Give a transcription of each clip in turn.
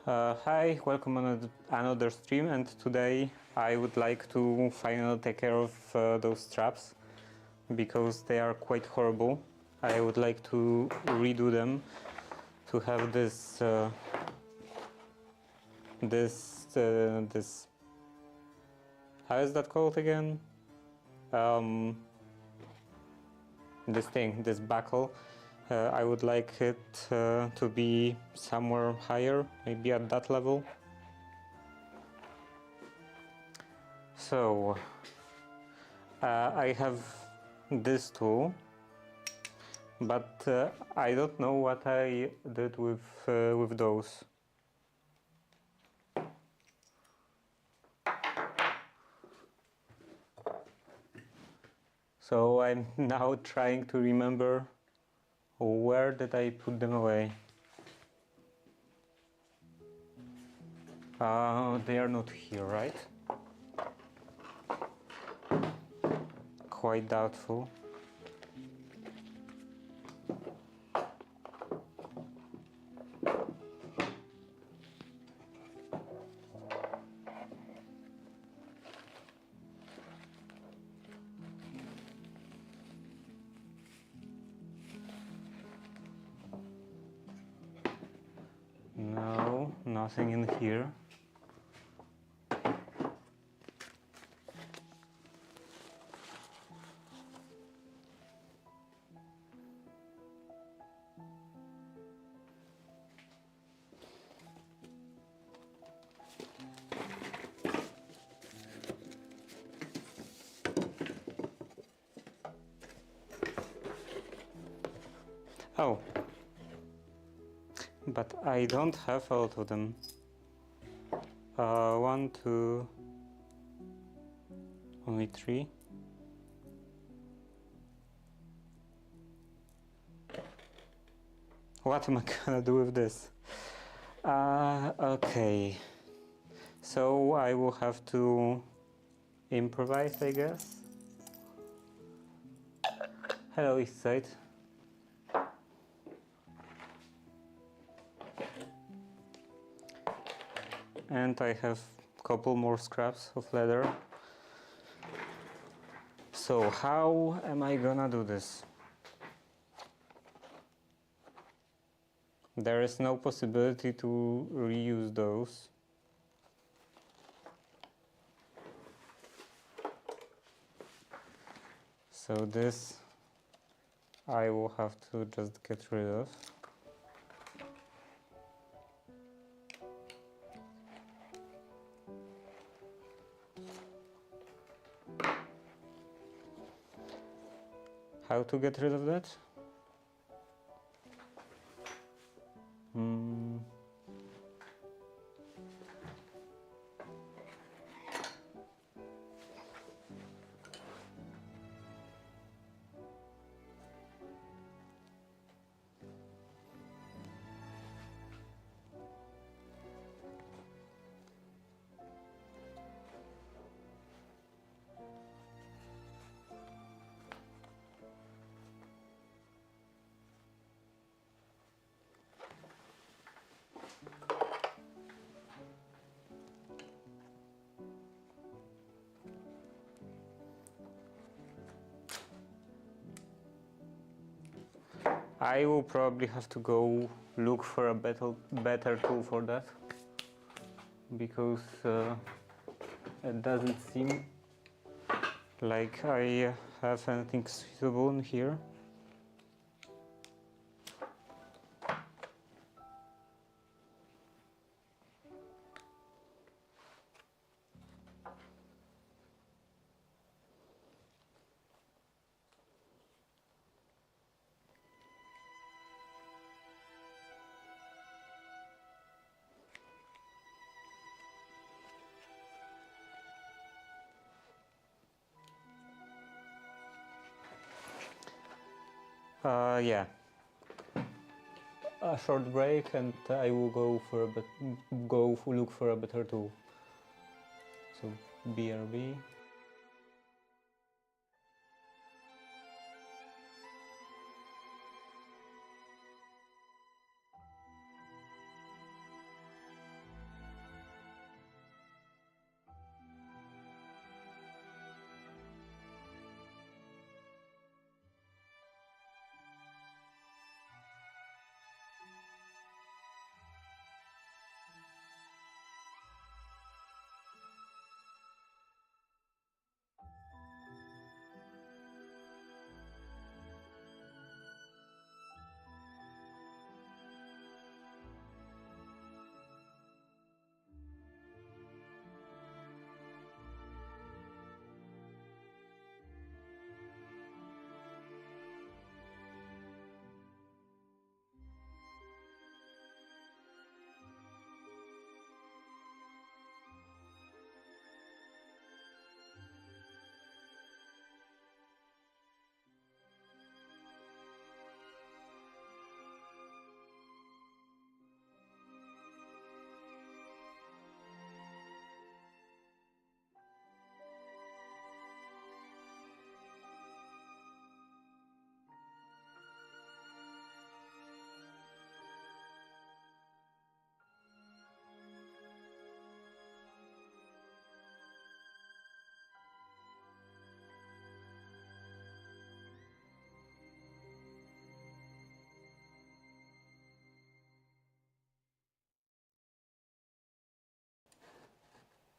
Hi, welcome on another stream, and today I would like to finally take care of those straps because they are quite horrible. I would like to redo them to have this how is that called again? This buckle. I would like it to be somewhere higher, maybe at that level. So I have this tool, but I don't know what I did with those. So I'm now trying to remember where did I put them away. They are not here, right? Quite doubtful. No, nothing in here. Oh, but I don't have a lot of them. One, two, only three. What am I gonna do with this? Okay. So I will have to improvise, I guess. Hello, East Side. And I have a couple more scraps of leather. So how am I gonna do this? There is no possibility to reuse those. So this I will have to just get rid of. How to get rid of that? I will probably have to go look for a better tool for that, because it doesn't seem like I have anything suitable in here. Yeah, a short break, and I will go look for a better tool. So BRB.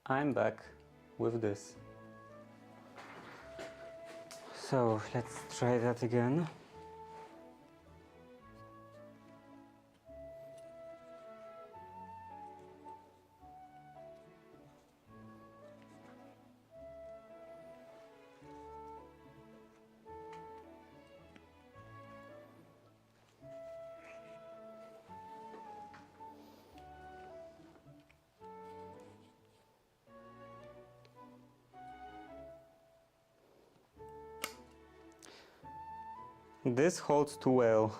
I'm back with this. So let's try that again. This holds too well.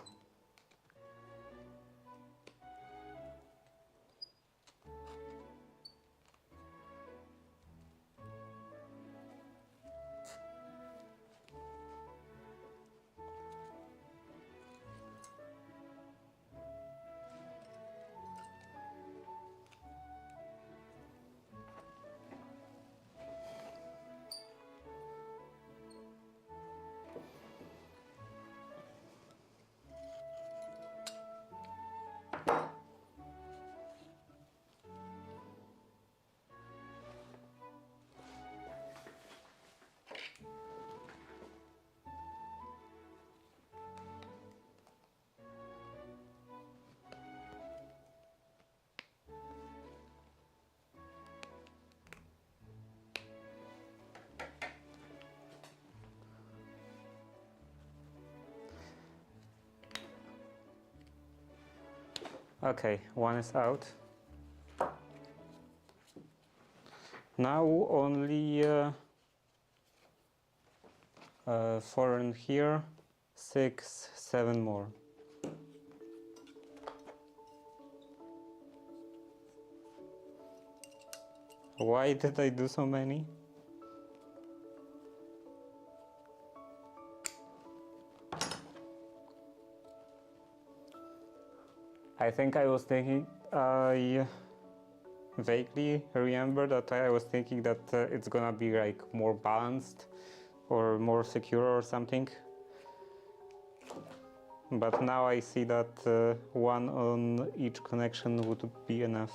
Okay, one is out. Now only 4 in here, 6, 7 more. Why did I do so many? I think I was thinking, I vaguely remember that I was thinking that it's gonna be like more balanced or more secure or something. But now I see that one on each connection would be enough.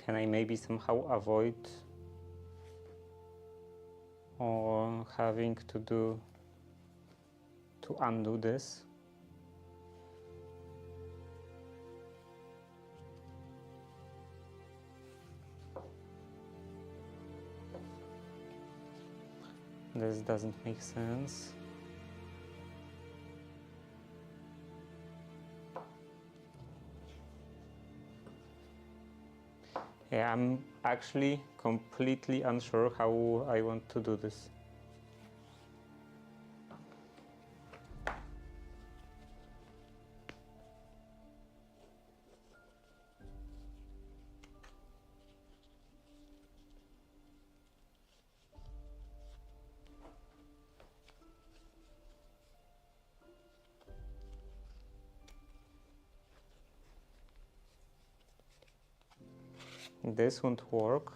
Can I maybe somehow avoid or having to undo this? This doesn't make sense. Yeah, I'm actually completely unsure how I want to do this. This won't work.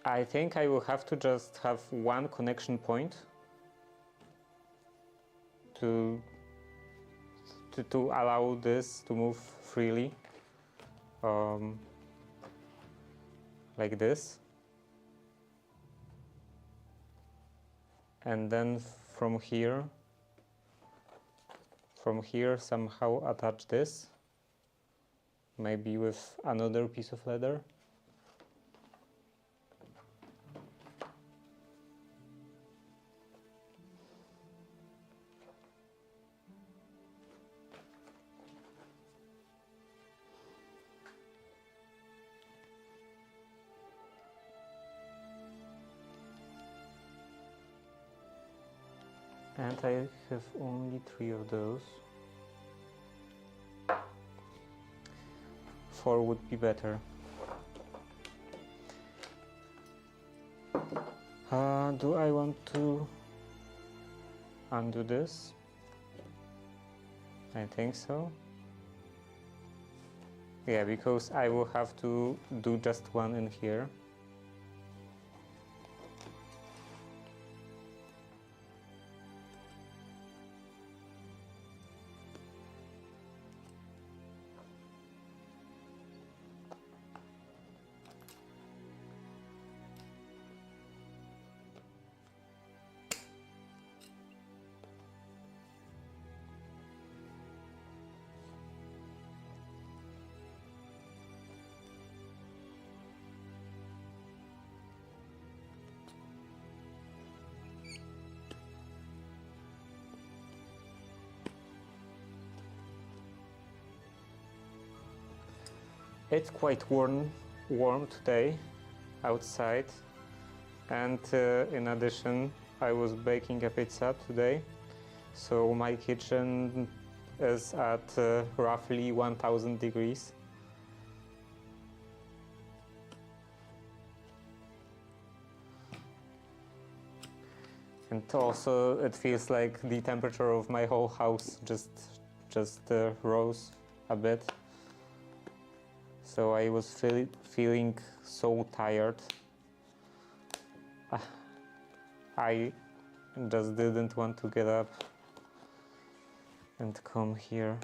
I think I will have to just have one connection point to allow this to move freely, like this, and then from here somehow attach this, maybe with another piece of leather. And I have only 3 of those. 4 would be better. Do I want to undo this? I think so. Yeah, because I will have to do just one in here. It's quite warm today outside, and in addition I was baking a pizza today, so my kitchen is at roughly 1000 degrees. And also it feels like the temperature of my whole house just rose a bit. So I was feeling so tired. I just didn't want to get up and come here.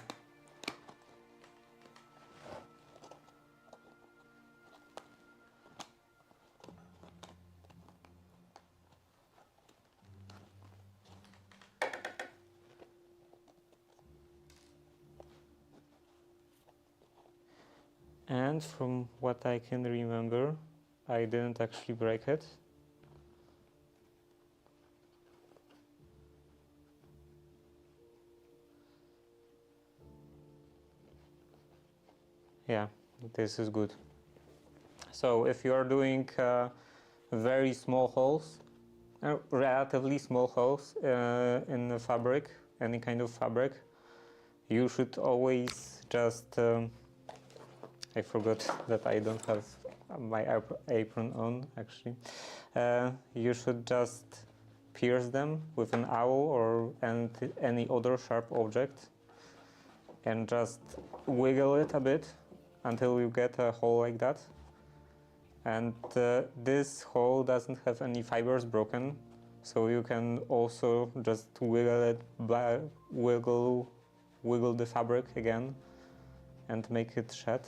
And from what I can remember, I didn't actually break it. Yeah, this is good. So if you are doing very small holes, relatively small holes in the fabric, any kind of fabric, you should always just I forgot that I don't have my apron on, actually. You should just pierce them with an awl or any other sharp object and just wiggle it a bit until you get a hole like that. And this hole doesn't have any fibers broken, so you can also just wiggle it, wiggle the fabric again and make it shed.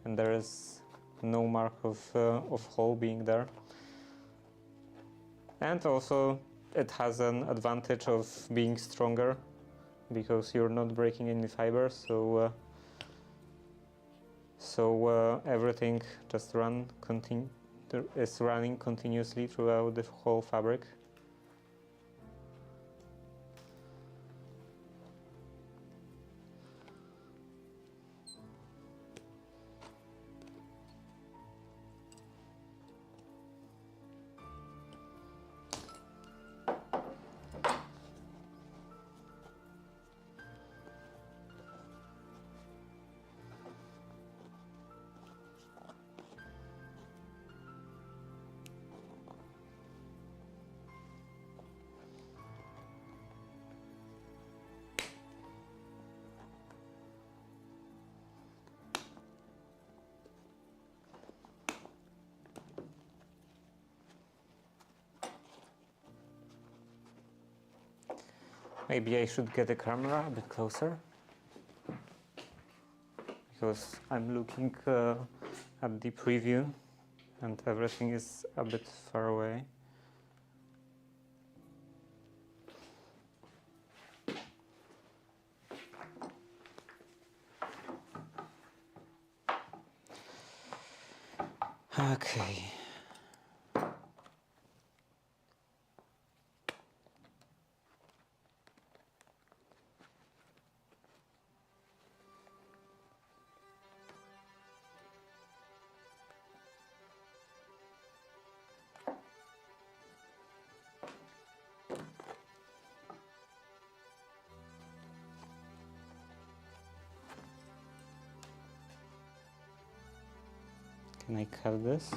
And there is no mark of hole being there. And also it has an advantage of being stronger because you're not breaking any fibers, so everything just is running continuously throughout the whole fabric. Maybe I should get the camera a bit closer, because I'm looking at the preview and everything is a bit far away. Okay. Can I cut this?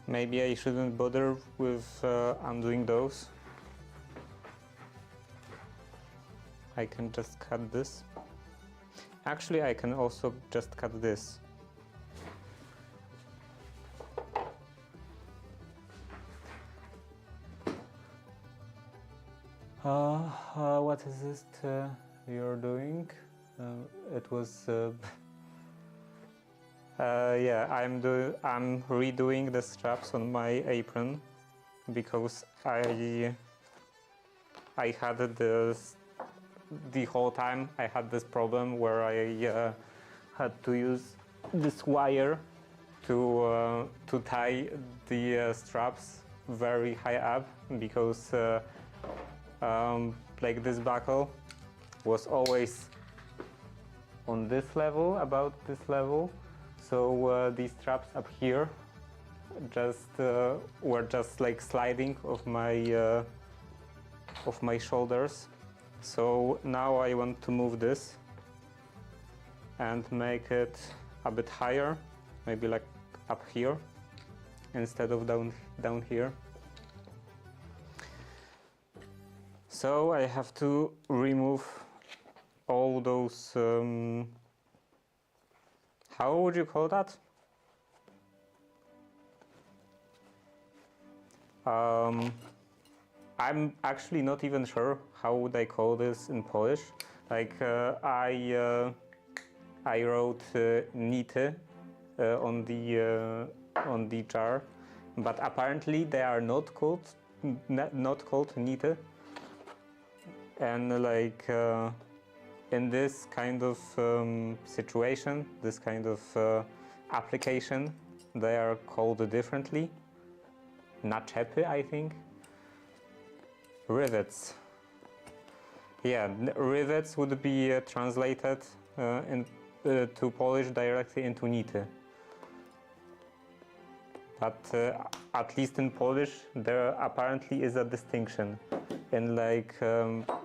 Maybe I shouldn't bother with undoing those. I can just cut this. Actually, I can also just cut this. What is this you're doing? It was yeah, I'm redoing the straps on my apron because I had the whole time I had this problem where I had to use this wire to tie the straps very high up, because like this buckle was always on this level, about this level. So these straps up here just were just like sliding off my shoulders. So now I want to move this and make it a bit higher, maybe like up here instead of down here. So I have to remove all those how would you call that? I'm actually not even sure how would I call this in Polish. Like I wrote nity on the jar, but apparently they are not called nity. And like in this kind of situation, this kind of application, they are called differently. Naczepy, I think. Rivets. Yeah, rivets would be translated to Polish directly into nity. But at least in Polish, there apparently is a distinction. And like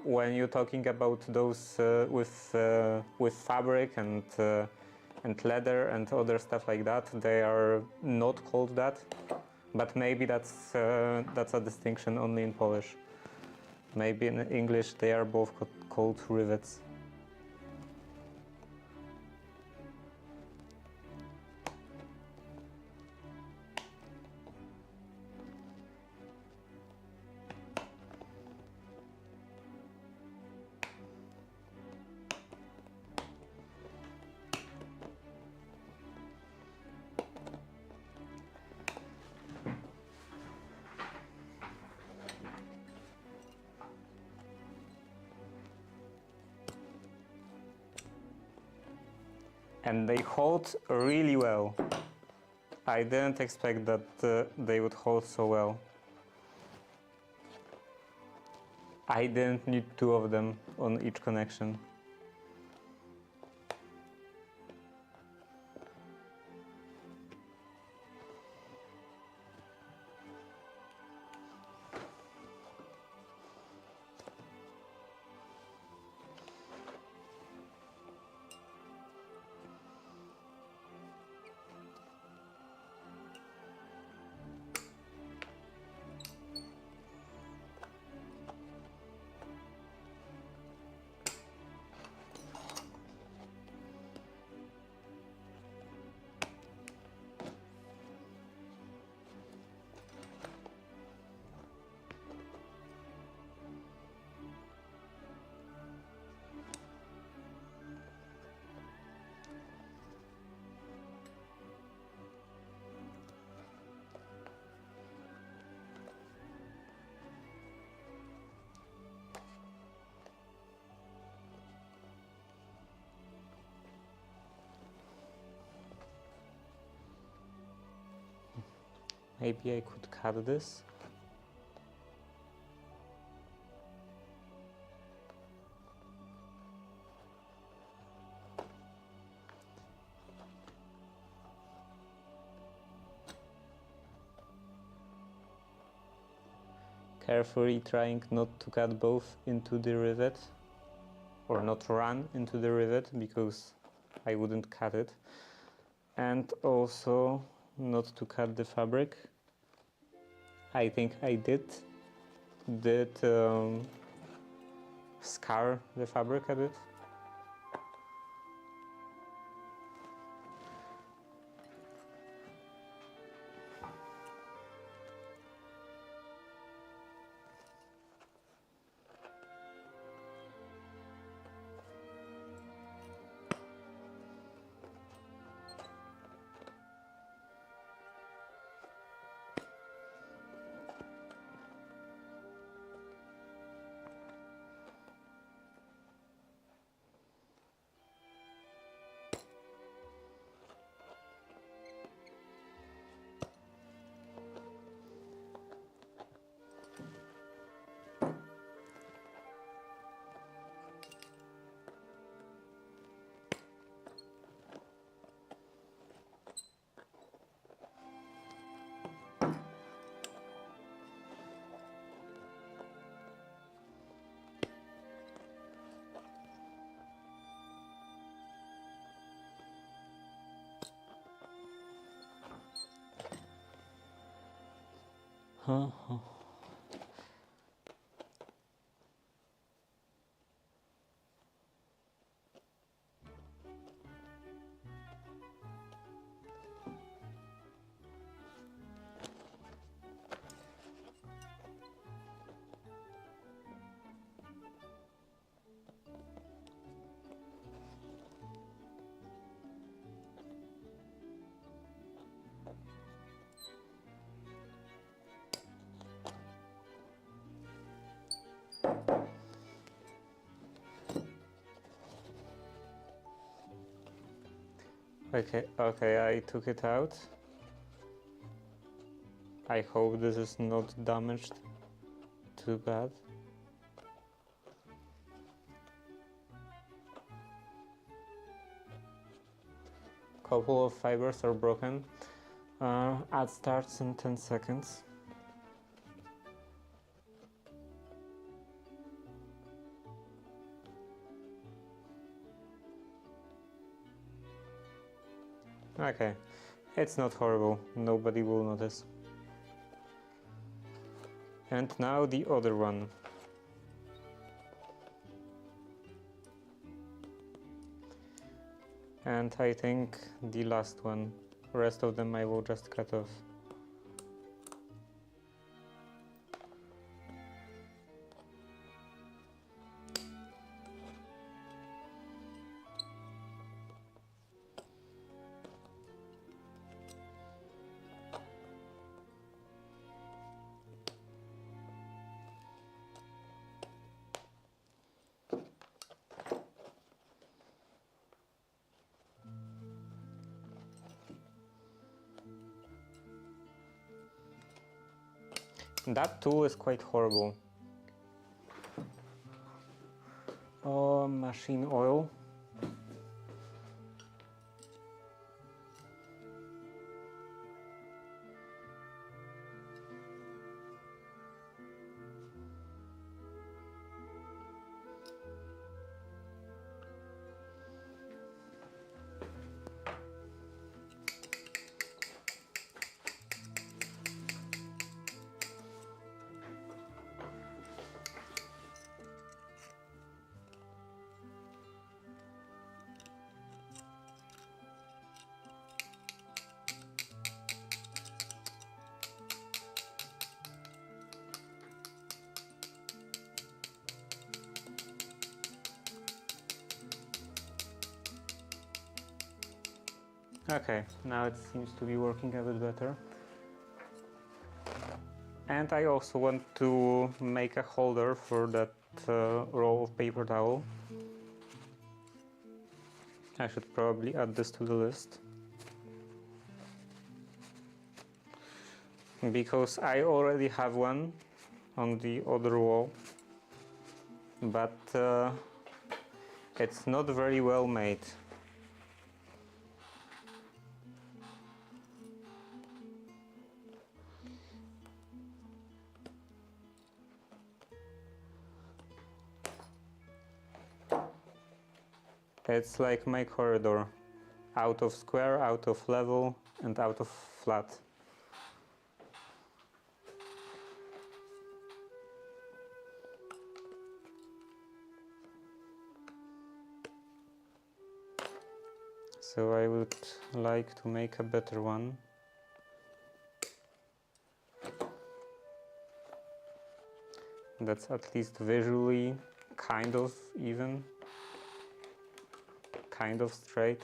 when you're talking about those with fabric and leather and other stuff like that, they are not called that. But maybe that's a distinction only in Polish. Maybe in English they are both called rivets. and they hold really well. I didn't expect that they would hold so well. I didn't need two of them on each connection. Maybe I could cut this. Carefully trying not to cut both into the rivet, or not run into the rivet, because I wouldn't cut it, and also not to cut the fabric. I think I did scar the fabric a bit. Okay, I took it out. I hope this is not damaged too bad. Couple of fibers are broken. Ad starts in 10 seconds. Okay, it's not horrible, nobody will notice. And now the other one. And I think the last one. Rest of them I will just cut off. That tool is quite horrible. Oh, machine oil. Okay, now it seems to be working a bit better. And I also want to make a holder for that roll of paper towel. I should probably add this to the list. Because I already have one on the other wall, but it's not very well made. It's like my corridor, out of square, out of level, and out of flat. So I would like to make a better one. That's at least visually kind of even, kind of straight.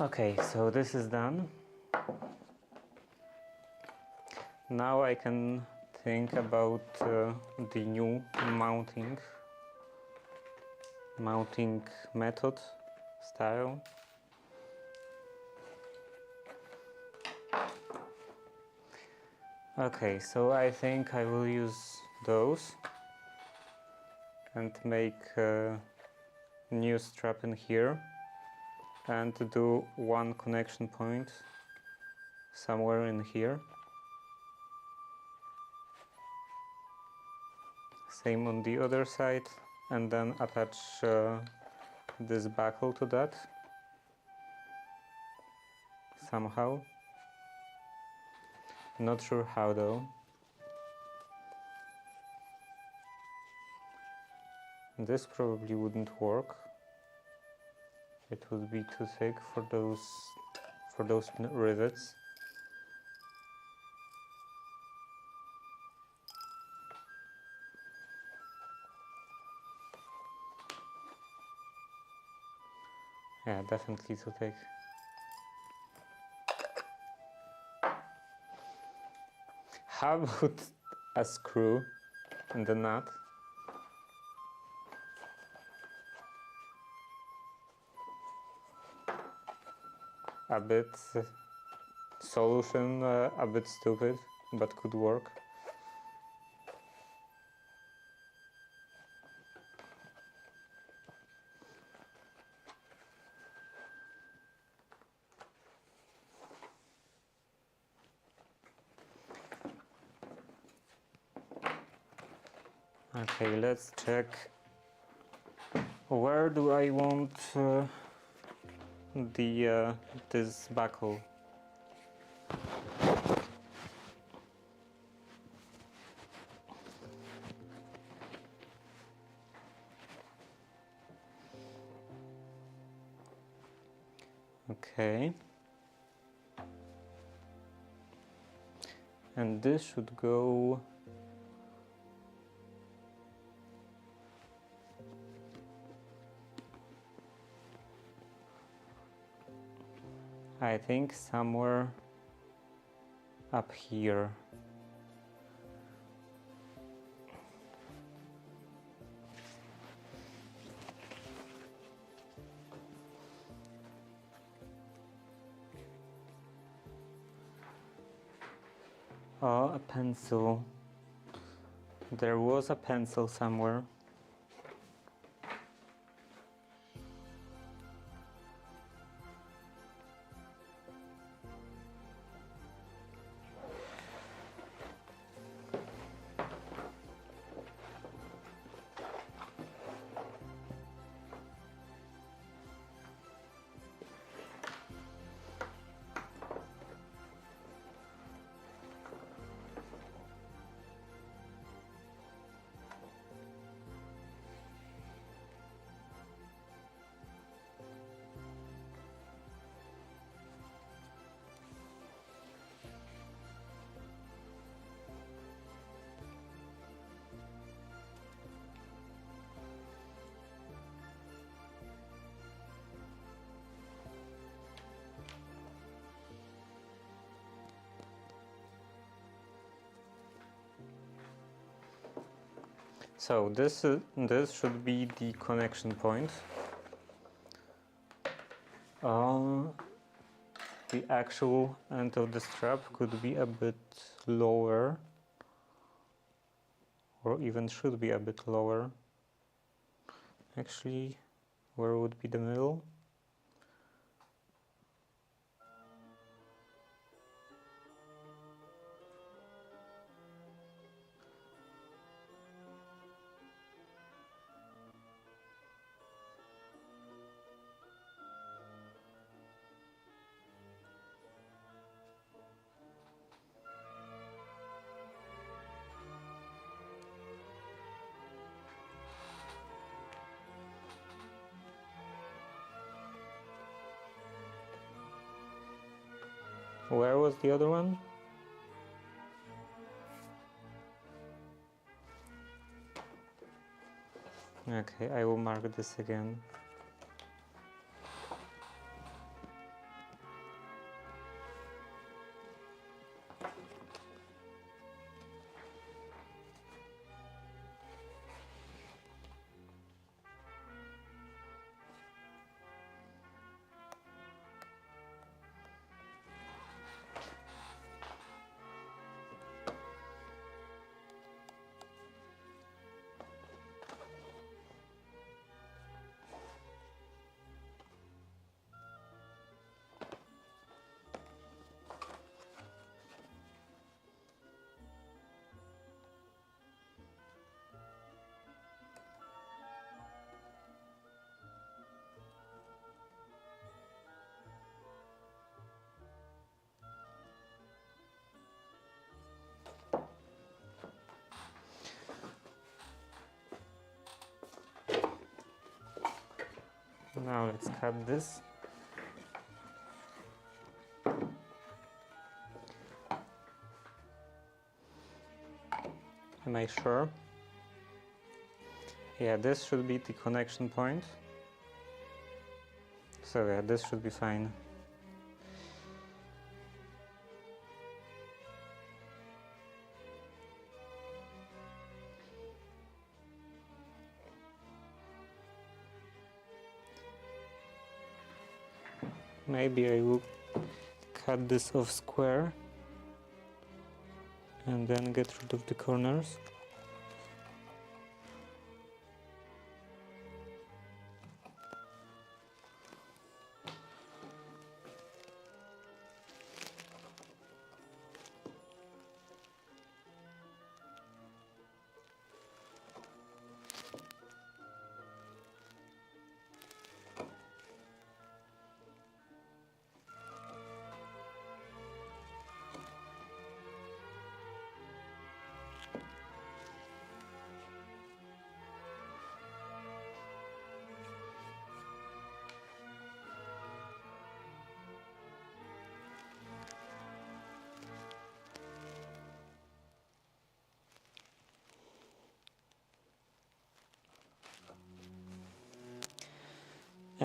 Okay, so this is done. Now I can think about the new mounting method, style. Okay, so I think I will use those and make a new strap in here and do one connection point somewhere in here. Same on the other side, and then attach this buckle to that somehow. Not sure how though. This probably wouldn't work. It would be too thick for those rivets. Yeah, definitely too thick. How about a screw and a nut? A bit solution, a bit stupid, but could work. Okay, let's check. Where do I want this buckle? Okay. And this should go I think somewhere up here. Oh, a pencil. There was a pencil somewhere. So this should be the connection point. The actual end of the strap could be a bit lower, or even should be a bit lower. Actually, where would be the middle? Where was the other one? Okay, I will mark this again. Now let's cut this. Am I sure? Yeah, this should be the connection point. So yeah, this should be fine. Maybe I will cut this off square and then get rid of the corners.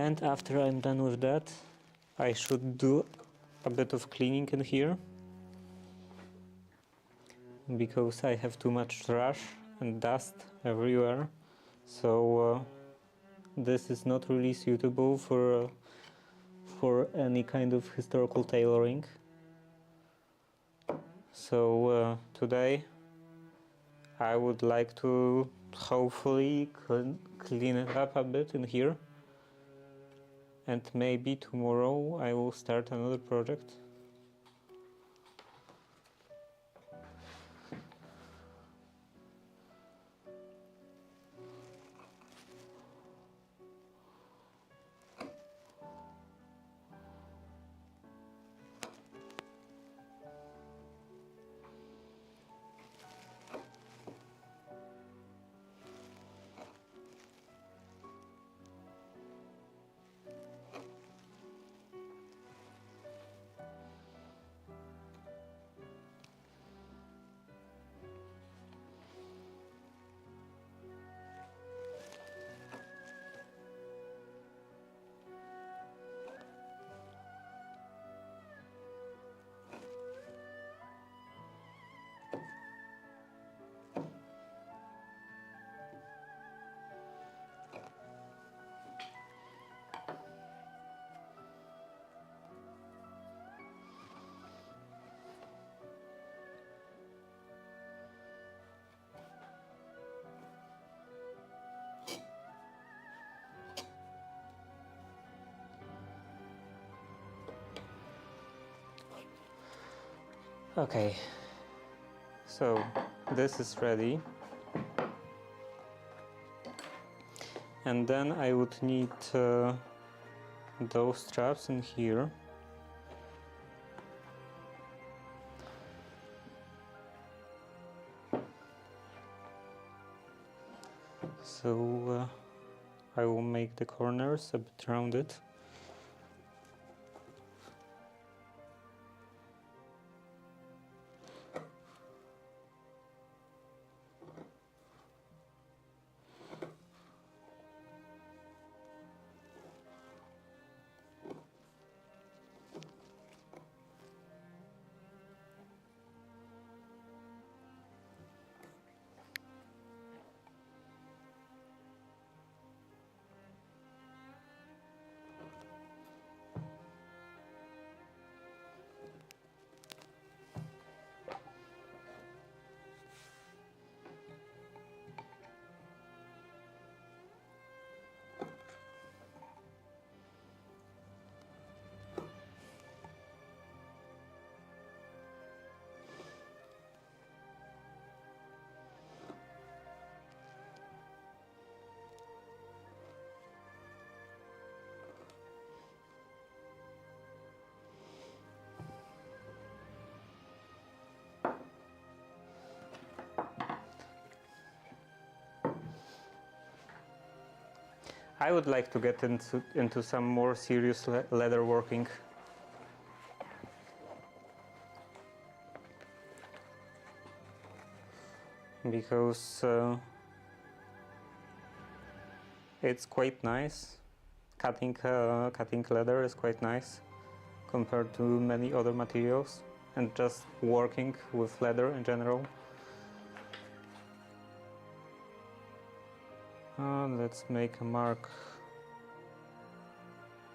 And after I'm done with that, I should do a bit of cleaning in here, because I have too much trash and dust everywhere. So this is not really suitable for any kind of historical tailoring. So today I would like to hopefully clean it up a bit in here, and maybe tomorrow I will start another project. Okay, so this is ready, and then I would need those straps in here. So I will make the corners a bit rounded. I would like to get into some more serious leather working. Because it's quite nice. Cutting leather is quite nice compared to many other materials, and just working with leather in general. Let's make a mark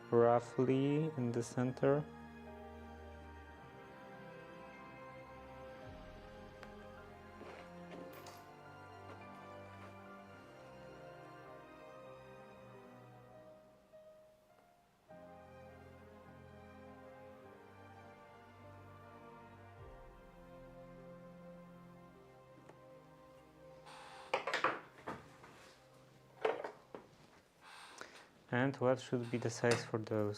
roughly in the center. And what should be the size for those?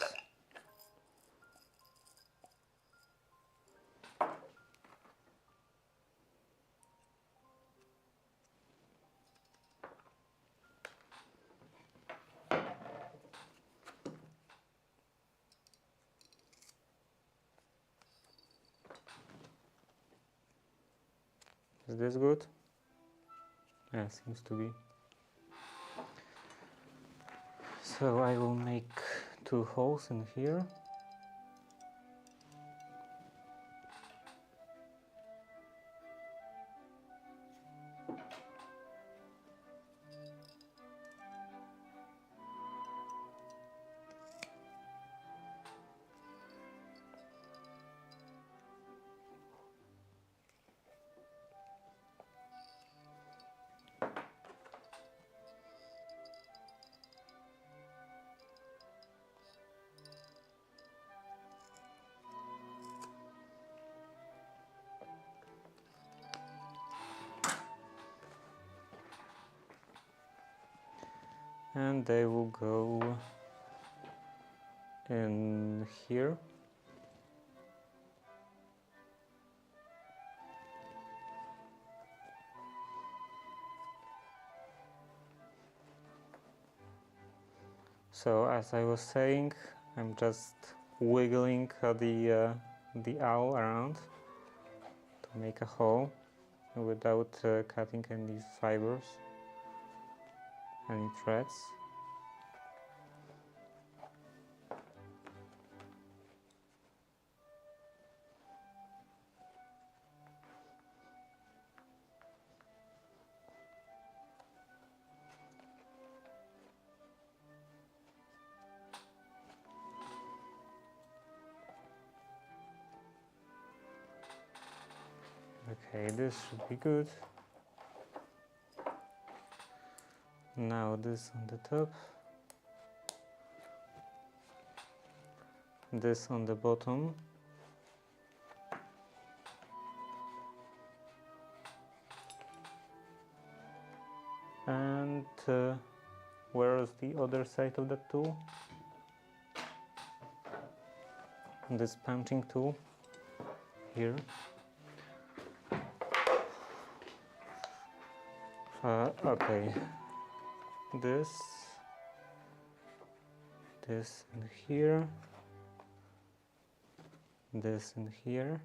Is this good? Yeah, seems to be. So I will make 2 holes in here. And they will go in here. So as I was saying, I'm just wiggling the owl around to make a hole without cutting any fibers, any threads. Okay, this should be good. Now this on the top, this on the bottom. And where is the other side of the tool? This punching tool here. Okay, this in here, this in here.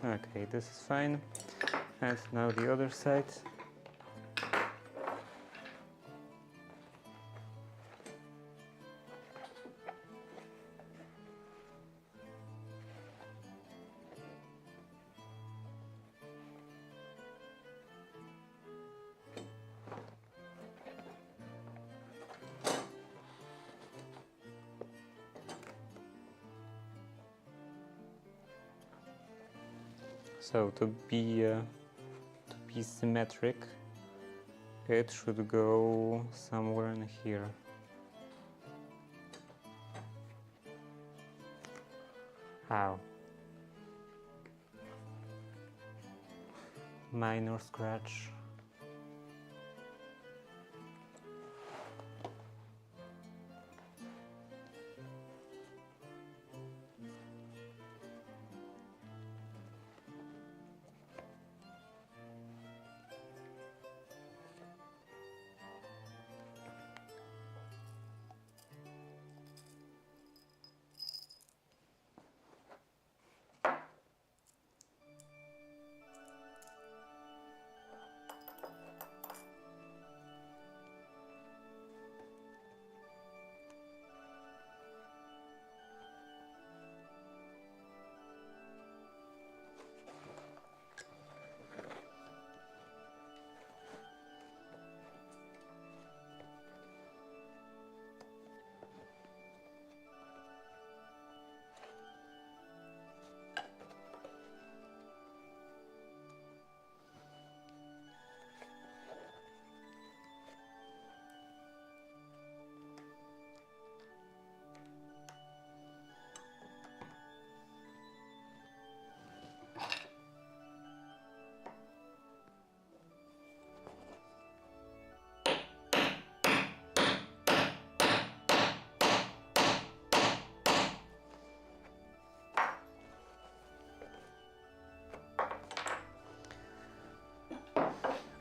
Okay, this is fine. And now the other side. So to be symmetric, it should go somewhere in here. How? Minor scratch.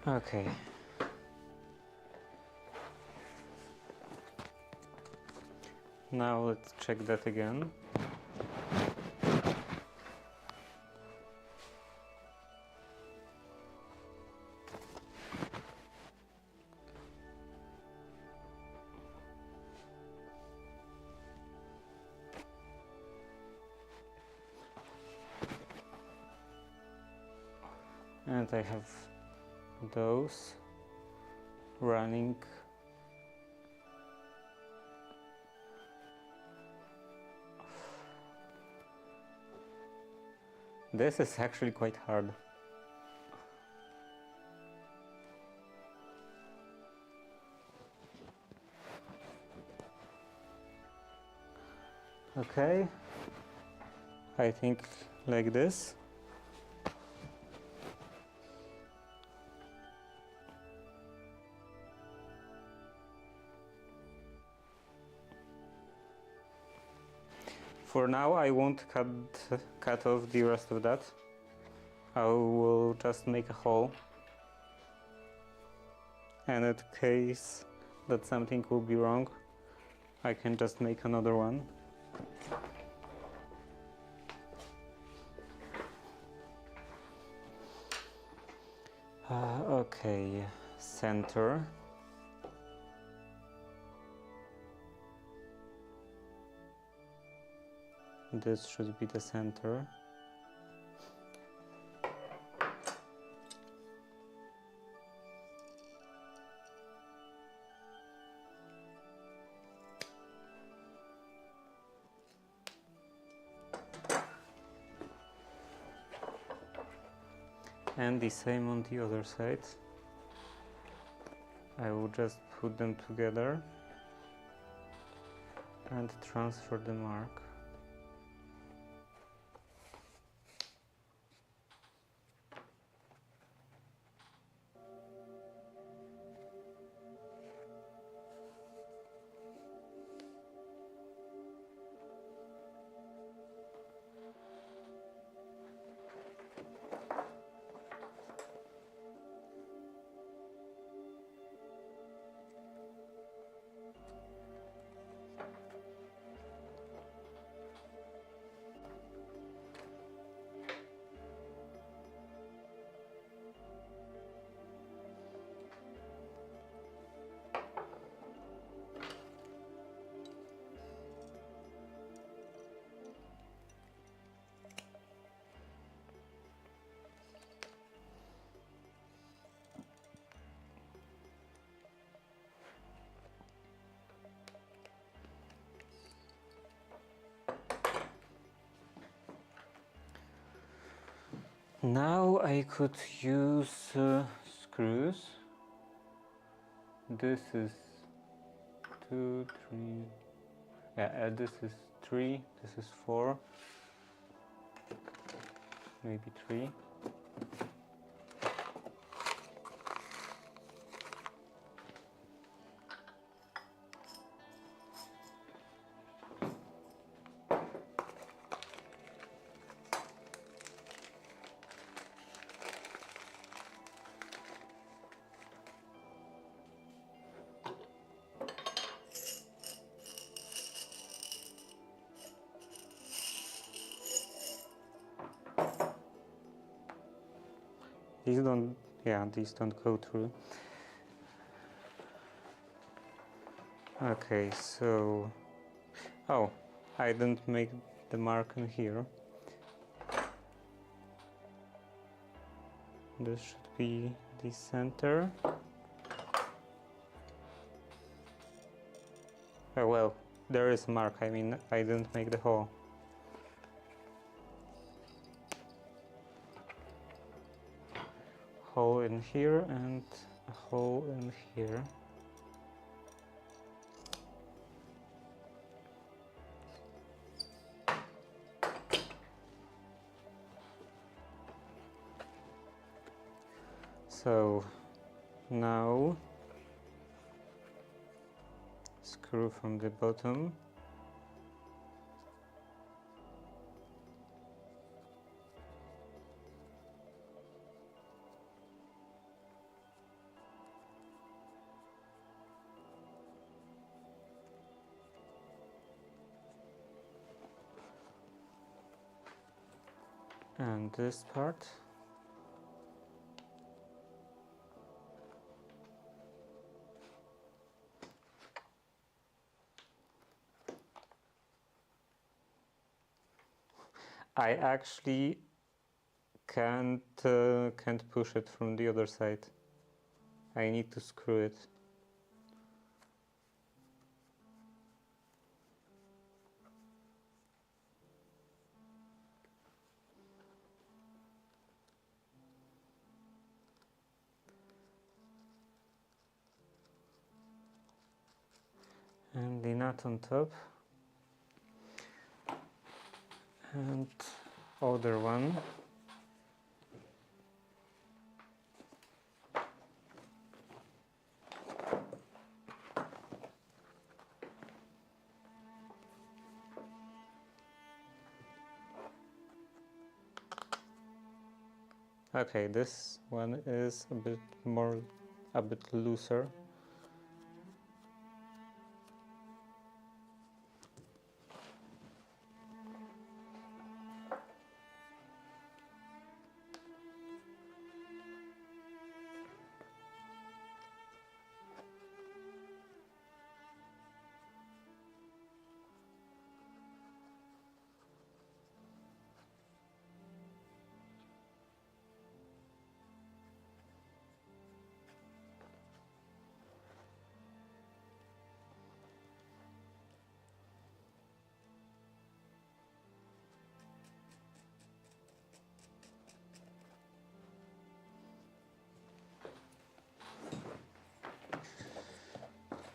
Okay. Now let's check that again. And I have those running This is actually quite hard. Okay, I think like this. For now, I won't cut off the rest of that. I will just make a hole. And in case that something will be wrong, I can just make another one. Okay, center. This should be the center. And the same on the other side. I will just put them together and transfer the mark. Now I could use screws. This is 2, 3. Yeah, this is 3. This is 4. Maybe 3. These don't go through. Okay, so, oh, I didn't make the mark in here. This should be the center. Oh well, there is a mark, I mean, I didn't make the hole. Hole in here and a hole in here. So now screw from the bottom. And this part. I actually can't push it from the other side. I need to screw it. And the nut on top. And other one. Okay, this one is a bit looser.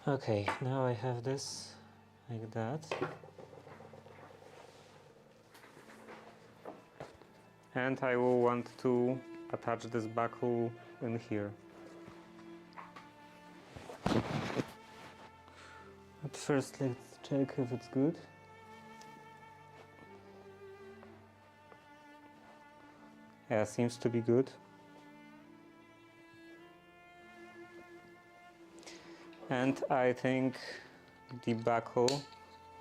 Okay, now I have this like that. And I will want to attach this buckle in here. But first let's check if it's good. Yeah, seems to be good. And I think the buckle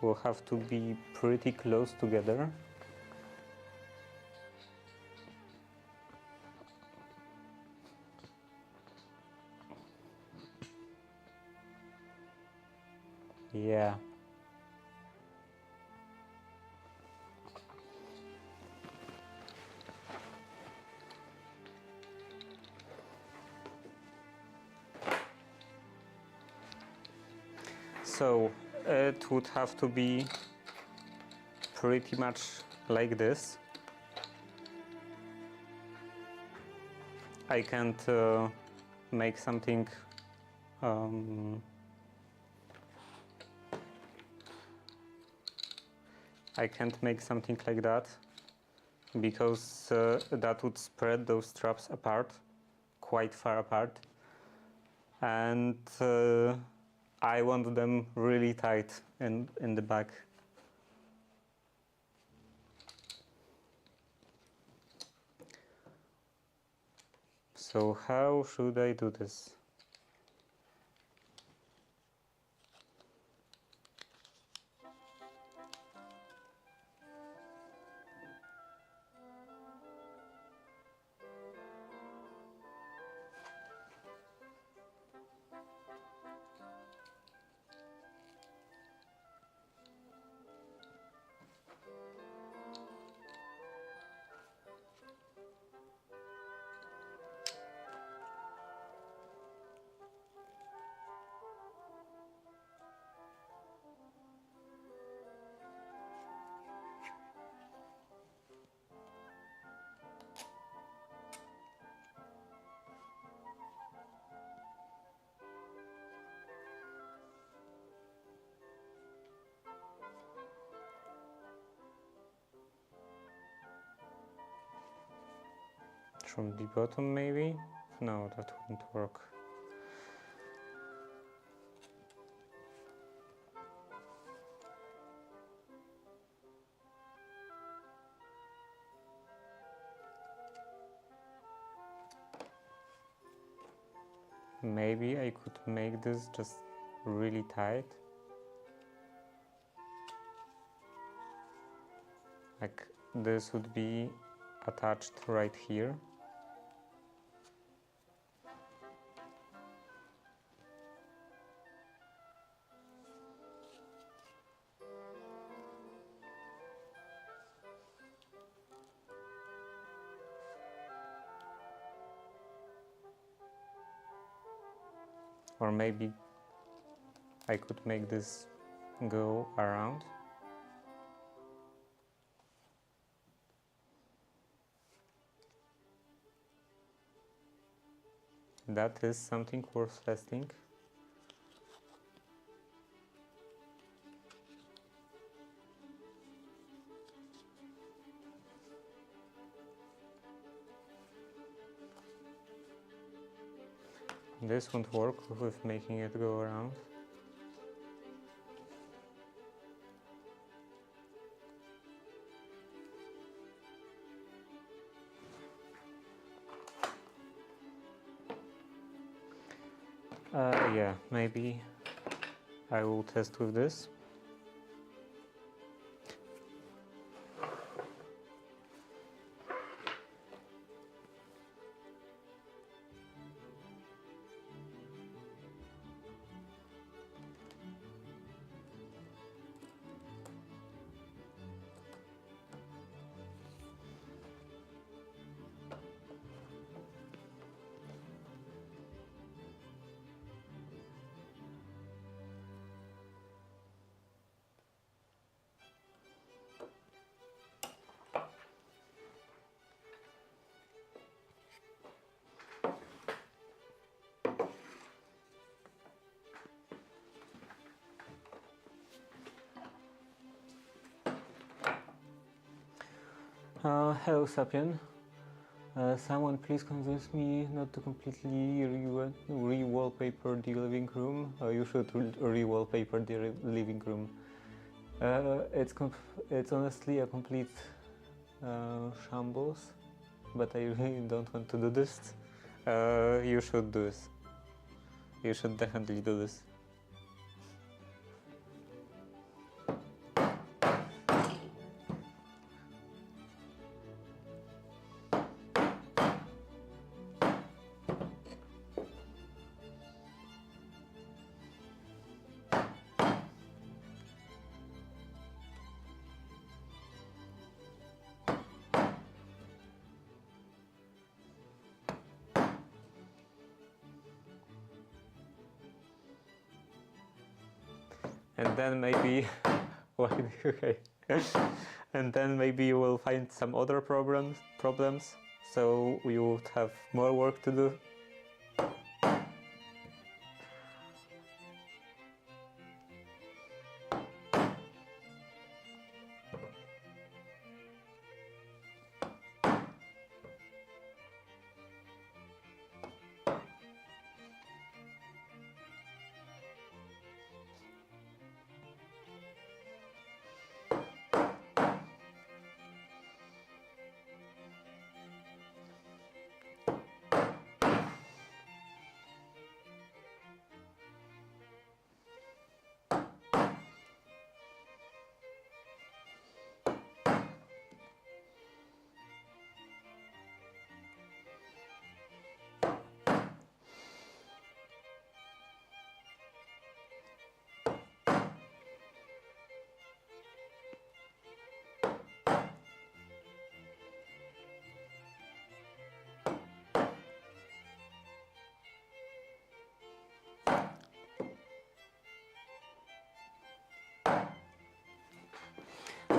will have to be pretty close together. Yeah. So it would have to be pretty much like this. I can't make something like that, because that would spread those straps apart, quite far apart, and I want them really tight in the back. So how should I do this? From the bottom maybe? No, that wouldn't work. Maybe I could make this just really tight. Like this would be attached right here. Or maybe I could make this go around. That is something worth testing. This won't work with making it go around. Yeah, maybe I will test with this. Hello Sapien. Someone please convince me not to completely re-wallpaper the living room. You should re-wallpaper the living room. It's honestly a complete shambles, but I really don't want to do this. You should do this. You should definitely do this. And then maybe, okay. And then maybe you will find some other problems, so you would have more work to do.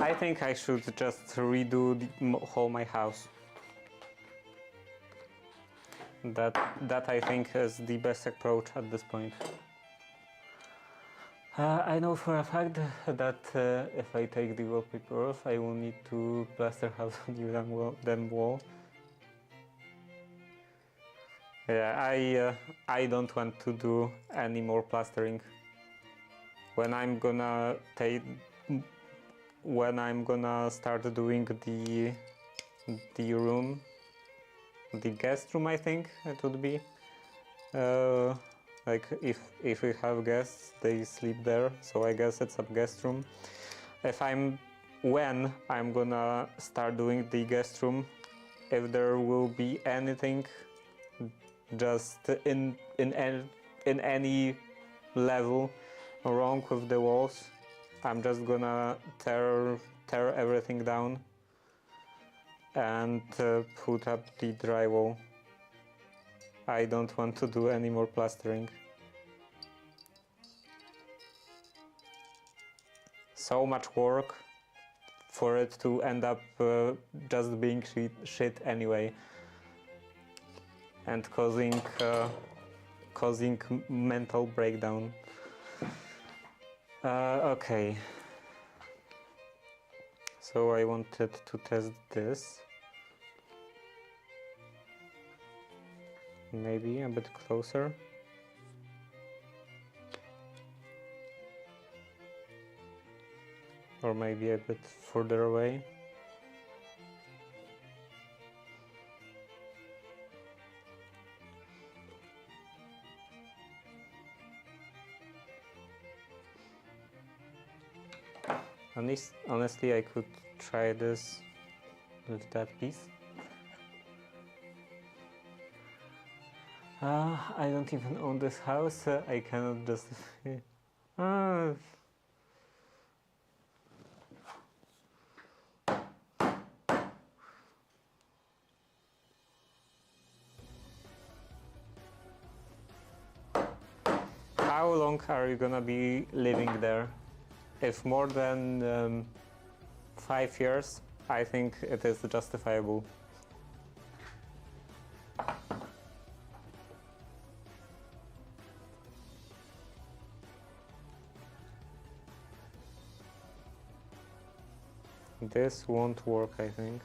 I think I should just redo whole my house. That I think is the best approach at this point. I know for a fact that if I take the wallpaper off, I will need to plaster half the damn wall. Yeah, I don't want to do any more plastering. When I'm gonna start doing the room, the guest room, I think it would be. Like if we have guests, they sleep there, so I guess it's a guest room. When I'm gonna start doing the guest room, if there will be anything just in any level wrong with the walls, I'm just gonna tear everything down and put up the drywall. I don't want to do any more plastering. So much work for it to end up just being shit anyway and causing mental breakdown. Okay, so I wanted to test this. Maybe a bit closer. Or maybe a bit further away. Honestly, I could try this with that piece. I don't even own this house. I cannot just... How long are you gonna be living there? If more than 5 years, I think it is justifiable. This won't work, I think.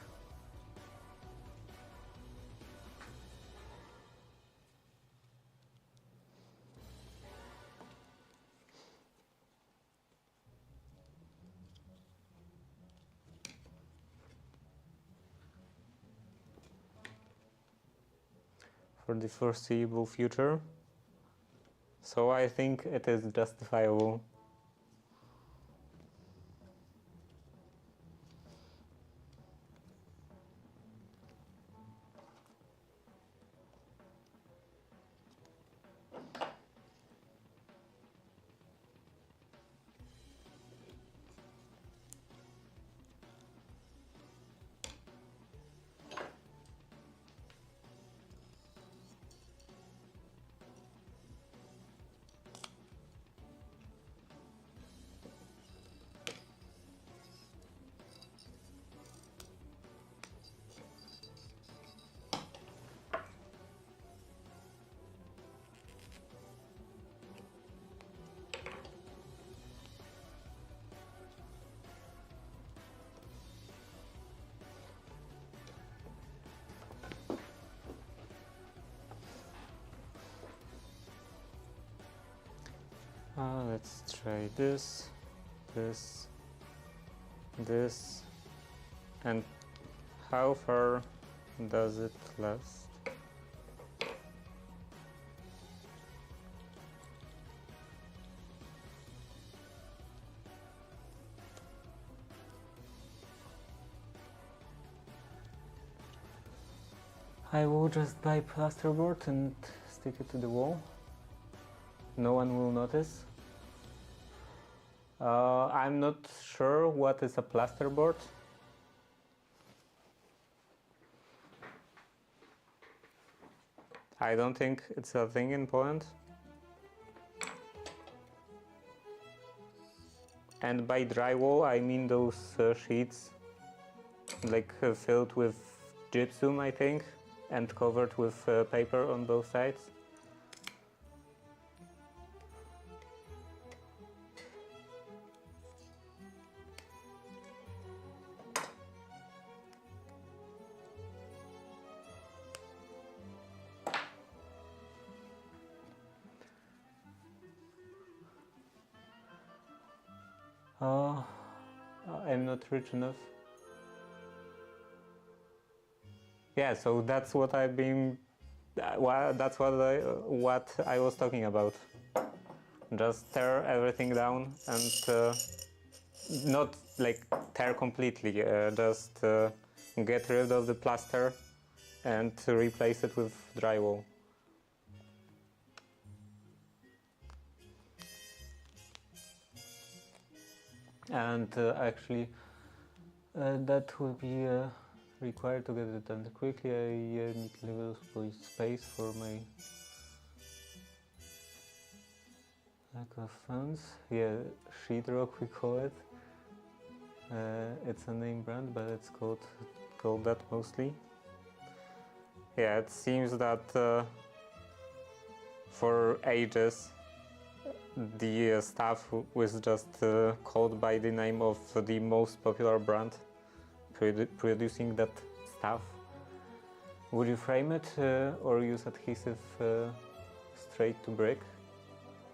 For the foreseeable future. So I think it is justifiable. Let's try this, and how far does it last? I will just buy plasterboard and stick it to the wall. No one will notice. I'm not sure what is a plasterboard. I don't think it's a thing in Poland. And by drywall, I mean those sheets like filled with gypsum, I think, and covered with paper on both sides. I'm not rich enough. Yeah, so that's what I've been. That's what I was talking about. Just tear everything down and not like tear completely. Just get rid of the plaster and replace it with drywall. And actually that will be required to get it done quickly. I need a little space for my lack of funds. Yeah, sheetrock we call it. It's a name brand, but it's called that mostly. Yeah, it seems that for ages the stuff was just called by the name of the most popular brand producing that stuff. Would you frame it or use adhesive straight to brick?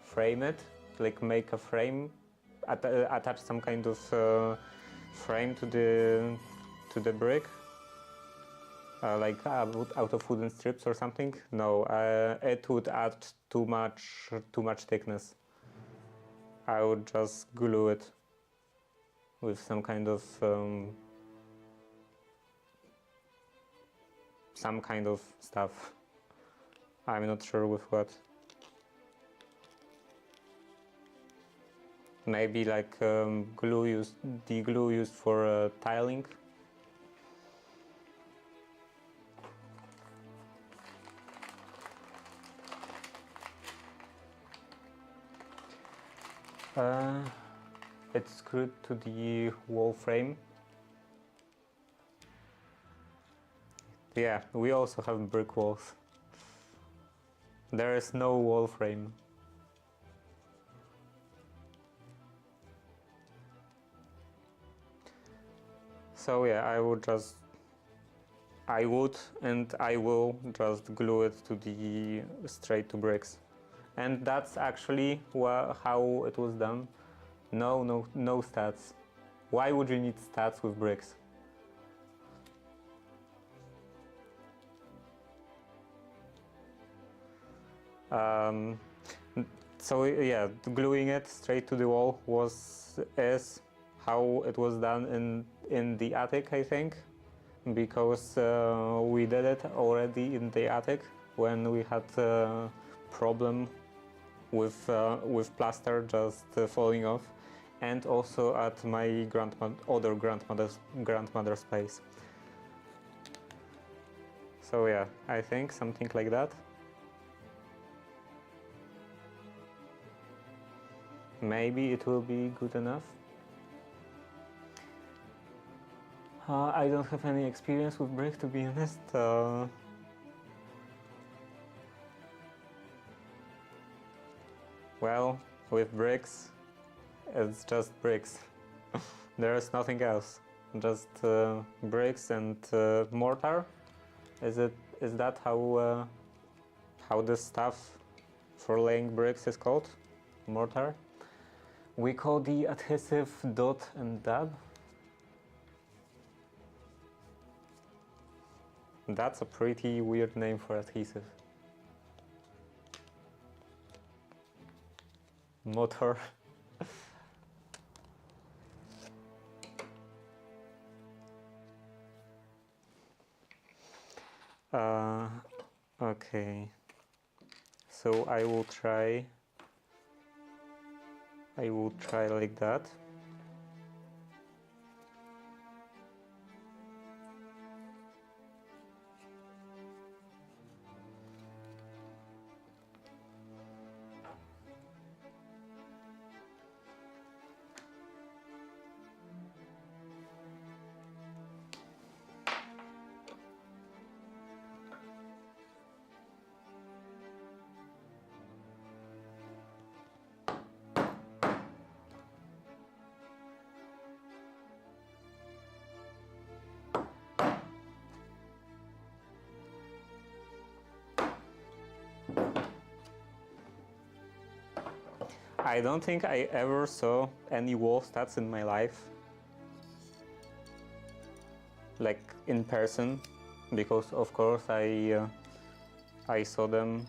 Frame it, like make a frame, attach some kind of frame to the brick, like out of wooden strips or something? No, it would add too much thickness. I would just glue it with some kind of stuff. I'm not sure with what. Maybe like the glue used for tiling. It's screwed to the wall frame. Yeah, we also have brick walls. There is no wall frame. So yeah, I would and I will just glue it to the straight to bricks. And that's actually how it was done. No stats. Why would you need stats with bricks? So yeah, gluing it straight to the wall is how it was done in the attic, I think, because we did it already in the attic when we had a problem with plaster just falling off, and also at my other grandmother's place. So yeah, I think something like that. Maybe it will be good enough. I don't have any experience with brick, to be honest. Well, with bricks, it's just bricks. There is nothing else. Just bricks and mortar. Is that how this stuff for laying bricks is called? Mortar. We call the adhesive dot and dab. That's a pretty weird name for adhesive. Motor. Okay. So I will try like that. I don't think I ever saw any wall stats in my life, like in person, because of course I saw them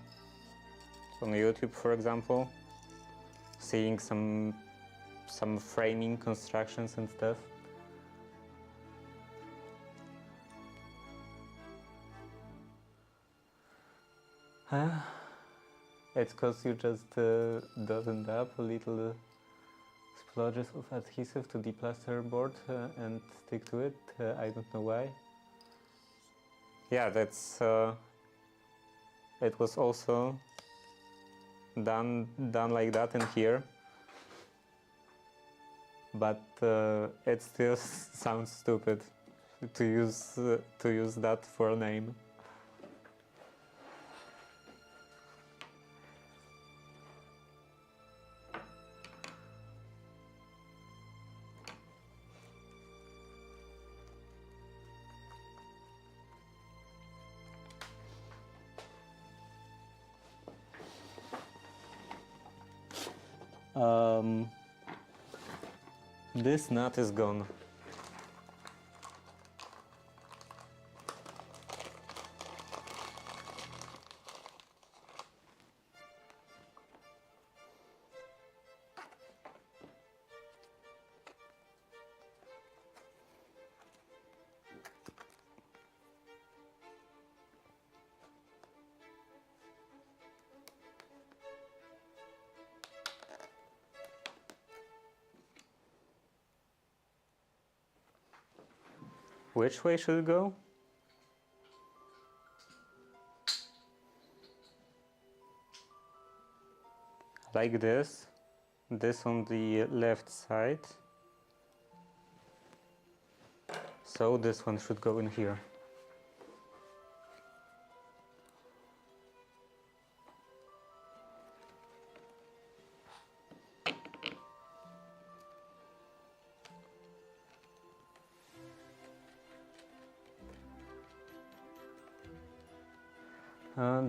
on YouTube, for example, seeing some framing constructions and stuff. It's cause you just doesn't up a little splodges of adhesive to the plasterboard and stick to it. I don't know why. Yeah, that's it was also done like that in here, but it still sounds stupid to use that for a name. This nut is gone. Which way should it go? Like this. This on the left side. So this one should go in here.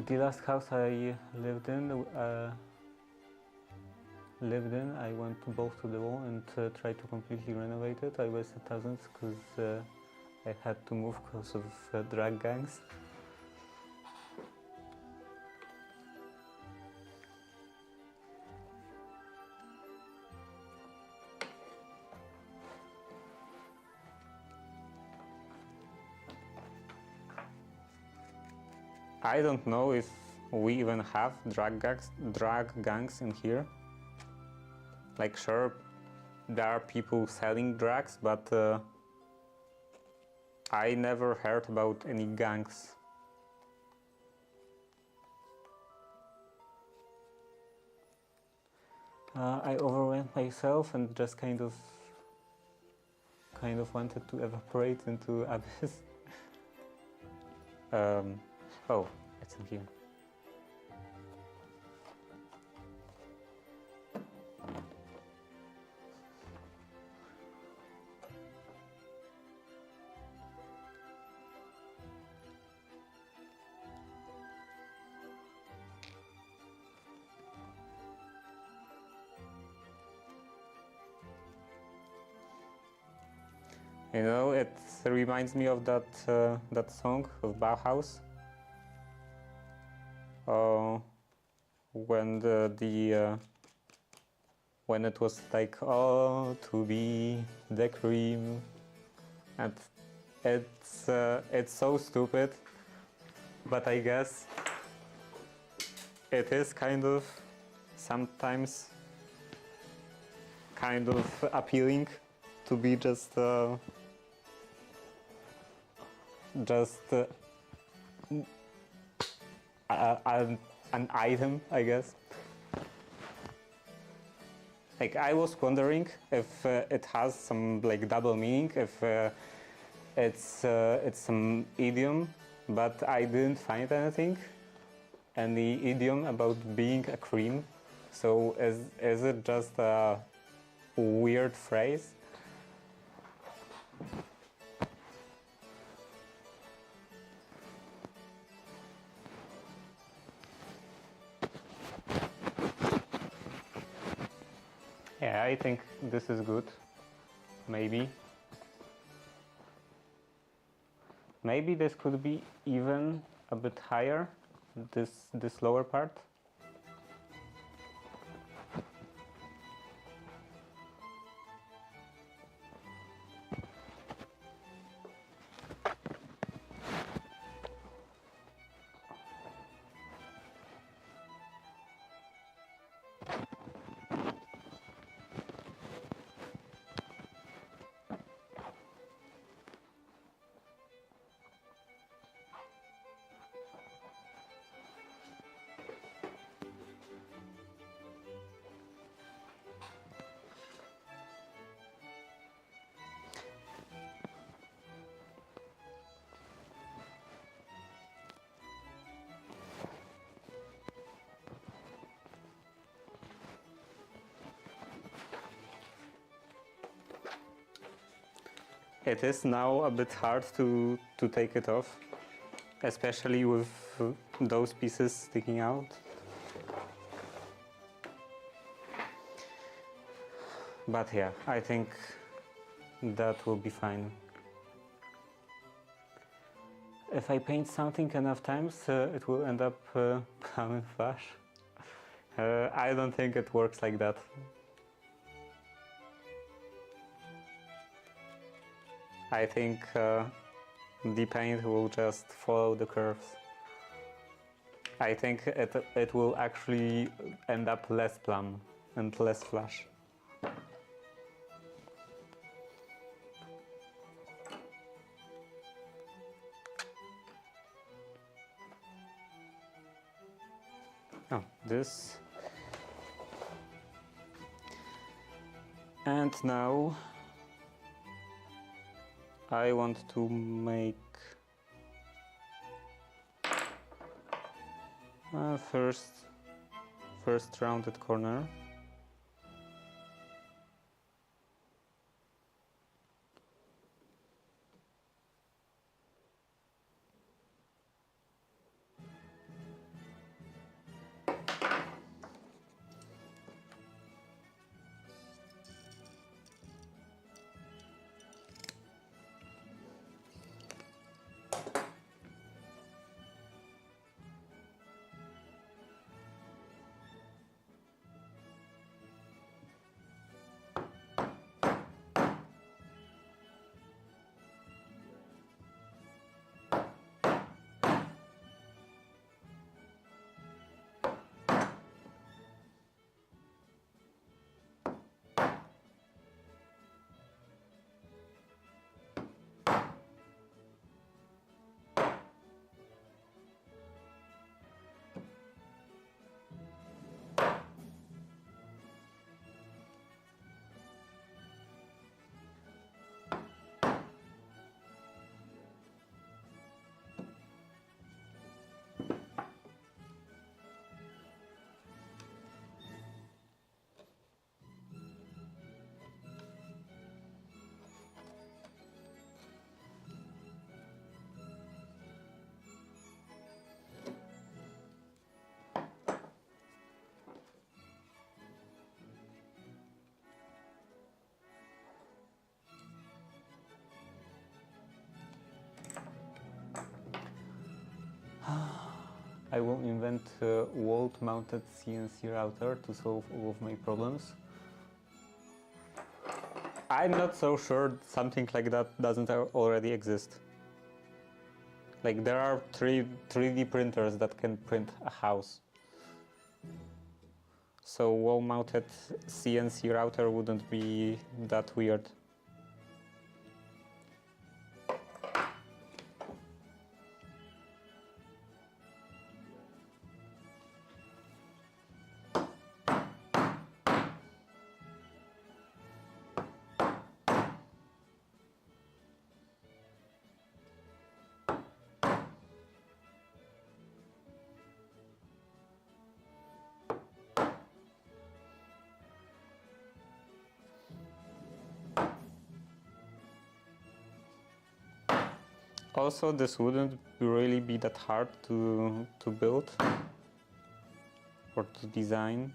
The last house I lived in, I went both to the wall and tried to completely renovate it. I wasted thousands because I had to move because of drug gangs. I don't know if we even have drug gangs in here. Like, sure, there are people selling drugs, but I never heard about any gangs. I overwhelmed myself and just kind of wanted to evaporate into abyss. Oh, it's in here. You know, it reminds me of that song of Bauhaus. When when it was like, oh, to be the cream, and it's so stupid, but I guess it is kind of sometimes kind of appealing to be just an item, I guess. Like, I was wondering if it has some like double meaning, if it's some idiom, but I didn't find any idiom about being a cream. So is it just a weird phrase? Yeah, I think this is good. Maybe this could be even a bit higher, this lower part. It is now a bit hard to take it off, especially with those pieces sticking out. But yeah, I think that will be fine. If I paint something enough times, it will end up becoming flash. I don't think it works like that. I think the paint will just follow the curves. I think it will actually end up less plumb and less flash. Oh, this. And now I want to make first rounded corner. I will invent a wall-mounted CNC router to solve all of my problems. I'm not so sure something like that doesn't already exist. Like, there are 3D printers that can print a house. So wall-mounted CNC router wouldn't be that weird. Also, this wouldn't really be that hard to build or to design.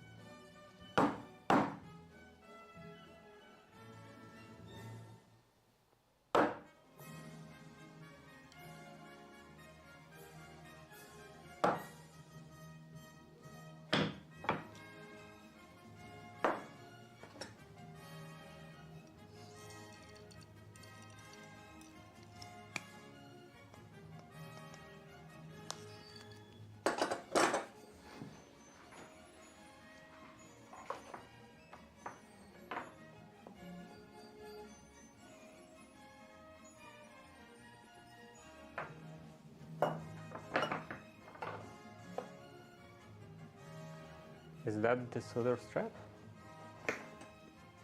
Is that the solder strap?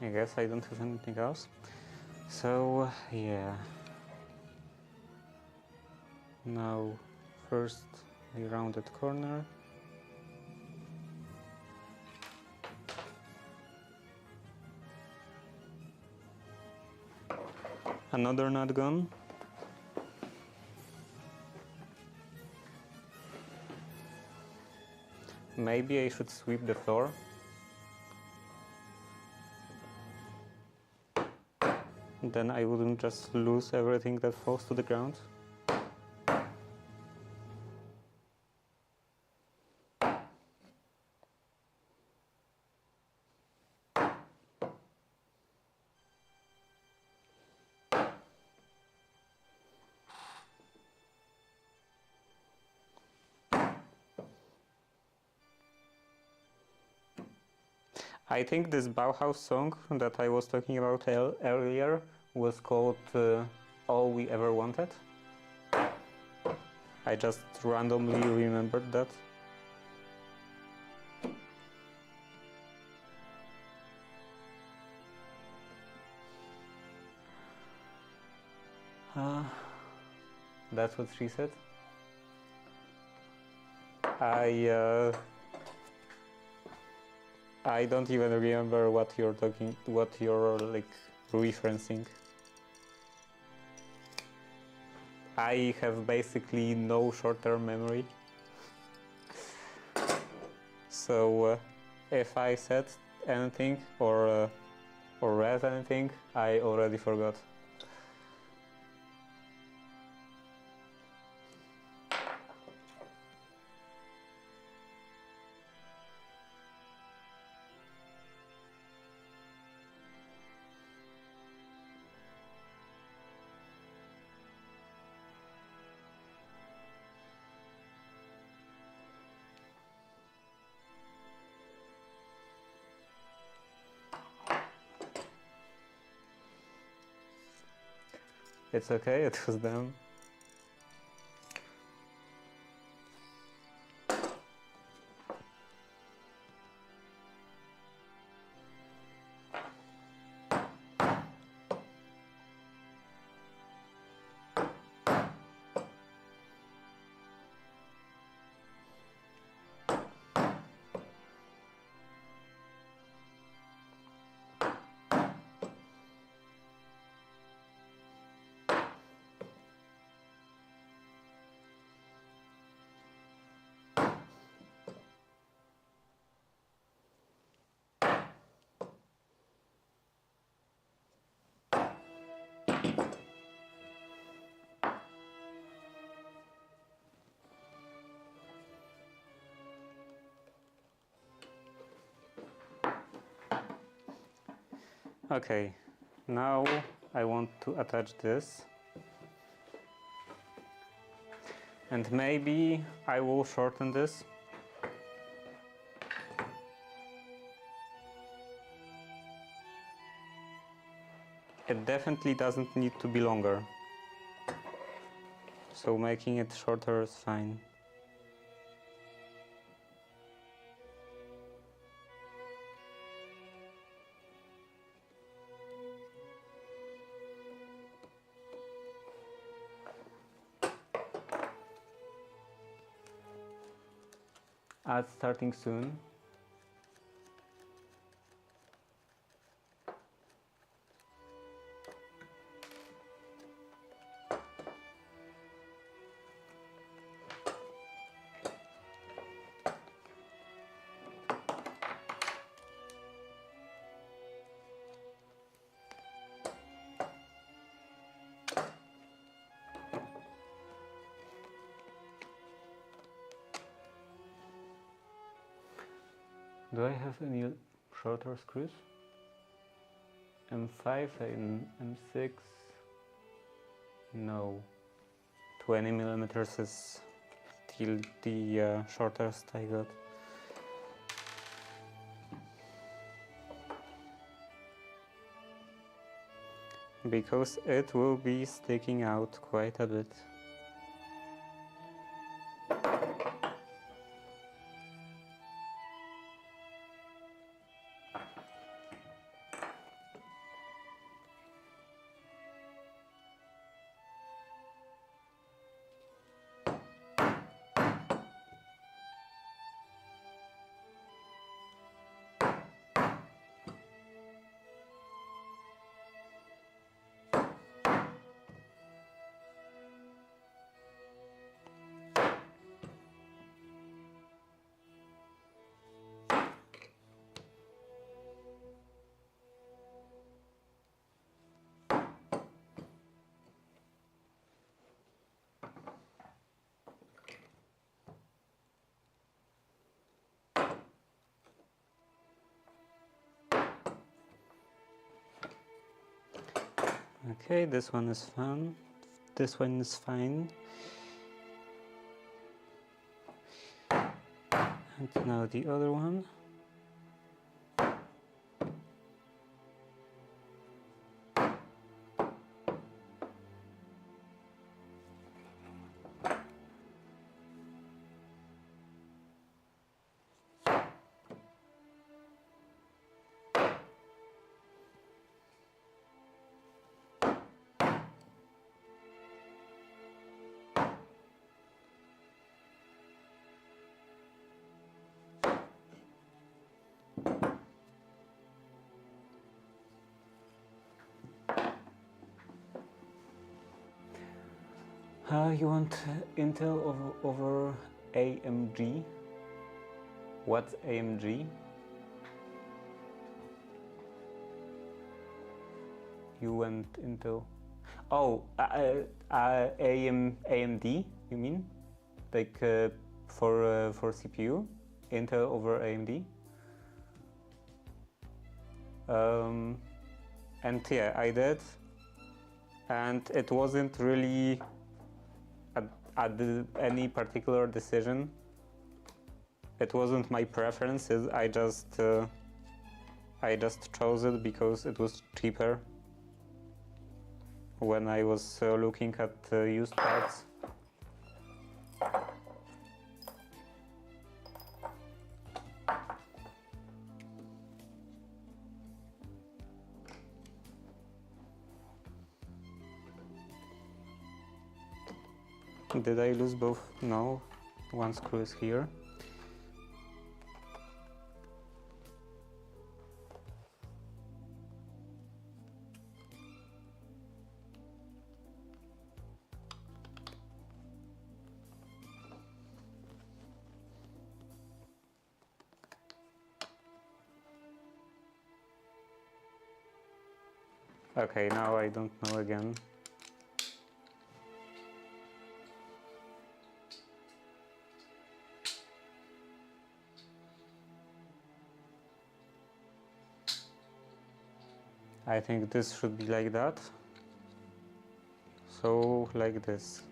I guess I don't have anything else. So, yeah. Now, first a rounded corner. Another nut gone. Maybe I should sweep the floor. Then I wouldn't just lose everything that falls to the ground. I think this Bauhaus song that I was talking about earlier was called All We Ever Wanted. I just randomly remembered that. That's what she said. I don't even remember what you're like referencing. I have basically no short-term memory. So if I said anything or read anything, I already forgot. It's okay, it was them. Okay, now I want to attach this. And maybe I will shorten this. It definitely doesn't need to be longer. So making it shorter is fine. Ads starting soon. Do I have any shorter screws? M5 and M6? No. 20 millimeters is still the shortest I got. Because it will be sticking out quite a bit. Okay, this one is fun. This one is fine. And now the other one. You want Intel over AMD? What's AMD? You want Intel? Oh, AMD, you mean? Like for CPU? Intel over AMD? And yeah, I did. And it wasn't really any particular decision. It wasn't my preferences. I just chose it because it was cheaper when I was looking at used parts. Did I lose both? No, one screw is here. Okay, now I don't know again. I think this should be like that. So, like this.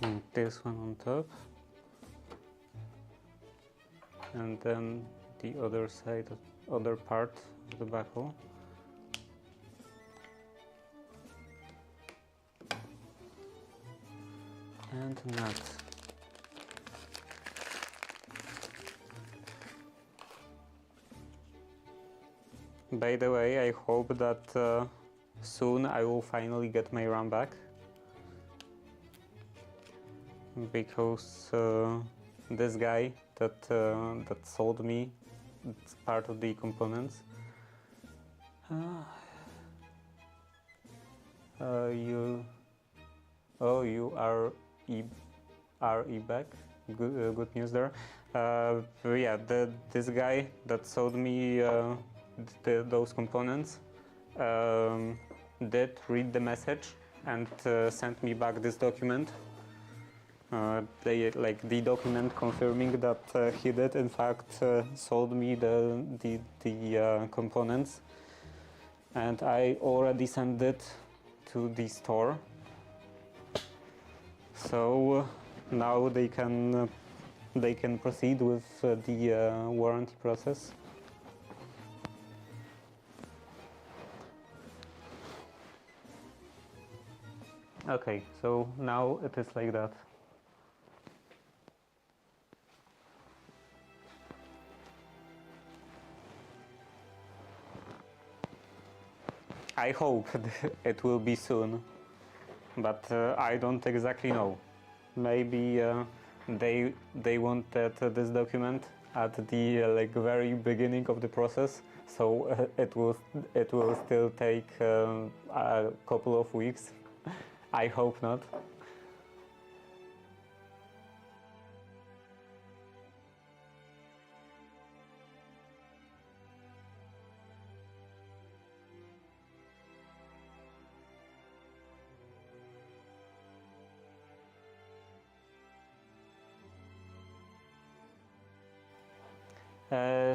And this one on top. And then the other side, other part of the buckle. And nut. By the way, I hope that soon I will finally get my RAM back, because this guy that sold me part of the components, you are back. Good news there. Yeah, this guy that sold me those components did read the message and sent me back this document. The document confirming that he did in fact sold me the components, and I already sent it to the store. So now they can proceed with the warranty process. Okay, so now it is like that. I hope it will be soon, but I don't exactly know. Maybe they wanted this document at the like very beginning of the process, so it will still take a couple of weeks. I hope not.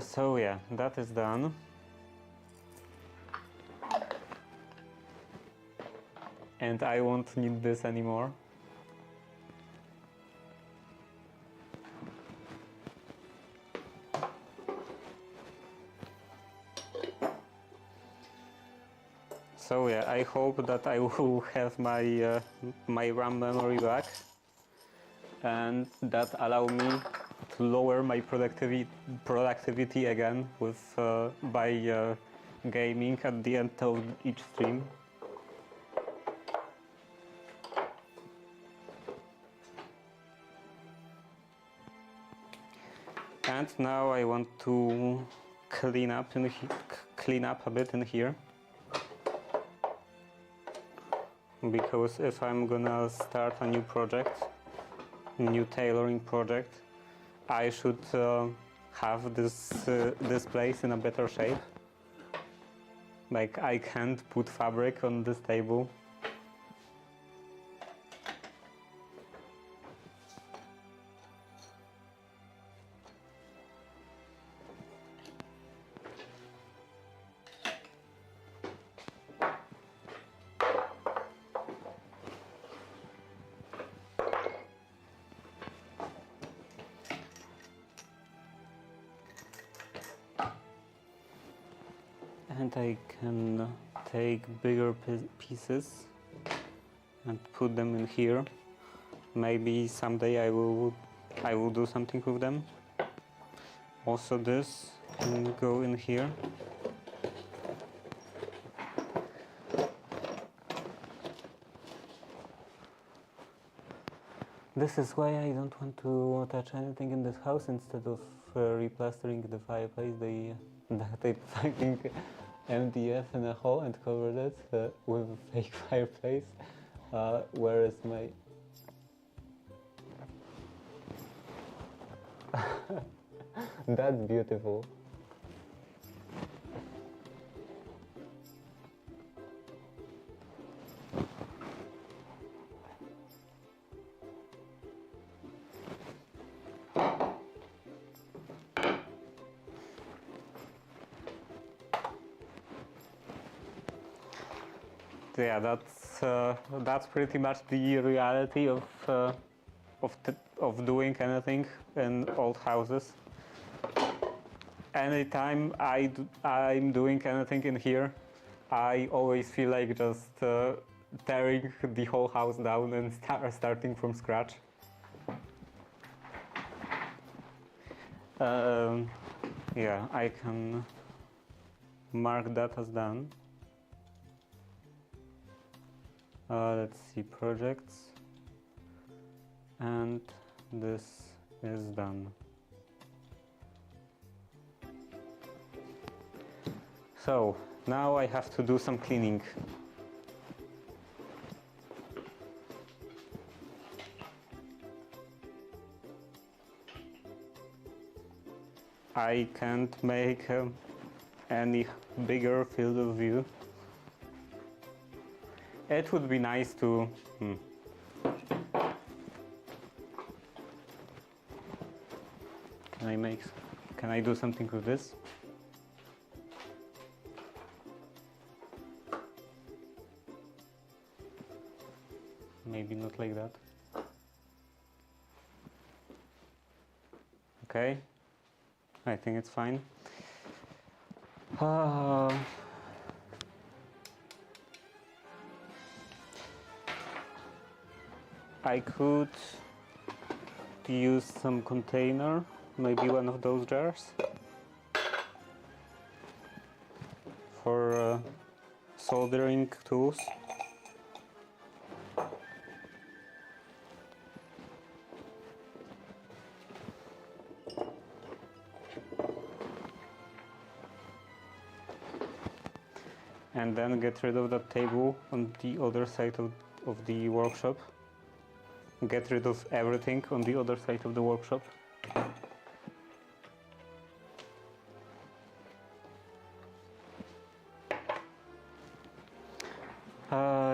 So yeah, that is done. And I won't need this anymore. So yeah, I hope that I will have my RAM memory back, and that allow me to lower my productivity again with by gaming at the end of each stream. And now I want to clean up a bit in here, because if I'm gonna start a new project, new tailoring project, I should have this place in a better shape. Like, I can't put fabric on this table. And I can take bigger pieces and put them in here. Maybe someday I will do something with them. Also, this can go in here. This is why I don't want to touch anything in this house. Instead of replastering the fireplace, they fucking MDF in a hole and covered it with a fake fireplace. Where is my... That's beautiful. Yeah, that's pretty much the reality of doing anything in old houses. Anytime I'm doing anything in here, I always feel like just tearing the whole house down and starting from scratch. Yeah, I can mark that as done. Let's see, projects, and this is done. So now I have to do some cleaning. I can't make any bigger field of view. It would be nice to... Can I do something with this? Maybe not like that. Okay, I think it's fine. I could use some container, maybe one of those jars, for soldering tools. And then get rid of that table on the other side of the workshop. Get rid of everything on the other side of the workshop.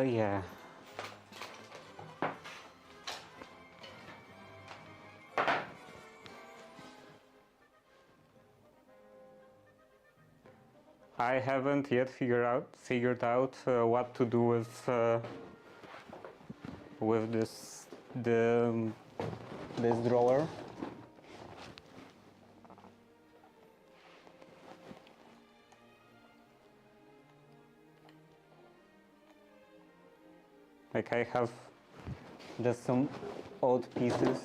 Yeah. I haven't yet figured out what to do with this drawer. Like, I have just some odd pieces,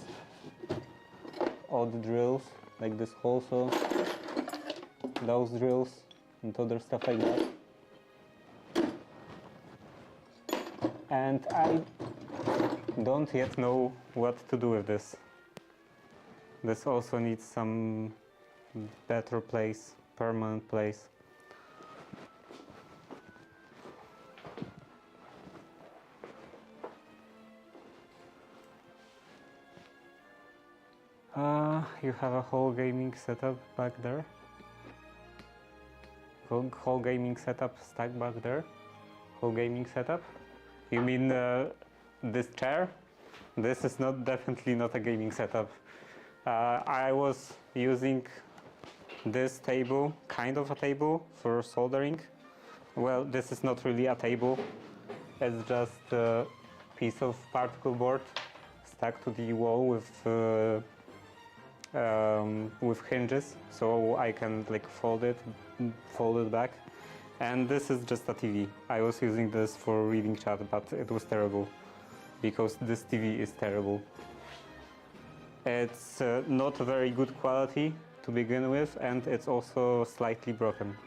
odd drills, like this hole saw, those drills, and other stuff like that. And I don't yet know what to do with this. This also needs some better place, permanent place. You have a whole gaming setup back there. Whole gaming setup stack back there. Whole gaming setup. You mean this chair? This is definitely not a gaming setup. I was using this table, kind of a table, for soldering. Well, this is not really a table. It's just a piece of particle board stuck to the wall with hinges, so I can like fold it back. And this is just a TV. I was using this for reading chat, but it was terrible because this TV is terrible. It's not very good quality to begin with, and it's also slightly broken.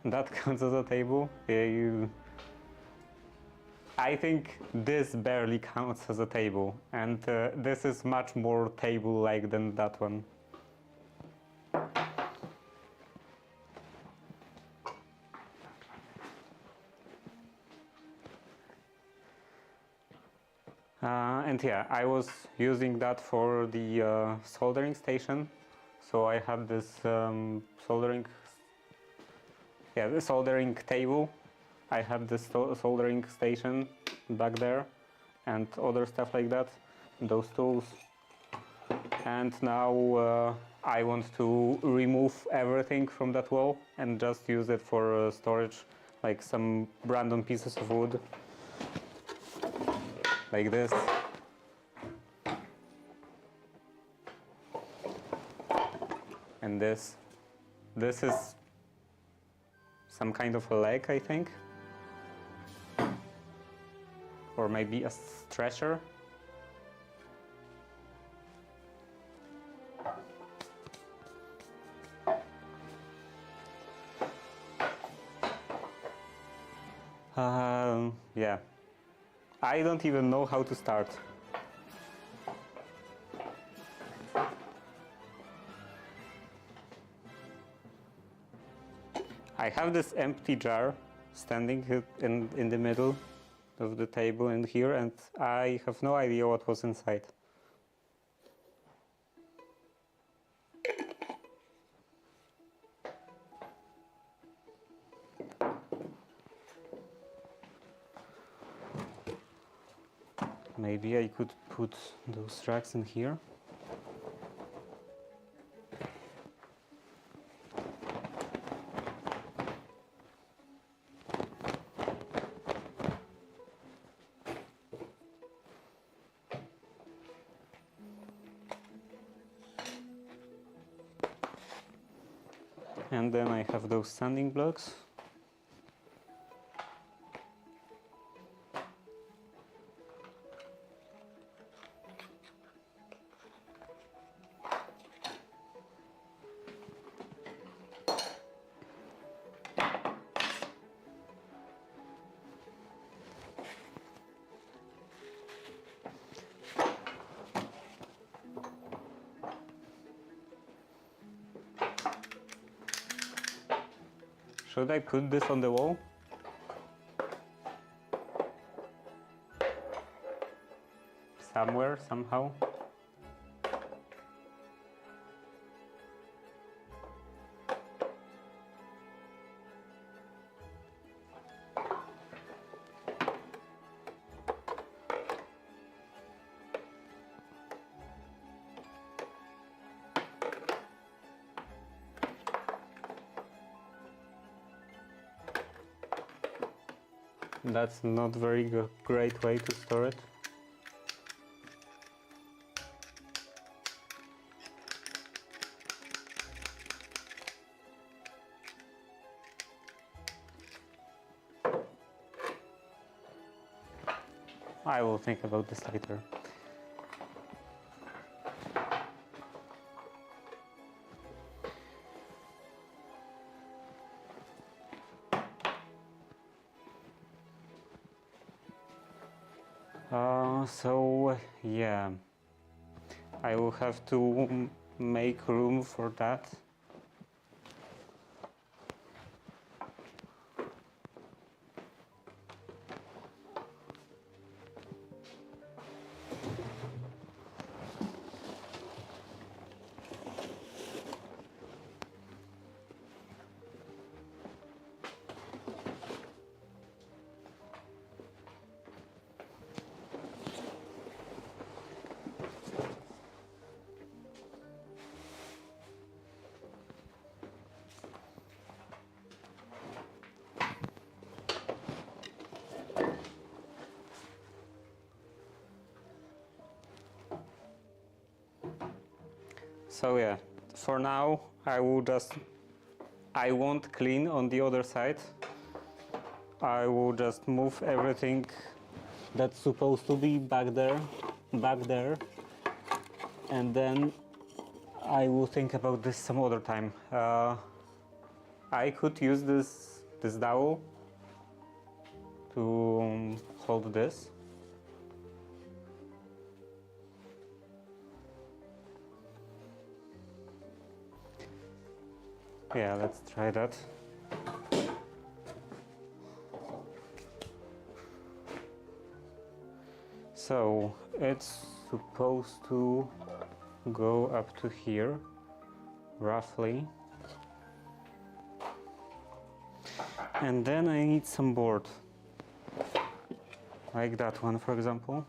That counts as a table. I think this barely counts as a table, and this is much more table-like than that one. And yeah, I was using that for the soldering station. So I had this soldering table. I had this soldering station back there and other stuff like that, those tools. And now I want to remove everything from that wall and just use it for storage, like some random pieces of wood, like this. And this is some kind of a leg, I think. Or maybe a stretcher. Yeah. I don't even know how to start. I have this empty jar standing in the middle of the table in here, and I have no idea what was inside. Maybe I could put those racks in here. And then I have those sanding blocks. Should I put this on the wall? Somewhere, somehow? That's not very great way to store it. I will think about this later. So yeah, I will have to make room for that. So yeah, for now I won't clean on the other side. I will just move everything that's supposed to be back there, and then I will think about this some other time. I could use this dowel to hold this. Yeah, let's try that. So it's supposed to go up to here, roughly. And then I need some board, like that one, for example.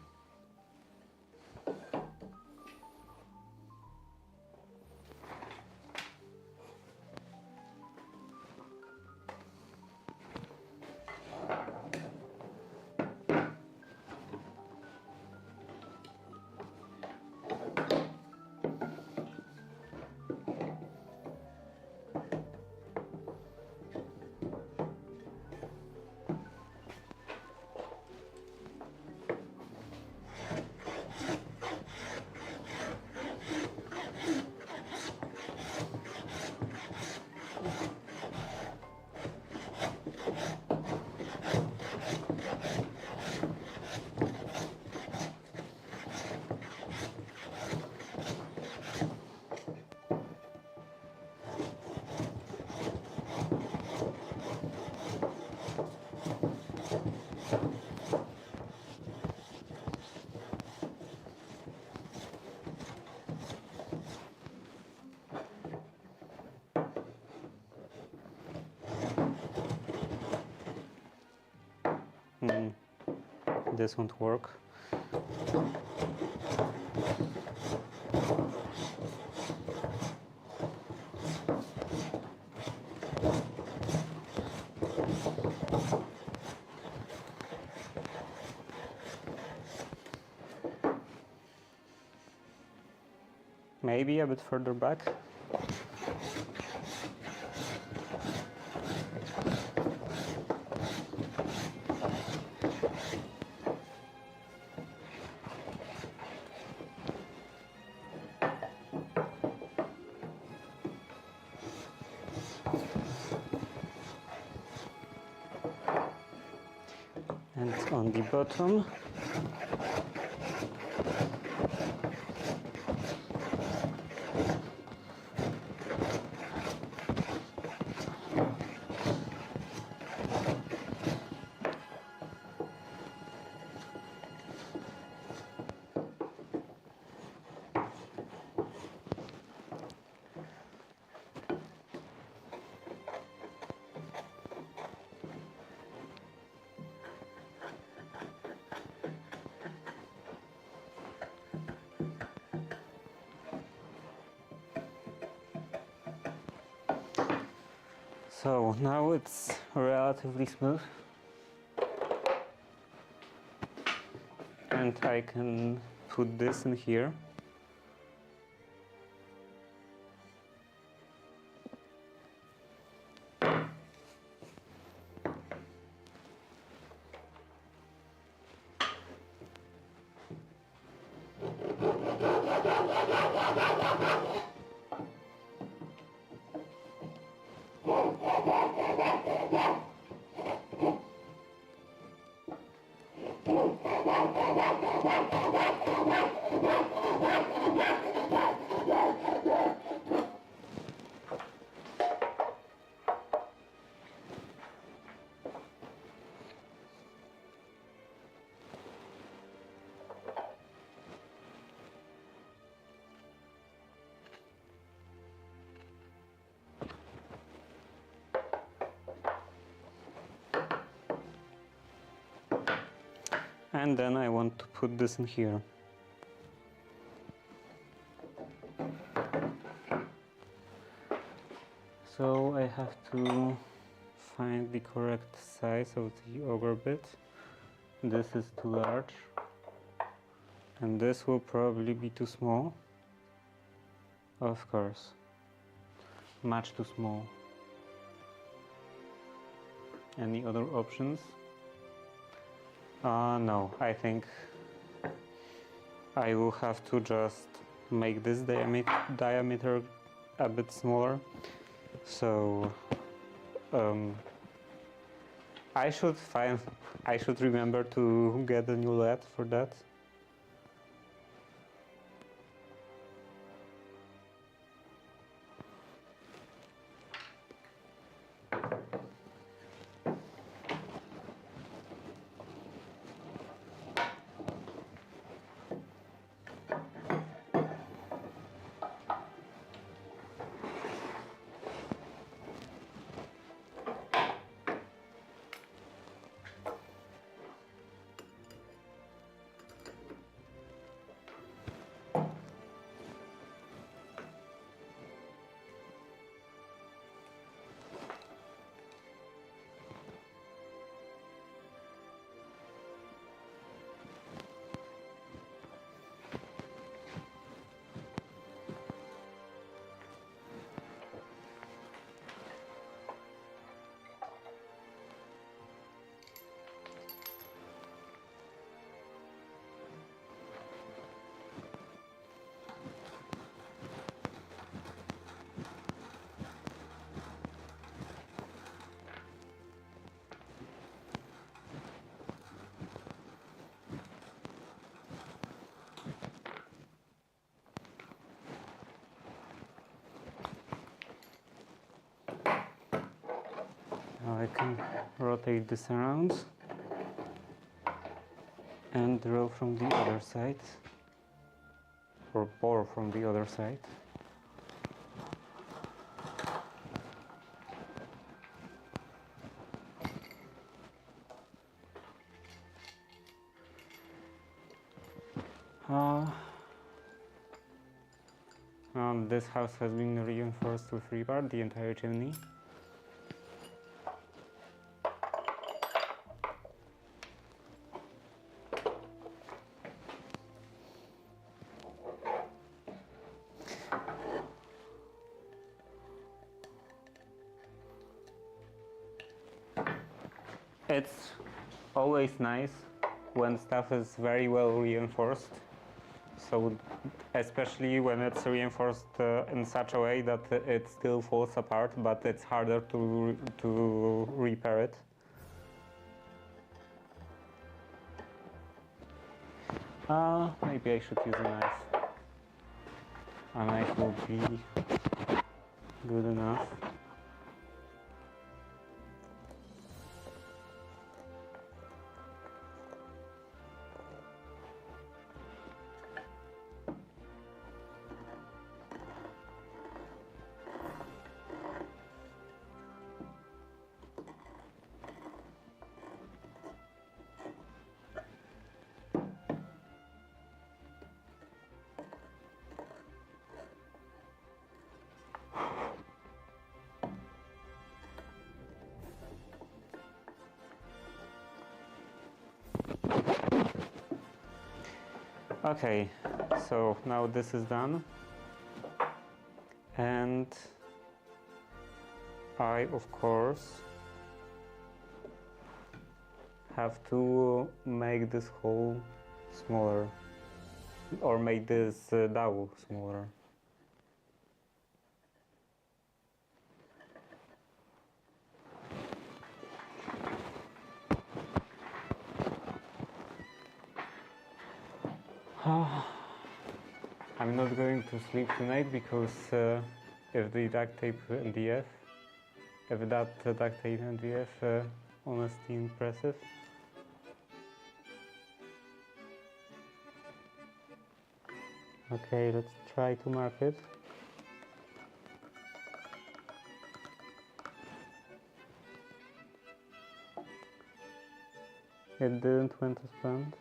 This won't work. Maybe a bit further back. And on the bottom, So now it's relatively smooth, and I can put this in here. And then I want to put this in here. So I have to find the correct size of the auger bit. This is too large, and this will probably be too small. Of course, much too small. Any other options? No, I think I will have to just make this diameter a bit smaller. So I should remember to get a new LED for that. Now I can rotate this around and drill from the other side, or bore from the other side. This house has been reinforced with rebar, the entire chimney. It's always nice when stuff is very well reinforced, so especially when it's reinforced in such a way that it still falls apart, but it's harder to repair it. Maybe I should use a knife. A knife will be good enough. Okay, so now this is done, and I of course have to make this hole smaller, or make this dowel smaller. I'm not going to sleep tonight because if the duct tape MDF, if that duct tape MDF, honestly impressive. Okay, let's try to mark it. It didn't went as planned.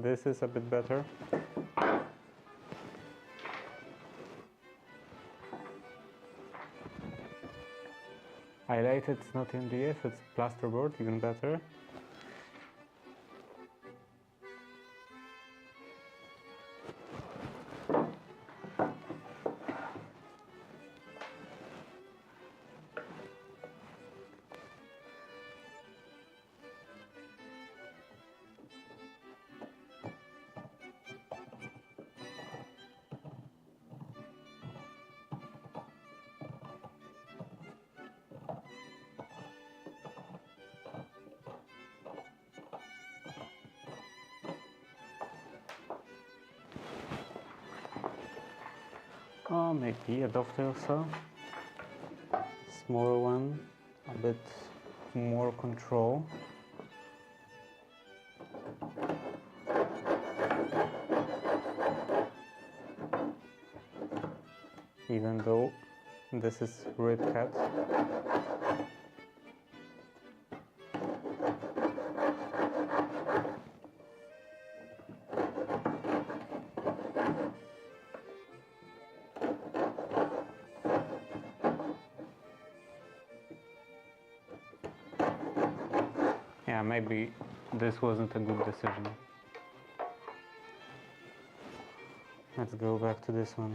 This is a bit better. I like it's not MDF, it's plasterboard, even better. Oh, maybe a dovetail saw. Smaller one, a bit more control. Even though this is red cat. Yeah, maybe this wasn't a good decision. Let's go back to this one.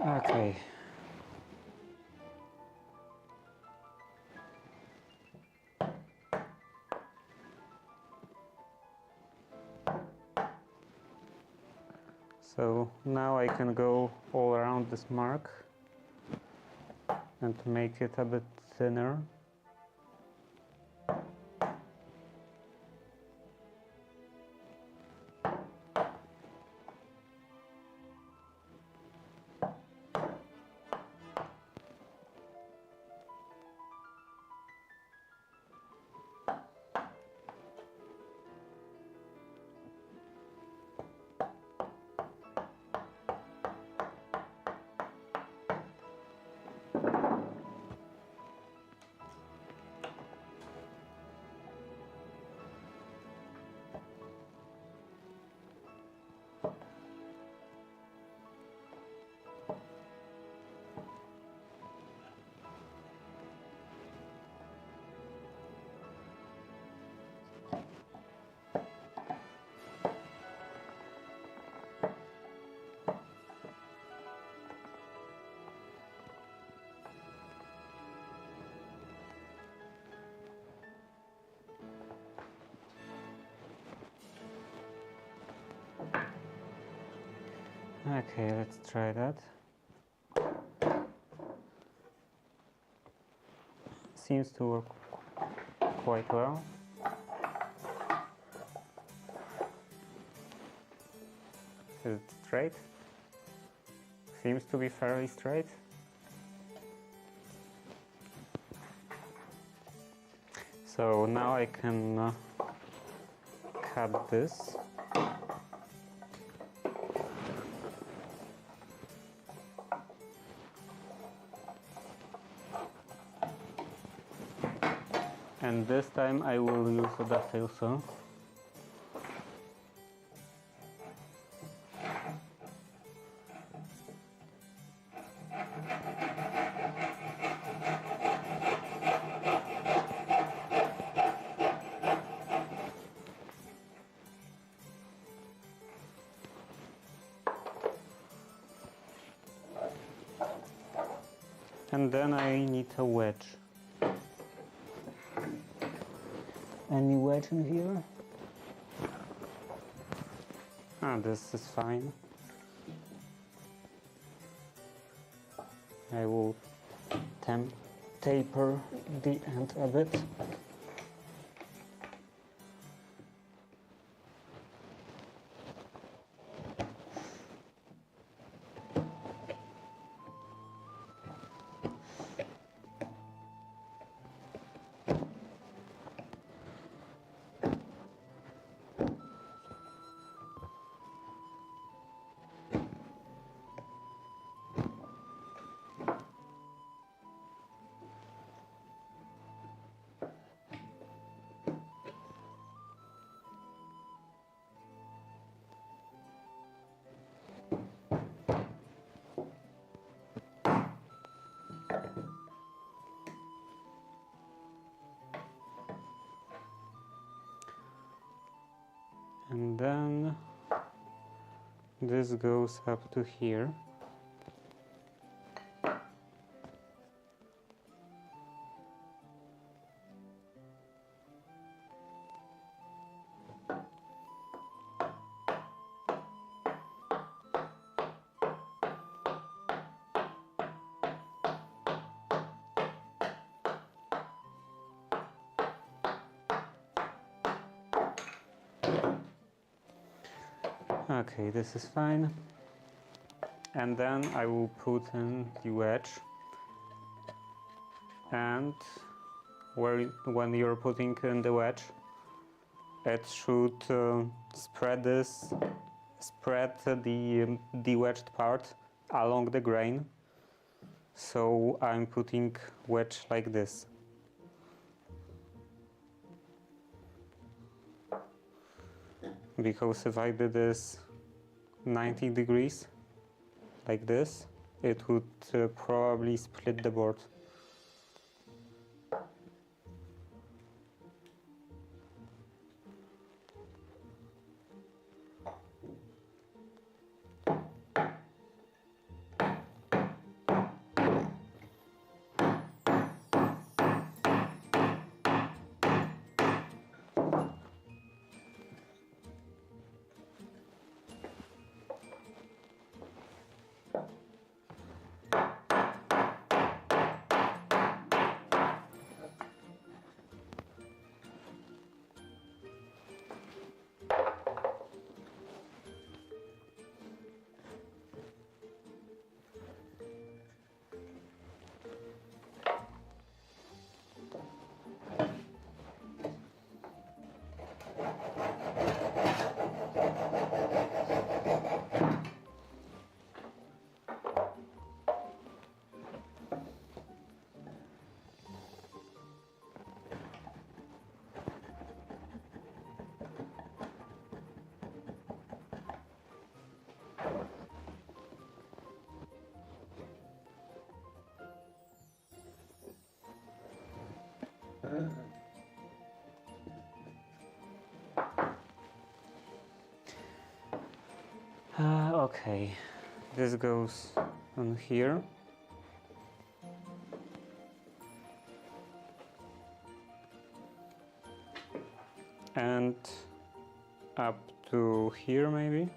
Okay. So now I can go all around this mark and make it a bit thinner. Okay, let's try that. Seems to work quite well. Is it straight? Seems to be fairly straight. So now I can cut this. And this time I will use a dovetail saw. And then I need a wedge. Any wedge in here? Ah, this is fine. I will taper the end a bit. And then this goes up to here. Okay, this is fine. And then I will put in the wedge. And when you're putting in the wedge, it should spread the wedged part along the grain. So I'm putting wedge like this. Because if I did this 90 degrees, like this, it would probably split the board. Okay, this goes on here. And up to here maybe.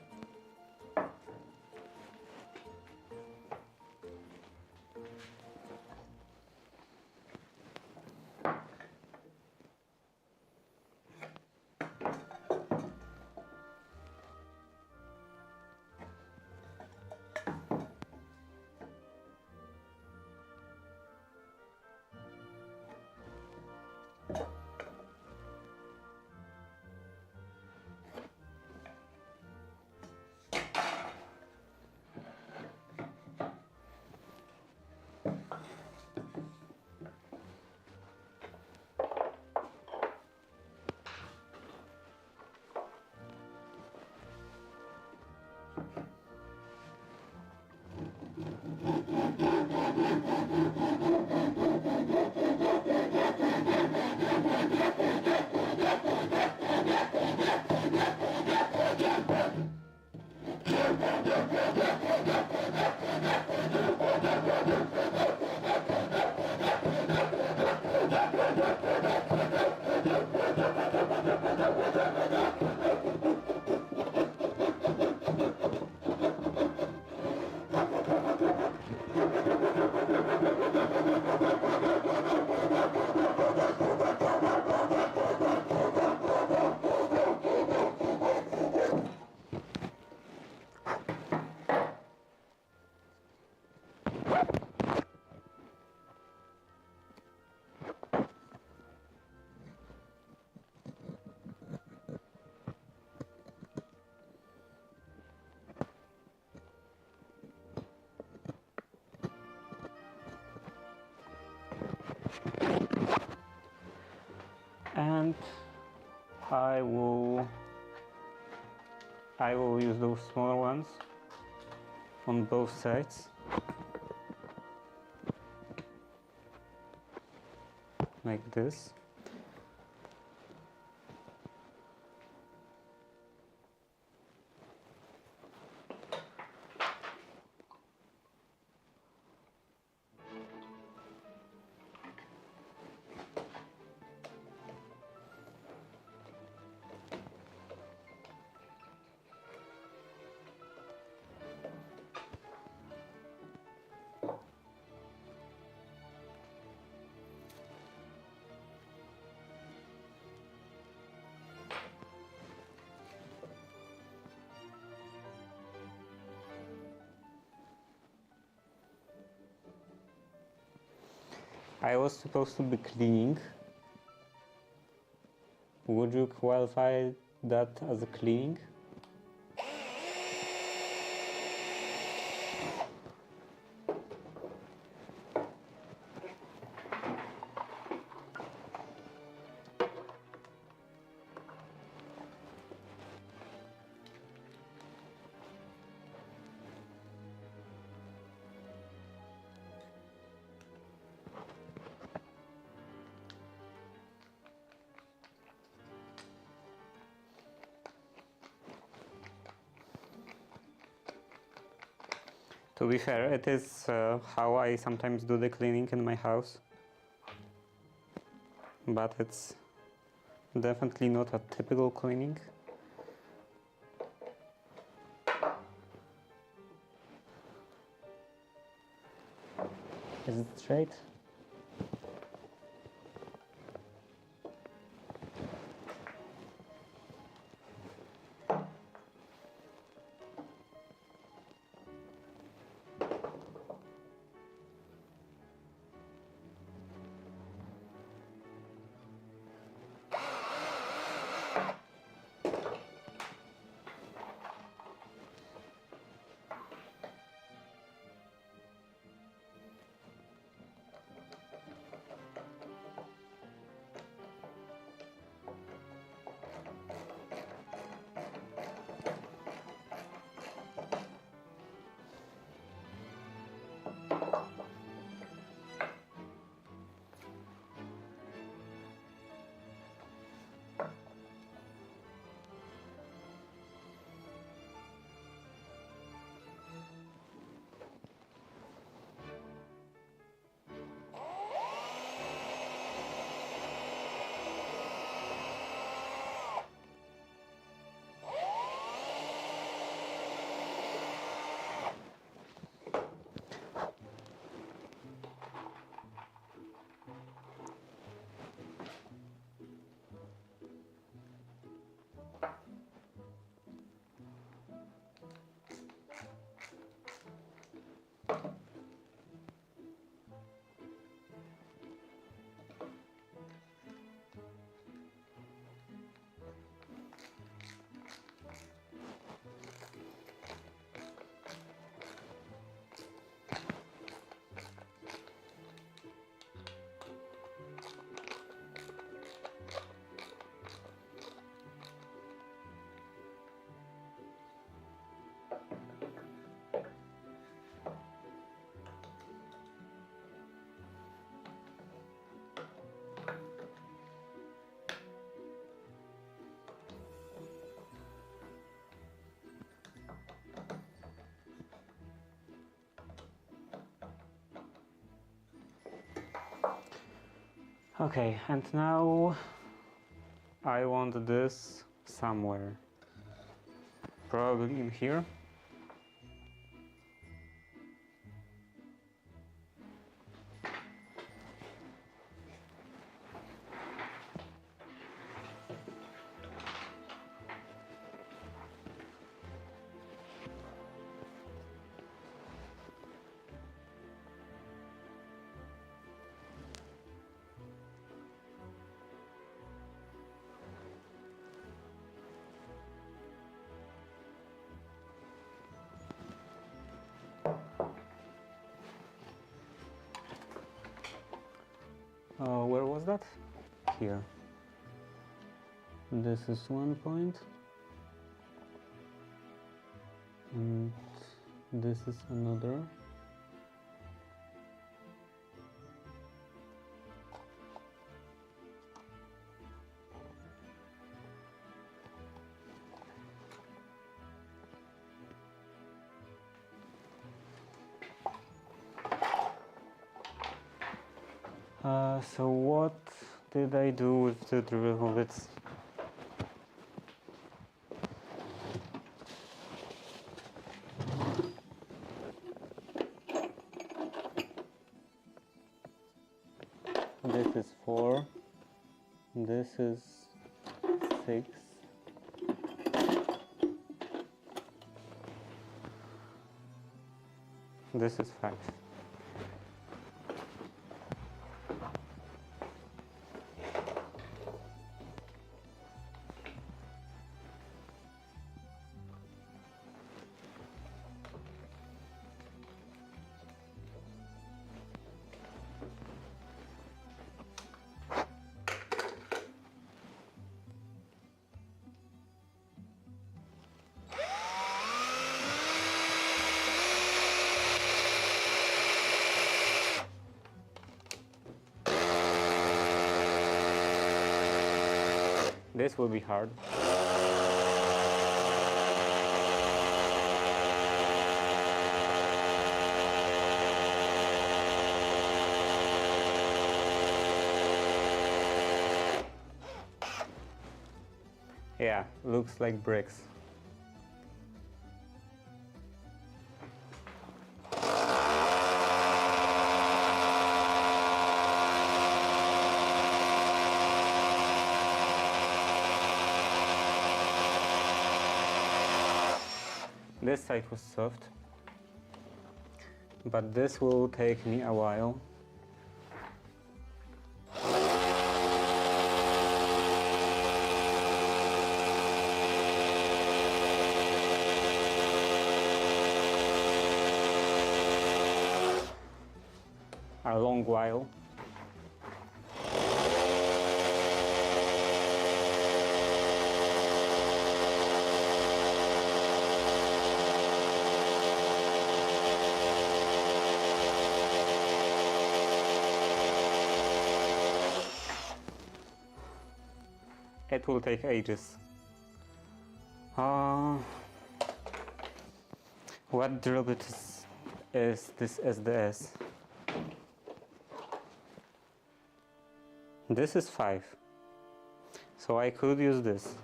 And I will use those smaller ones on both sides, like this. I was supposed to be cleaning. Would you qualify that as a cleaning? To be fair, it is how I sometimes do the cleaning in my house, but it's definitely not a typical cleaning. Is it straight? Okay, and now I want this somewhere. Probably in here. Where was that? Here. This is one point. And this is another. So what did I do with the drill? Let's This is 4, this is 6, this is 5. This will be hard. Yeah, looks like bricks. This side was soft, but this will take me a while. A long while. It will take ages. What drill bit is this SDS? This is 5, so I could use this.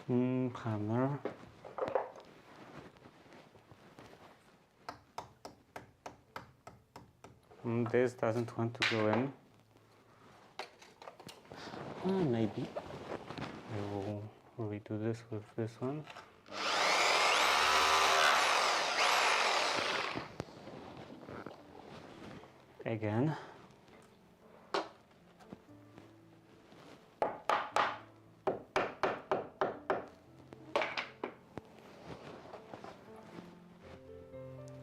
Hammer. This doesn't want to go in. Maybe I will redo this with this one. Again.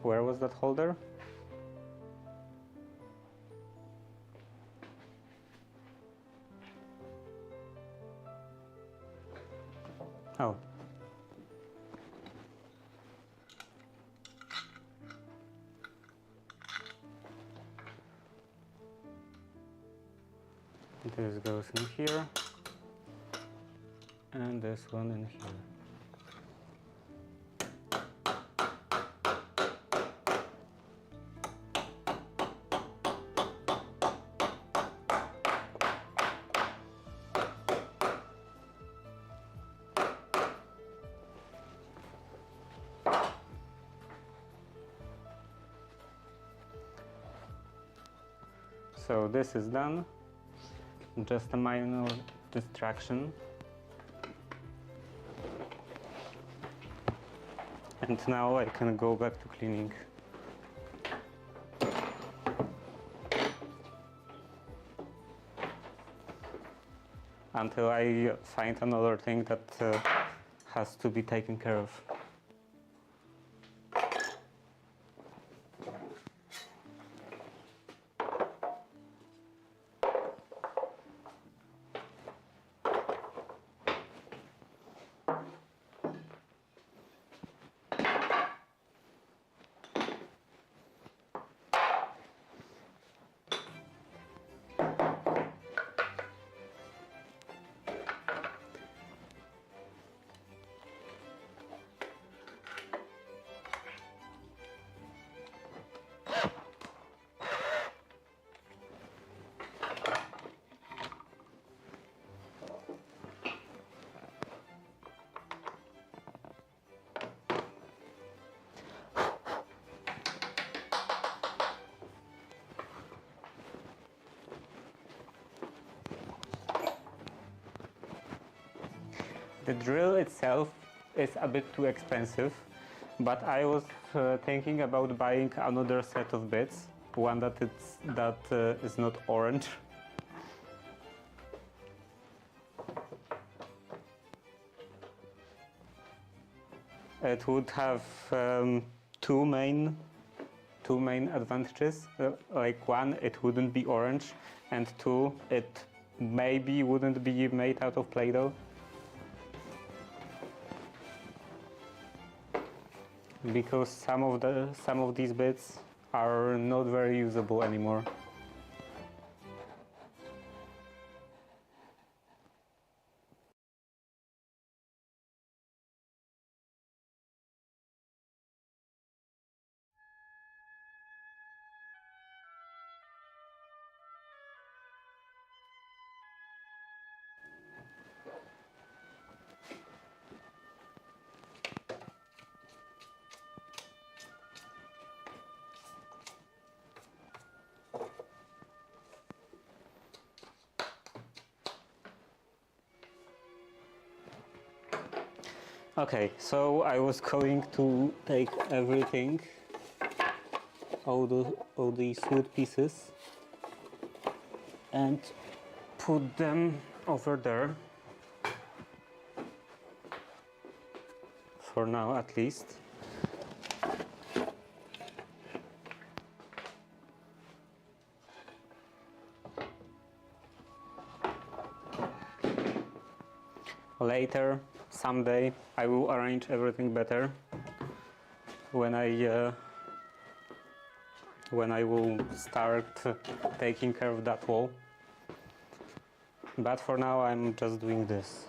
Where was that holder? Oh. This goes in here, and this one in here. So this is done, just a minor distraction. And now I can go back to cleaning. Until I find another thing that has to be taken care of. The drill itself is a bit too expensive, but I was thinking about buying another set of bits, one that is not orange. It would have two main advantages. Like one, it wouldn't be orange, and two, it maybe wouldn't be made out of Play-Doh. Because some of these bits are not very usable anymore. Okay, so I was going to take everything, all these wood pieces, and put them over there, for now at least. Later, someday, I will arrange everything better when I will start taking care of that wall. But for now, I'm just doing this.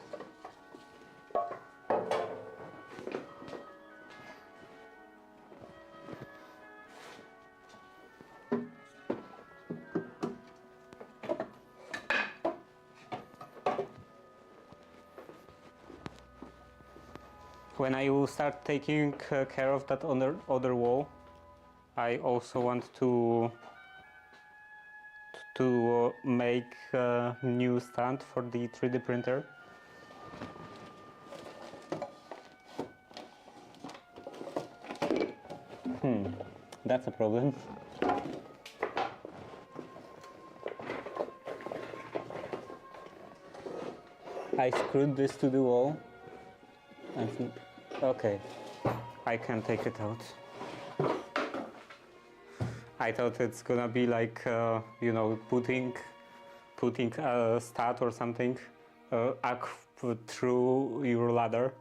when I will start taking care of that other wall, I also want to make a new stand for the 3D printer. That's a problem. I screwed this to the wall and okay, I can take it out. I thought it's gonna be like you know, putting a stud or something up through your ladder.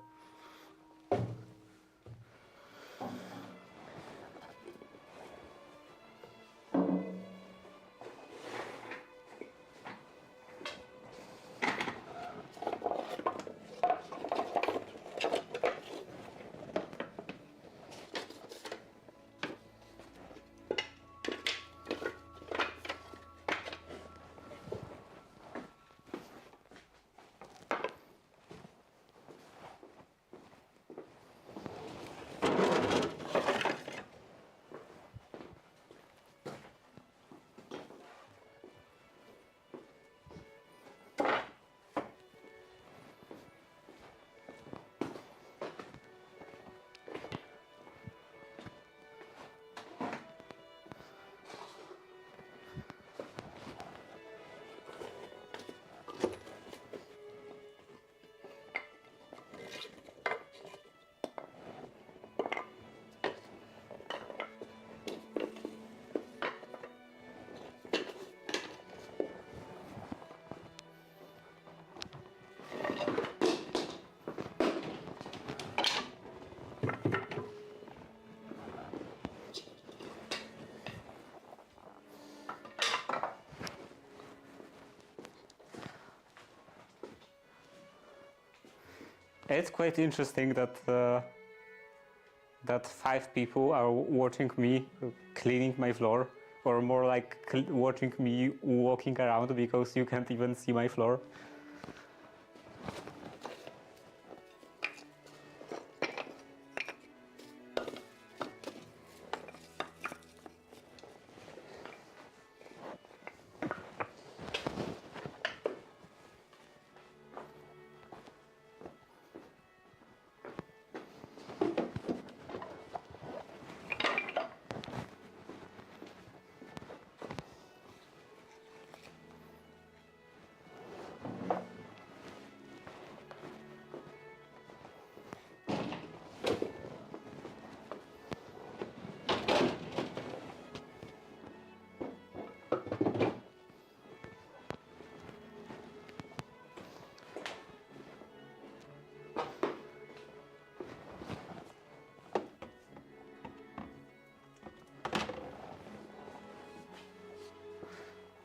It's quite interesting that that 5 people are watching me cleaning my floor, or more like watching me walking around, because you can't even see my floor.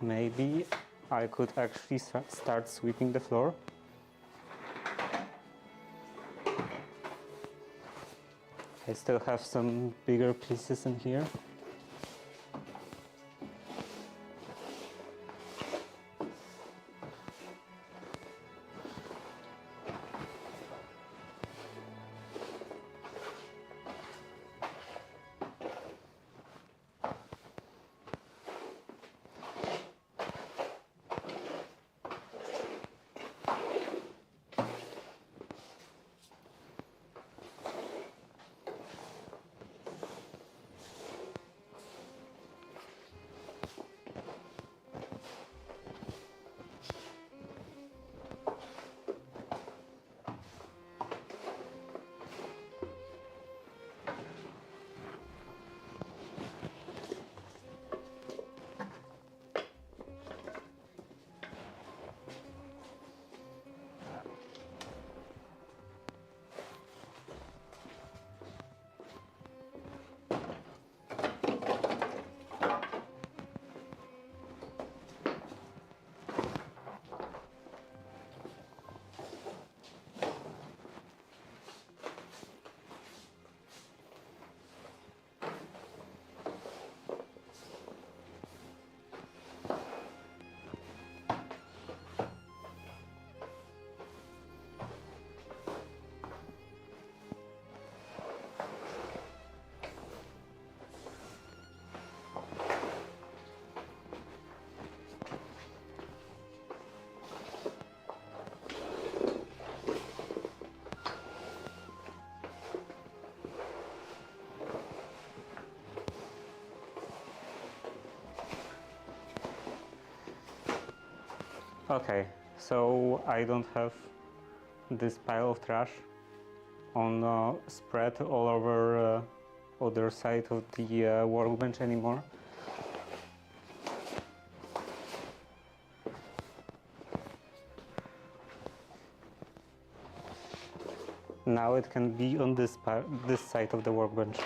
Maybe I could actually start sweeping the floor. I still have some bigger pieces in here. Okay, so I don't have this pile of trash on spread all over other side of the workbench anymore. Now it can be on this side of the workbench.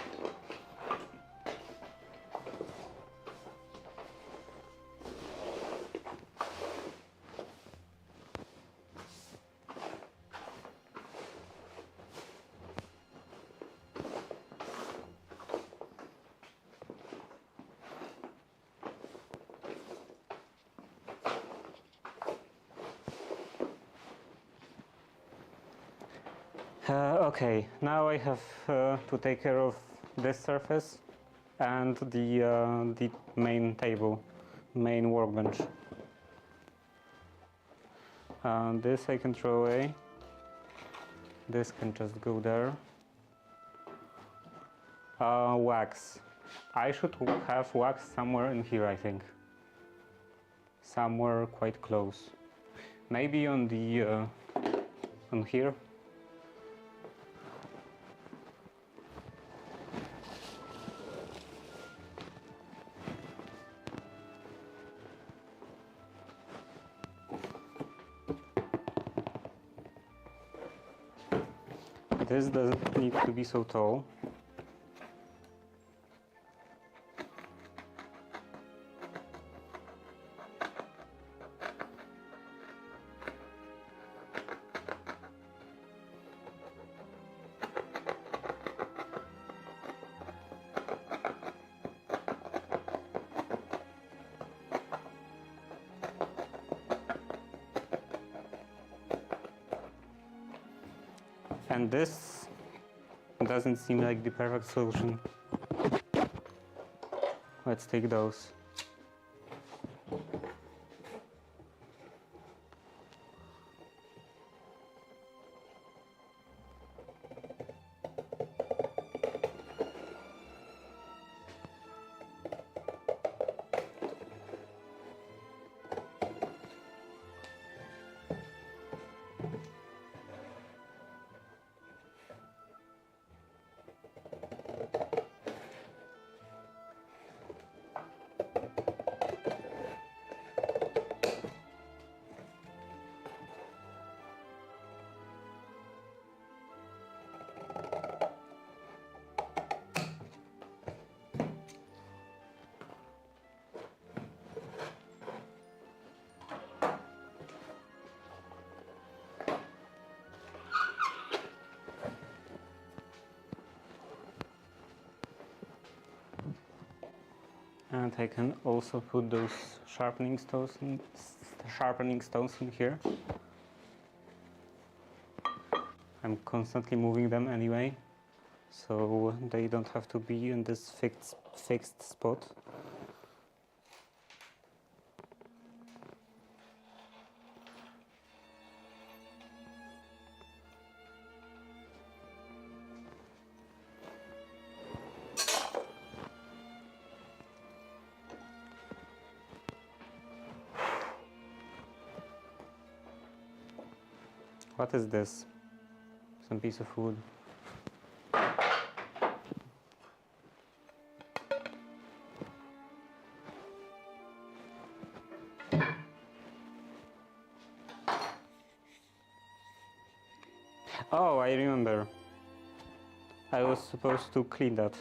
Okay, now I have to take care of this surface and the main table, main workbench. This I can throw away. This can just go there. Wax. I should have wax somewhere in here, I think. Somewhere quite close. Maybe on the on here. This doesn't need to be so tall. And this doesn't seem like the perfect solution. Let's take those. And I can also put those sharpening stones in here. I'm constantly moving them anyway, so they don't have to be in this fixed spot. What is this? Some piece of wood. Oh, I remember. I was supposed to clean that.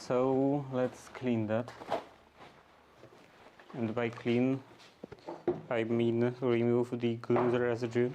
So let's clean that. And by clean, I mean remove the glue residue.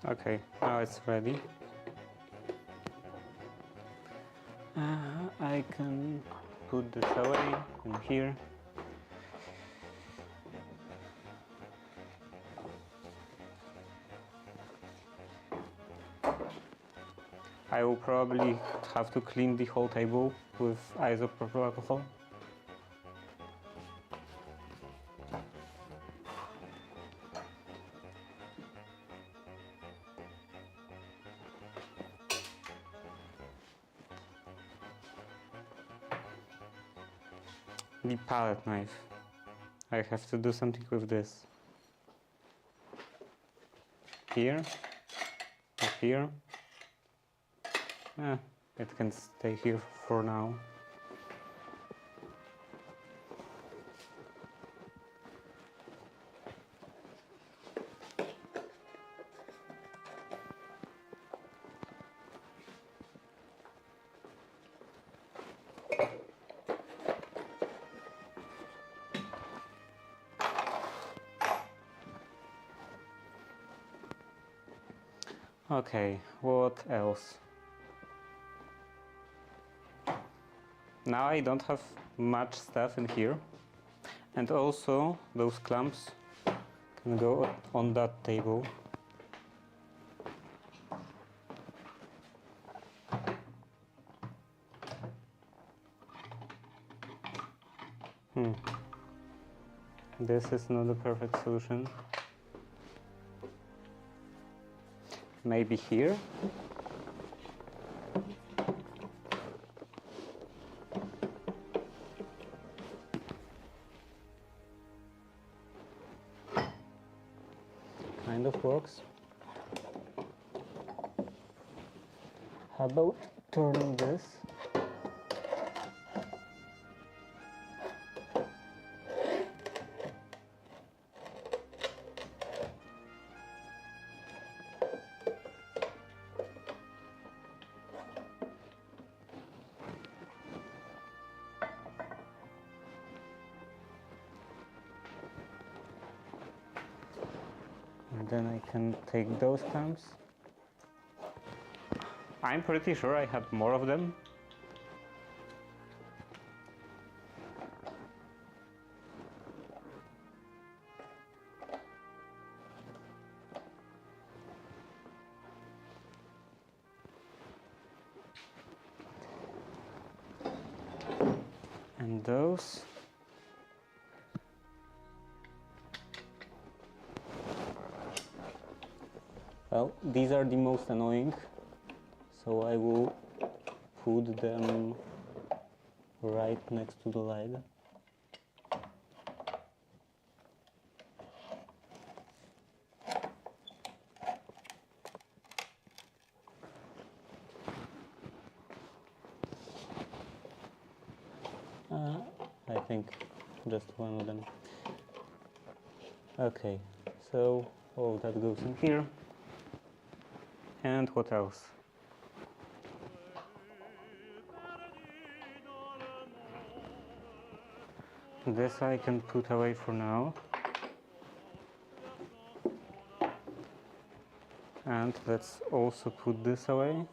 Okay, now it's ready. I can put this away in here. I will probably have to clean the whole table with isopropyl alcohol. The palette knife. I have to do something with this. Here, or here. It can stay here for now. Okay, what else? Now I don't have much stuff in here, and also those clamps can go on that table. This is not the perfect solution. Maybe here? Kind of works. How about turning this? And then I can take those clamps. I'm pretty sure I have more of them. And those. Well, these are the most annoying, so I will put them right next to the leg. I think just one of them. Okay, so all that goes in here. And what else? This I can put away for now. And let's also put this away.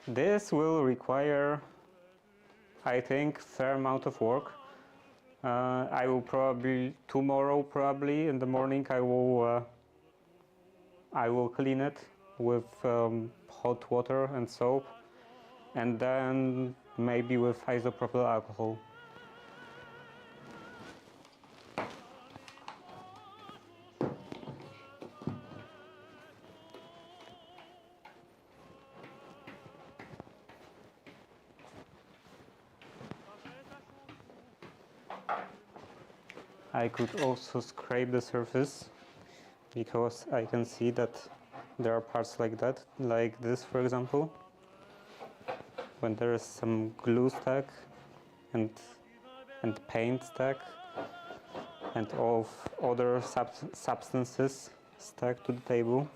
This will require, I think, fair amount of work. I will probably tomorrow, in the morning, I will clean it with hot water and soap, and then maybe with isopropyl alcohol. I could also scrape the surface, because I can see that there are parts like that, like this for example, when there is some glue stuck and paint stuck and all other substances stuck to the table.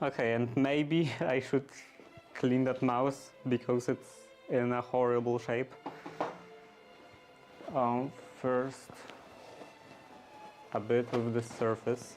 Okay, and maybe I should clean that mouse because it's in a horrible shape. First, a bit of the surface.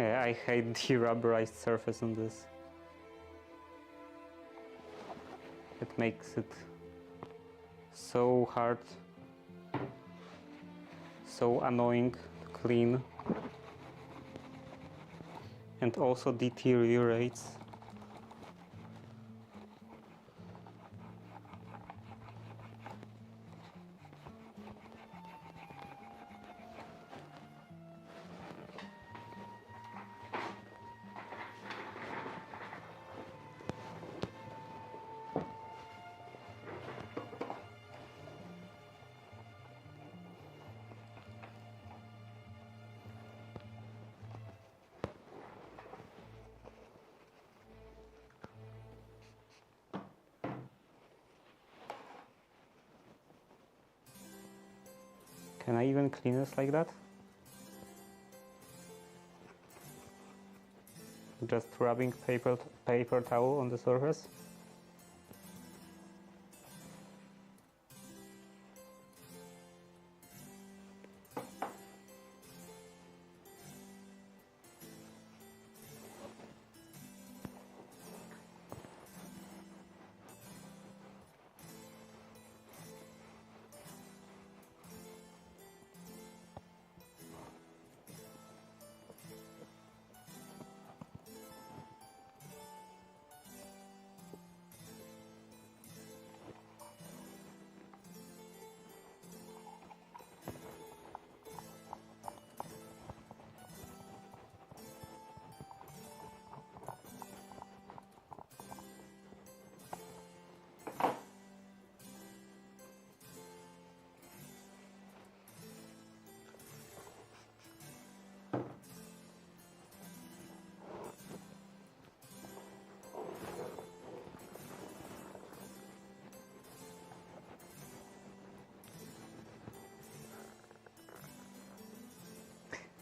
Yeah, I hate the rubberized surface on this. It makes it so hard, so annoying to clean, and also deteriorates. Can I even clean this like that? Just rubbing paper towel on the surface?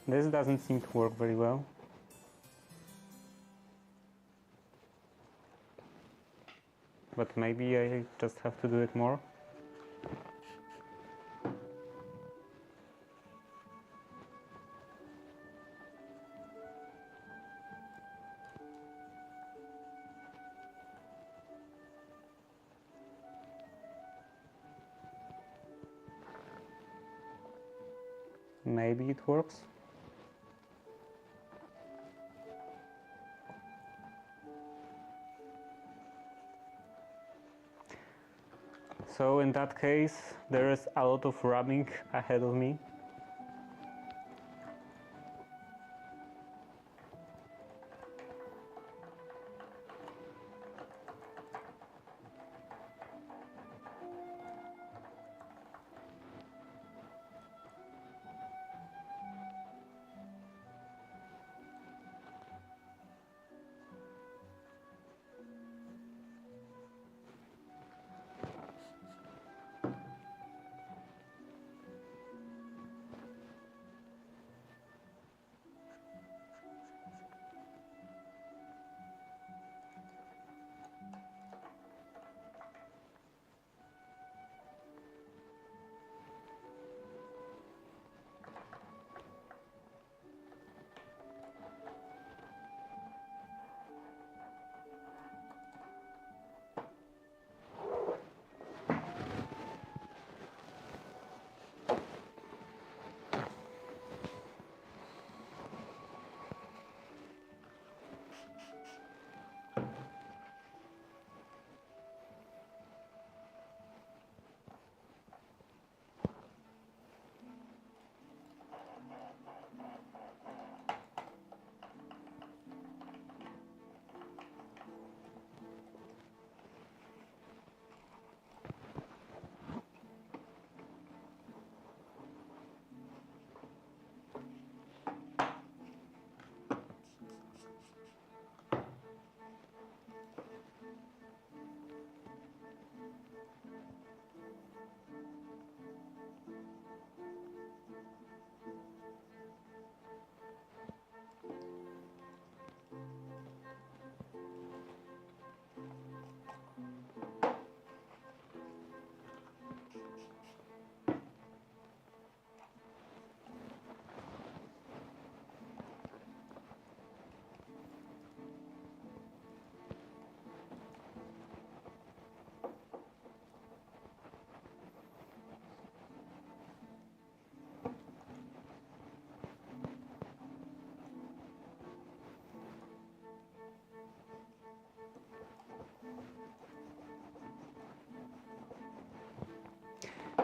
This doesn't seem to work very well. But maybe I just have to do it more. Maybe it works. So in that case, there is a lot of rubbing ahead of me.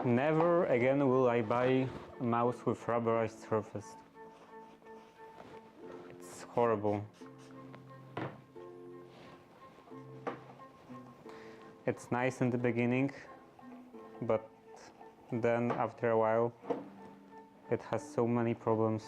Never again will I buy a mouse with rubberized surface. It's horrible. It's nice in the beginning, but then after a while it has so many problems.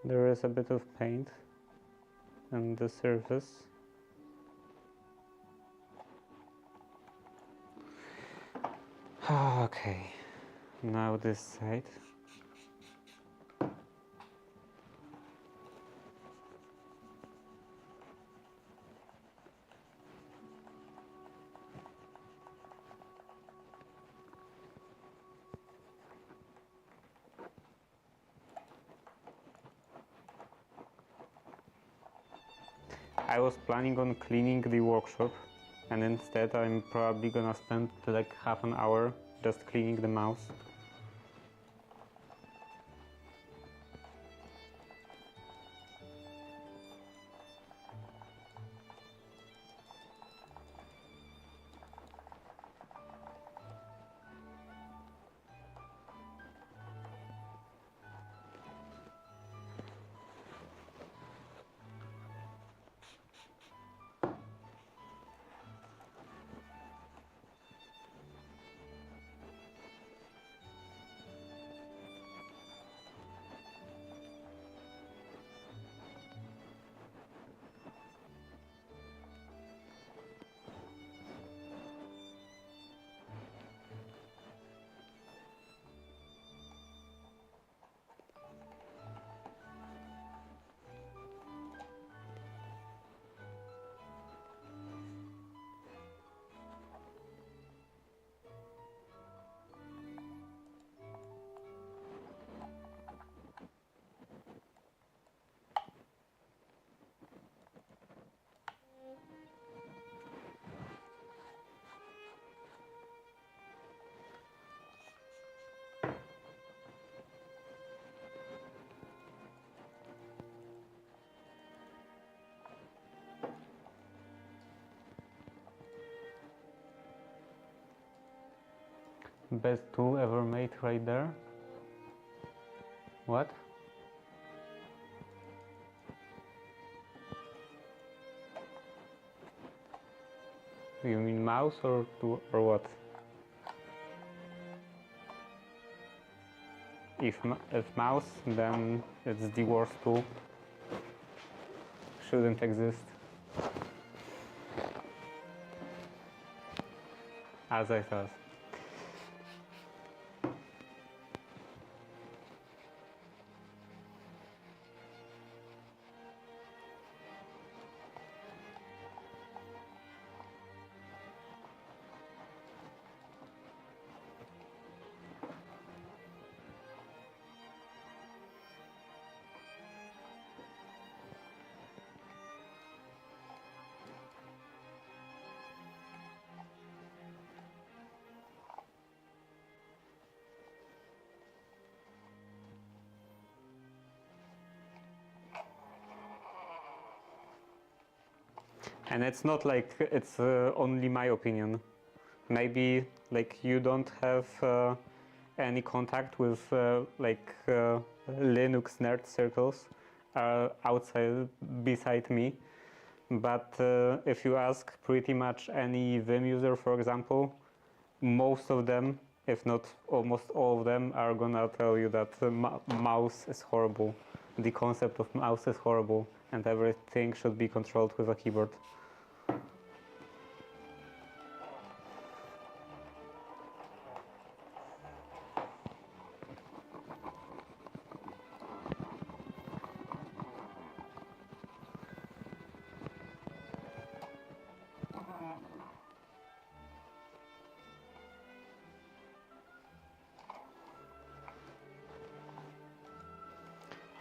There is a bit of paint on the surface. Okay, now this side. I was planning on cleaning the workshop, and instead I'm probably gonna spend like half an hour just cleaning the mouse. Best tool ever made right there. What? You mean mouse or what? If mouse, then it's the worst tool. Shouldn't exist. As I thought. And it's not like it's only my opinion. Maybe like you don't have any contact with Linux nerd circles are outside beside me. But if you ask pretty much any Vim user, for example, most of them, if not almost all of them, are gonna tell you that the mouse is horrible. The concept of mouse is horrible, and everything should be controlled with a keyboard.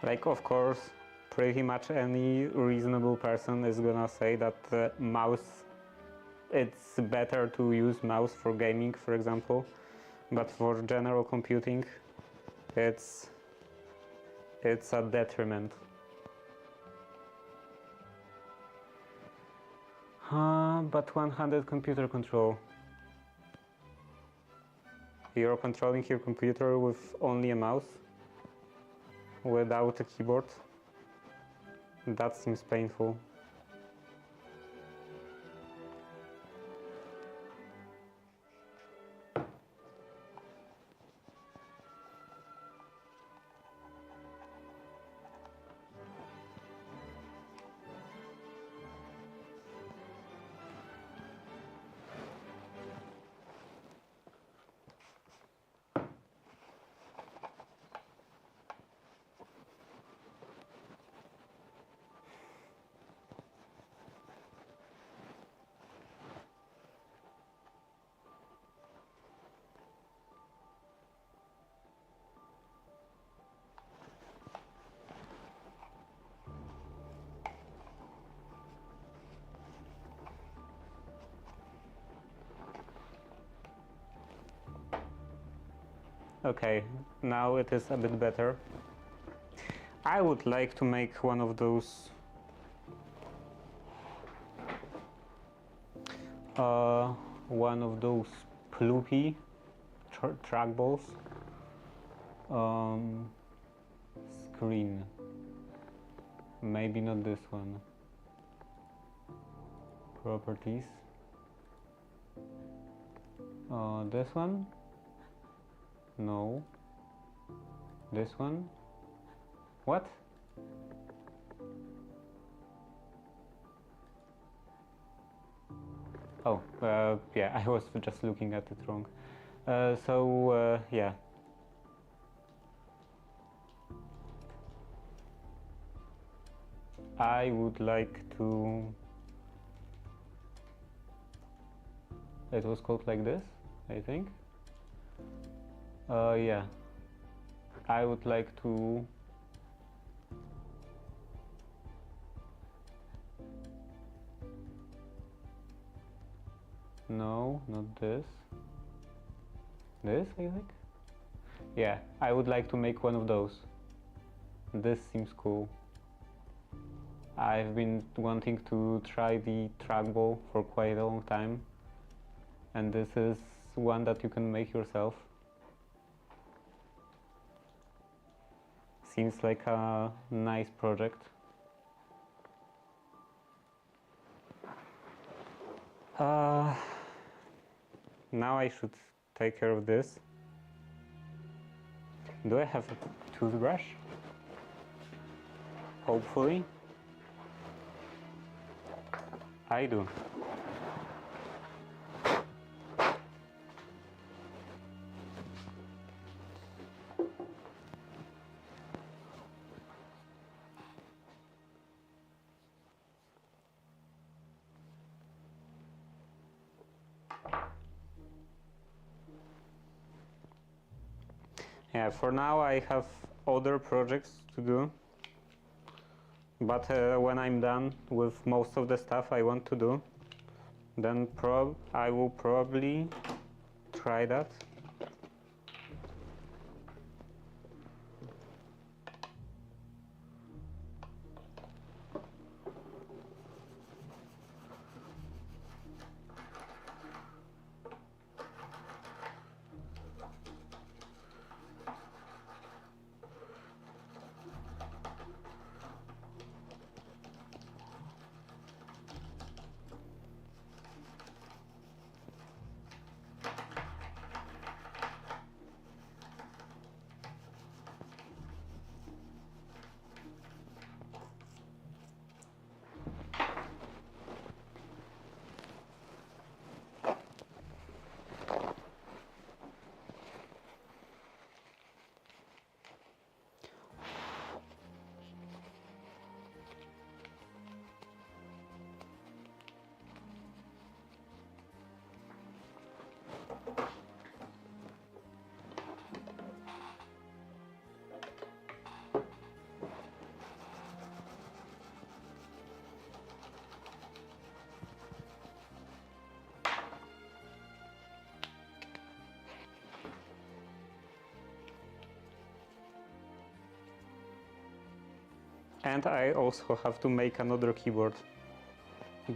Like, of course, pretty much any reasonable person is gonna say that the mouse, it's better to use mouse for gaming, for example, but for general computing, it's a detriment. But one-handed computer control. You're controlling your computer with only a mouse? Without a keyboard? That seems painful. Okay, now it is a bit better. I would like to make one of those ploopy trackballs. Screen. Maybe not this one. Properties. This one? No. This one? What? Oh, yeah, I was just looking at it wrong. Yeah. I would like to... It was called like this, I think. Yeah. I would like to... No, not this. This, I think? Yeah, I would like to make one of those. This seems cool. I've been wanting to try the trackball for quite a long time, and this is one that you can make yourself. Seems like a nice project. Now I should take care of this. Do I have a toothbrush? Hopefully. I do. Yeah, for now I have other projects to do, but when I'm done with most of the stuff I want to do, then I will probably try that. And I also have to make another keyboard,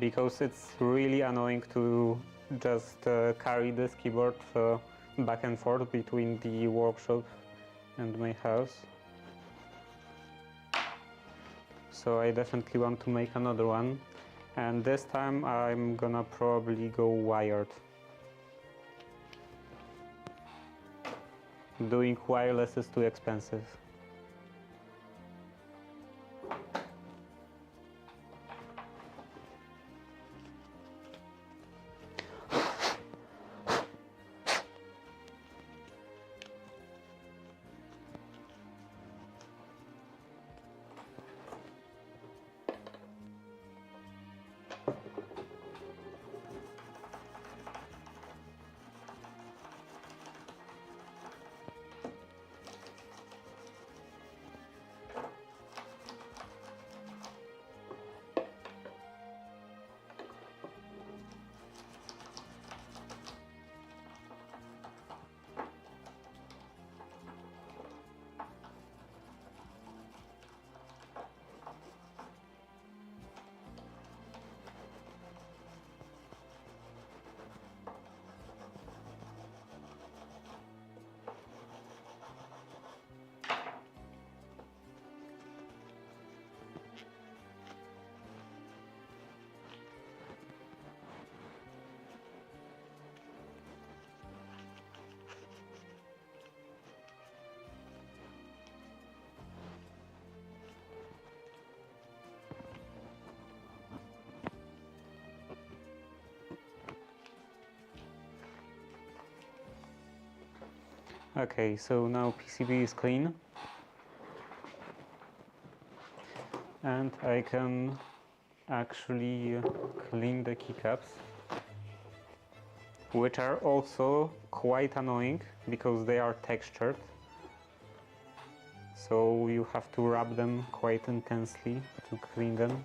because it's really annoying to just carry this keyboard back and forth between the workshop and my house. So I definitely want to make another one, and this time I'm gonna probably go wired. Doing wireless is too expensive. Okay, so now PCB is clean, and I can actually clean the keycaps, which are also quite annoying because they are textured, so you have to rub them quite intensely to clean them.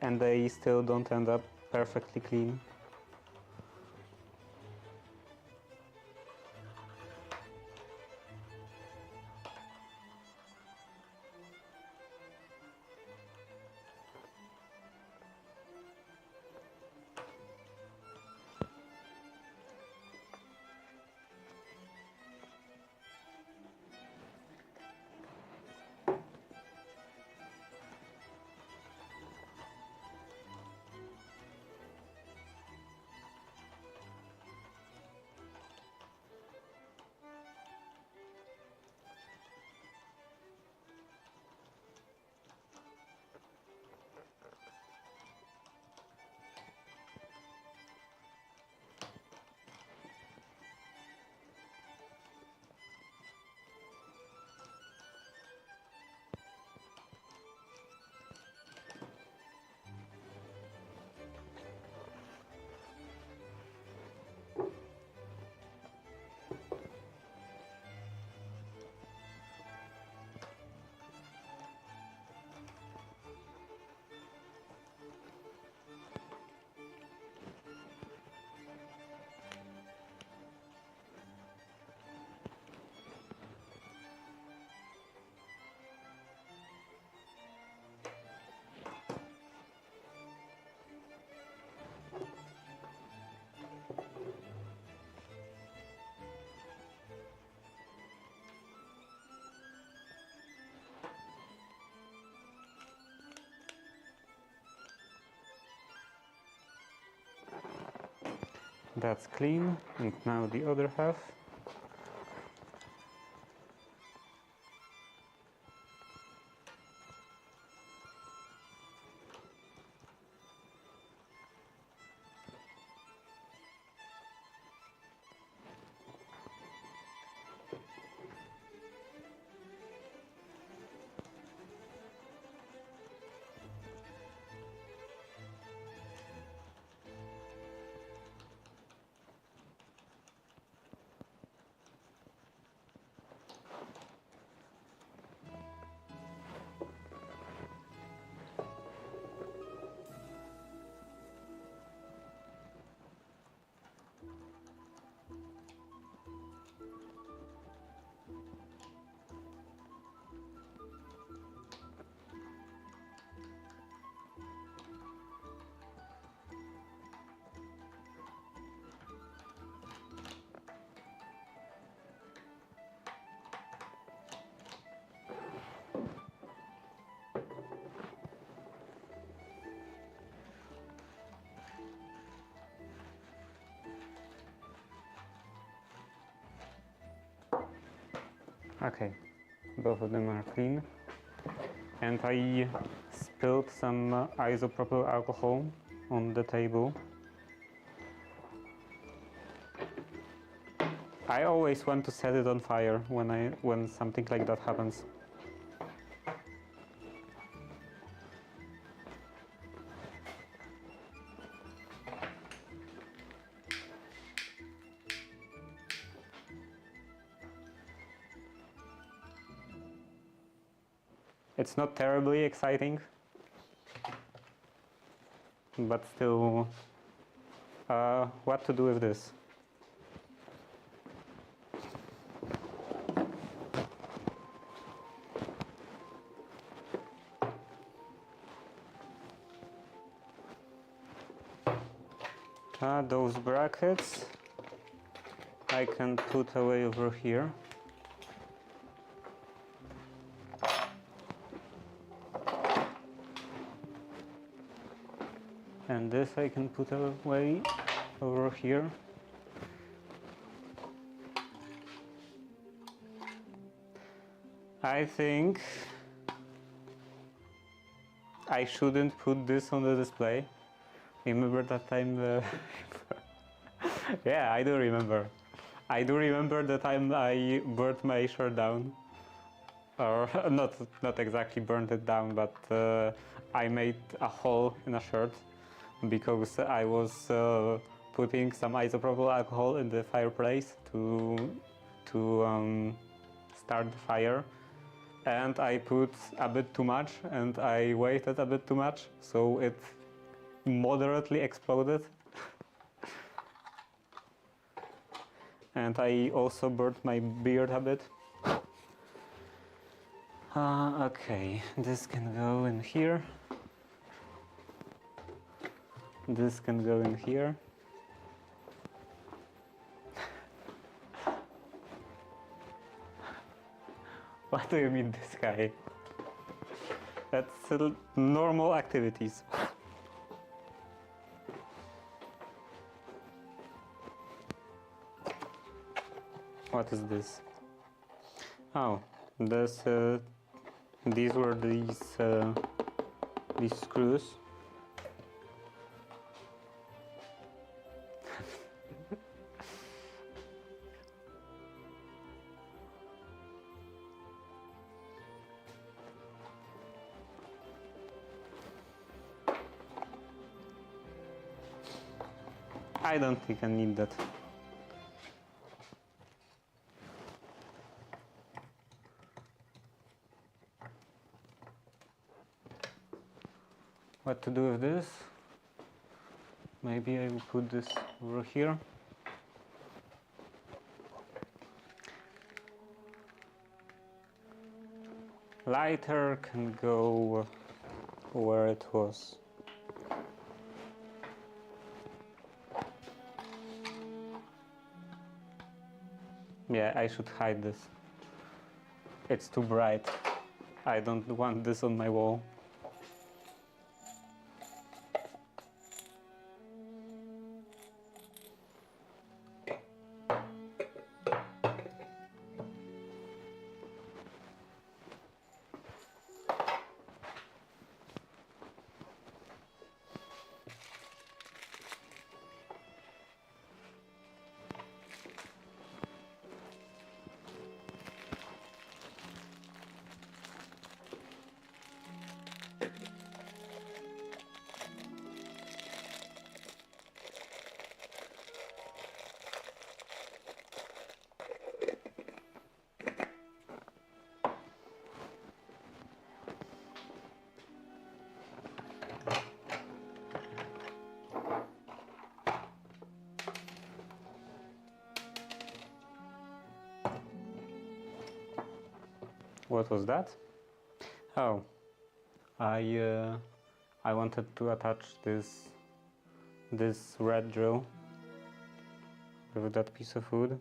And they still don't end up perfectly clean. That's clean, and now the other half. Okay, both of them are clean. And I spilled some isopropyl alcohol on the table. I always want to set it on fire when something like that happens. It's not terribly exciting, but still, what to do with this? Those brackets I can put away over here. And this I can put away over here. I think I shouldn't put this on the display. Remember that time? Yeah, I do remember. I do remember the time I burnt my shirt down. Or not exactly burnt it down, but I made a hole in a shirt because I was putting some isopropyl alcohol in the fireplace to start the fire, and I put a bit too much and I waited a bit too much, so it moderately exploded. And I also burnt my beard a bit. Okay, this can go in here. This can go in here. What do you mean, this guy? That's normal activities. What is this? Oh, this. These were these screws. I don't think I need that. What to do with this? Maybe I will put this over here. Lighter can go where it was. Yeah, I should hide this. It's too bright. I don't want this on my wall. What was that? Oh, I wanted to attach this red drill with that piece of wood.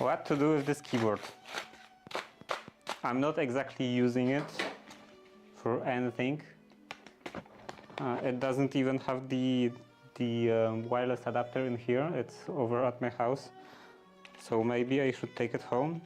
What to do with this keyboard? I'm not exactly using it for anything. It doesn't even have the wireless adapter in here. It's over at my house, so maybe I should take it home.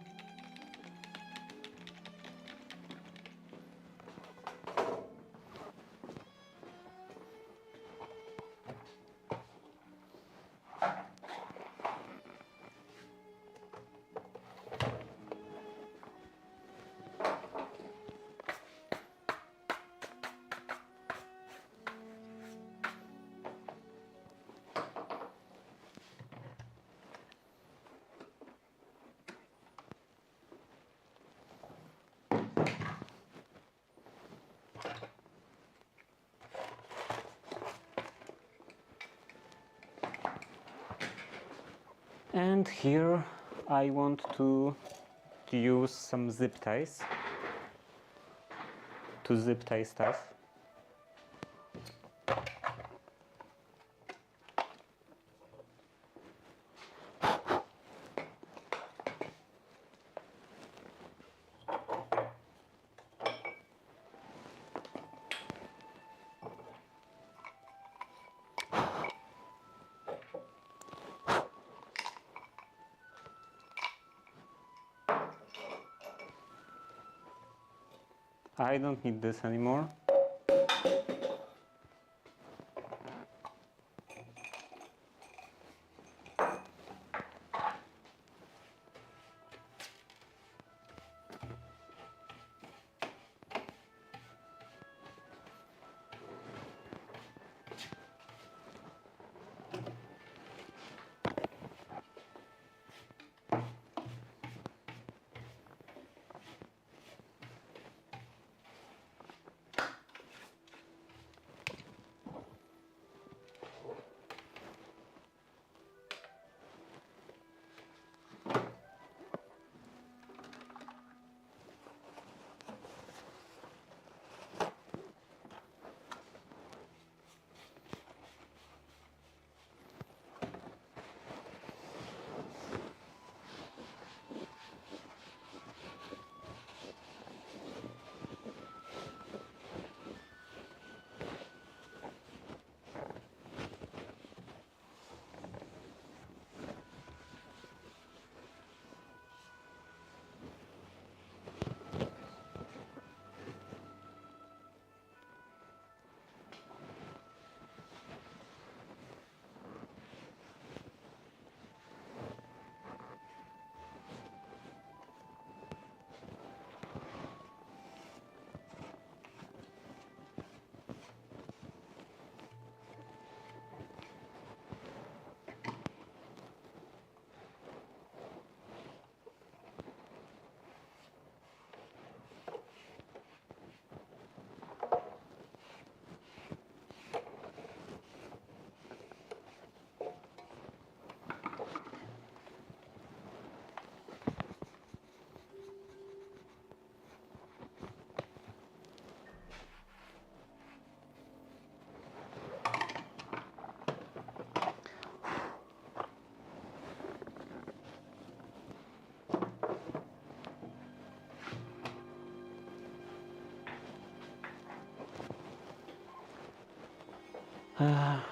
And here I want to use some zip ties to zip tie stuff. I don't need this anymore.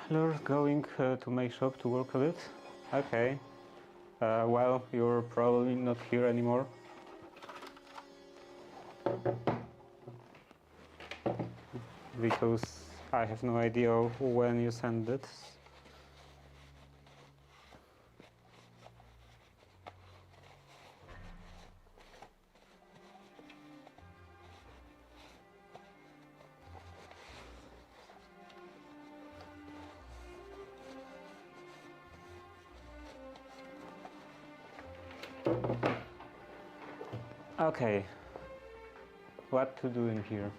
You're going to my shop to work a bit? Okay. Well, you're probably not here anymore. Because I have no idea when you sent it. Okay, what to do in here?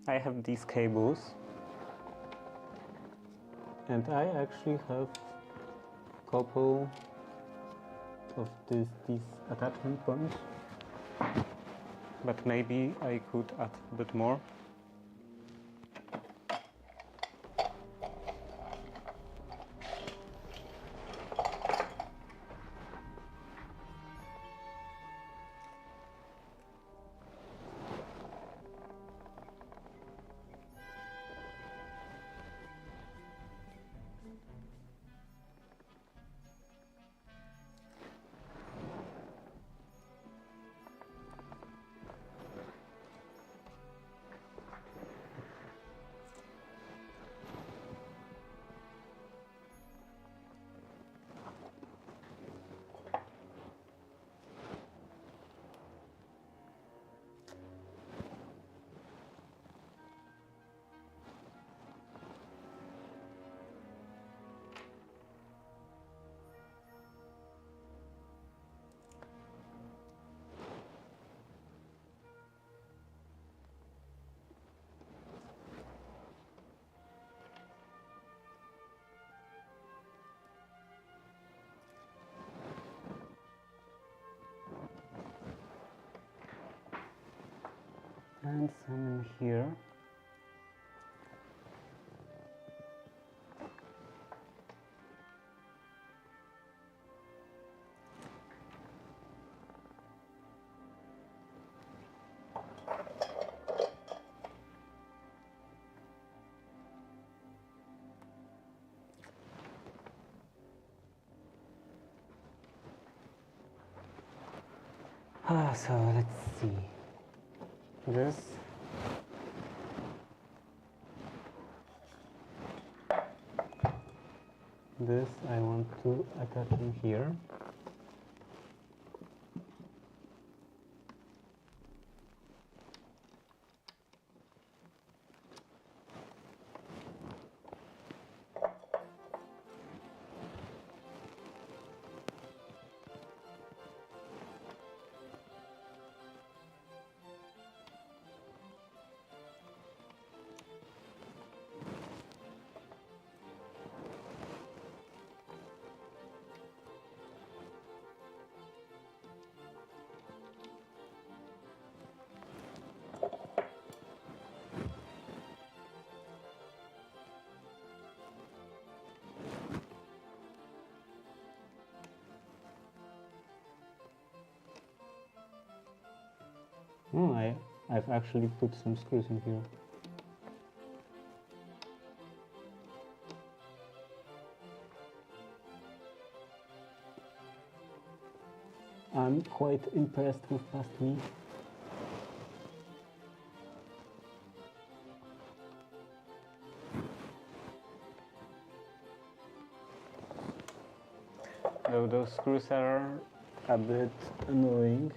I have these cables. And I actually have couple of these attachment points, but maybe I could add a bit more. And some in here. So let's see. This I want to attach in here. Oh, I've actually put some screws in here. I'm quite impressed with past me. Though those screws are a bit annoying.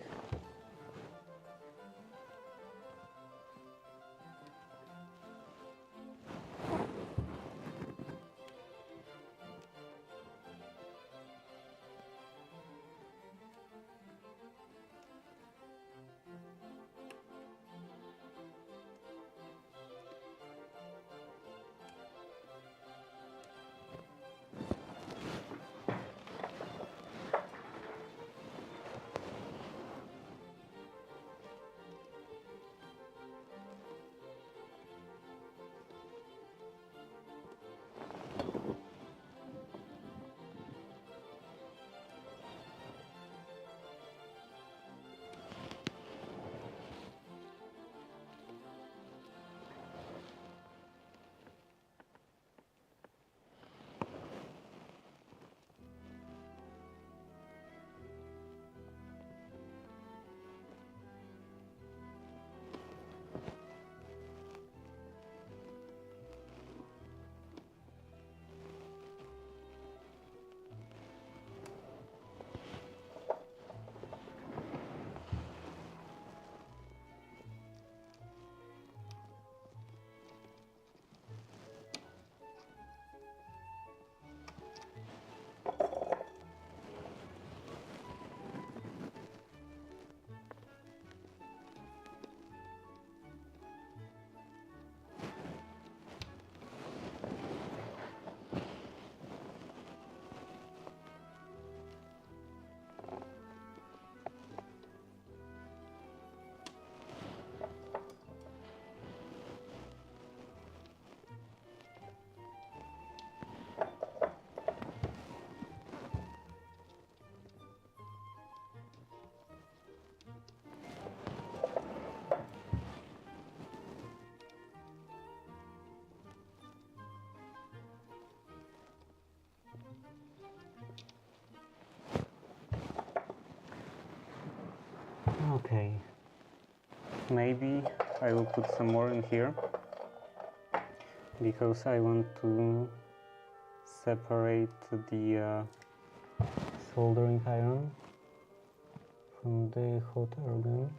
Okay, maybe I will put some more in here because I want to separate the soldering iron from the hot air gun.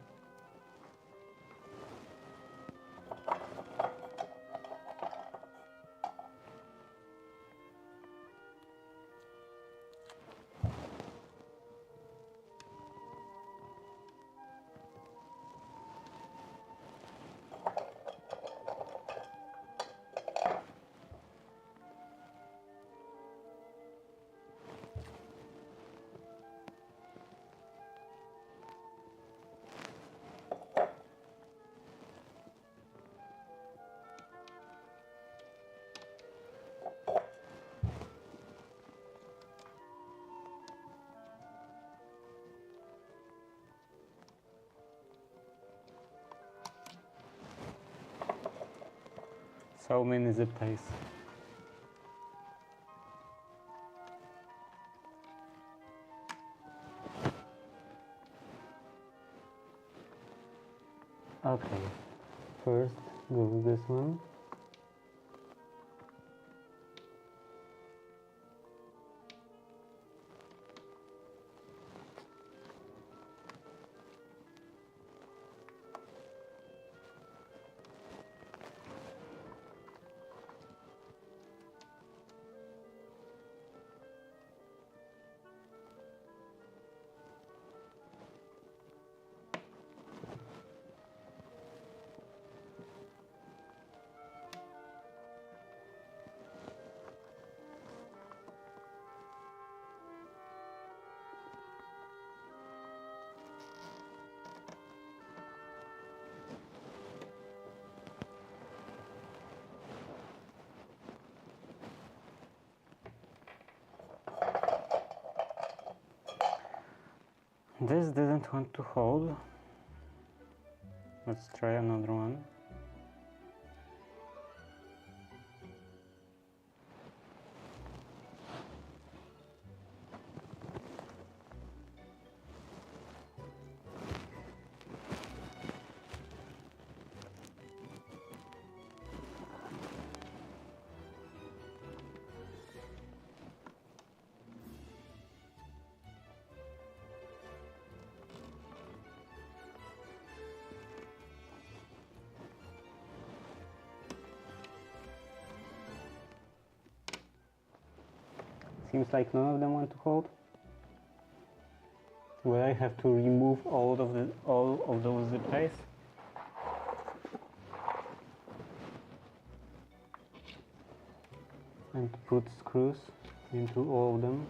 So many zip ties. Okay, first goes this one. This didn't want to hold. Let's try another one. Seems like none of them want to hold. Will I have to remove all of those zip ties? And put screws into all of them.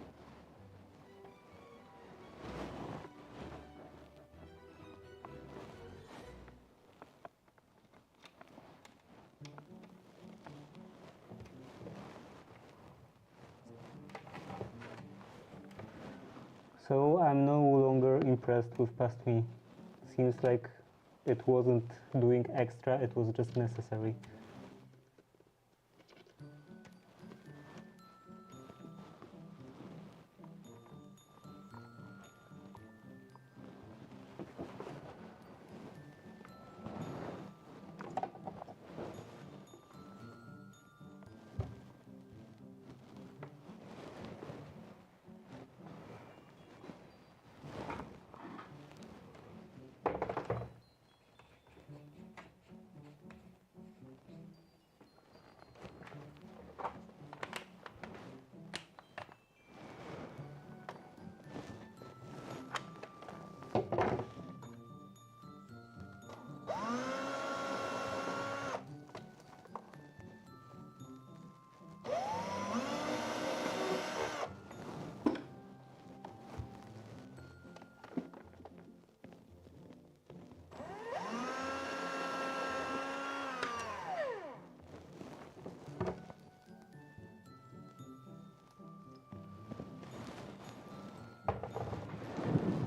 So I'm no longer impressed with past me. Seems like it wasn't doing extra, it was just necessary.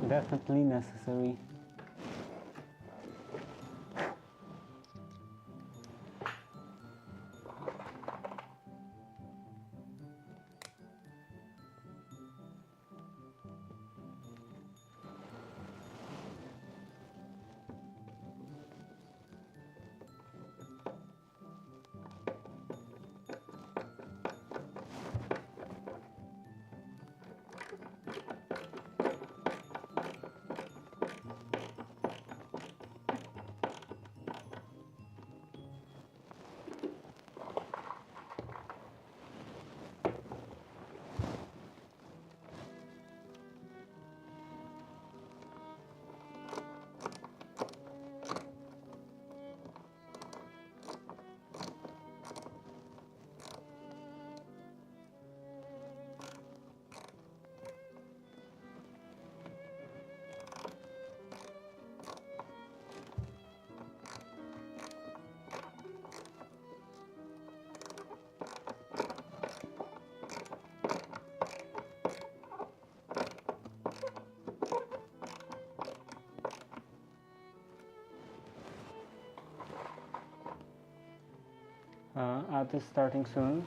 Definitely necessary. art is starting soon.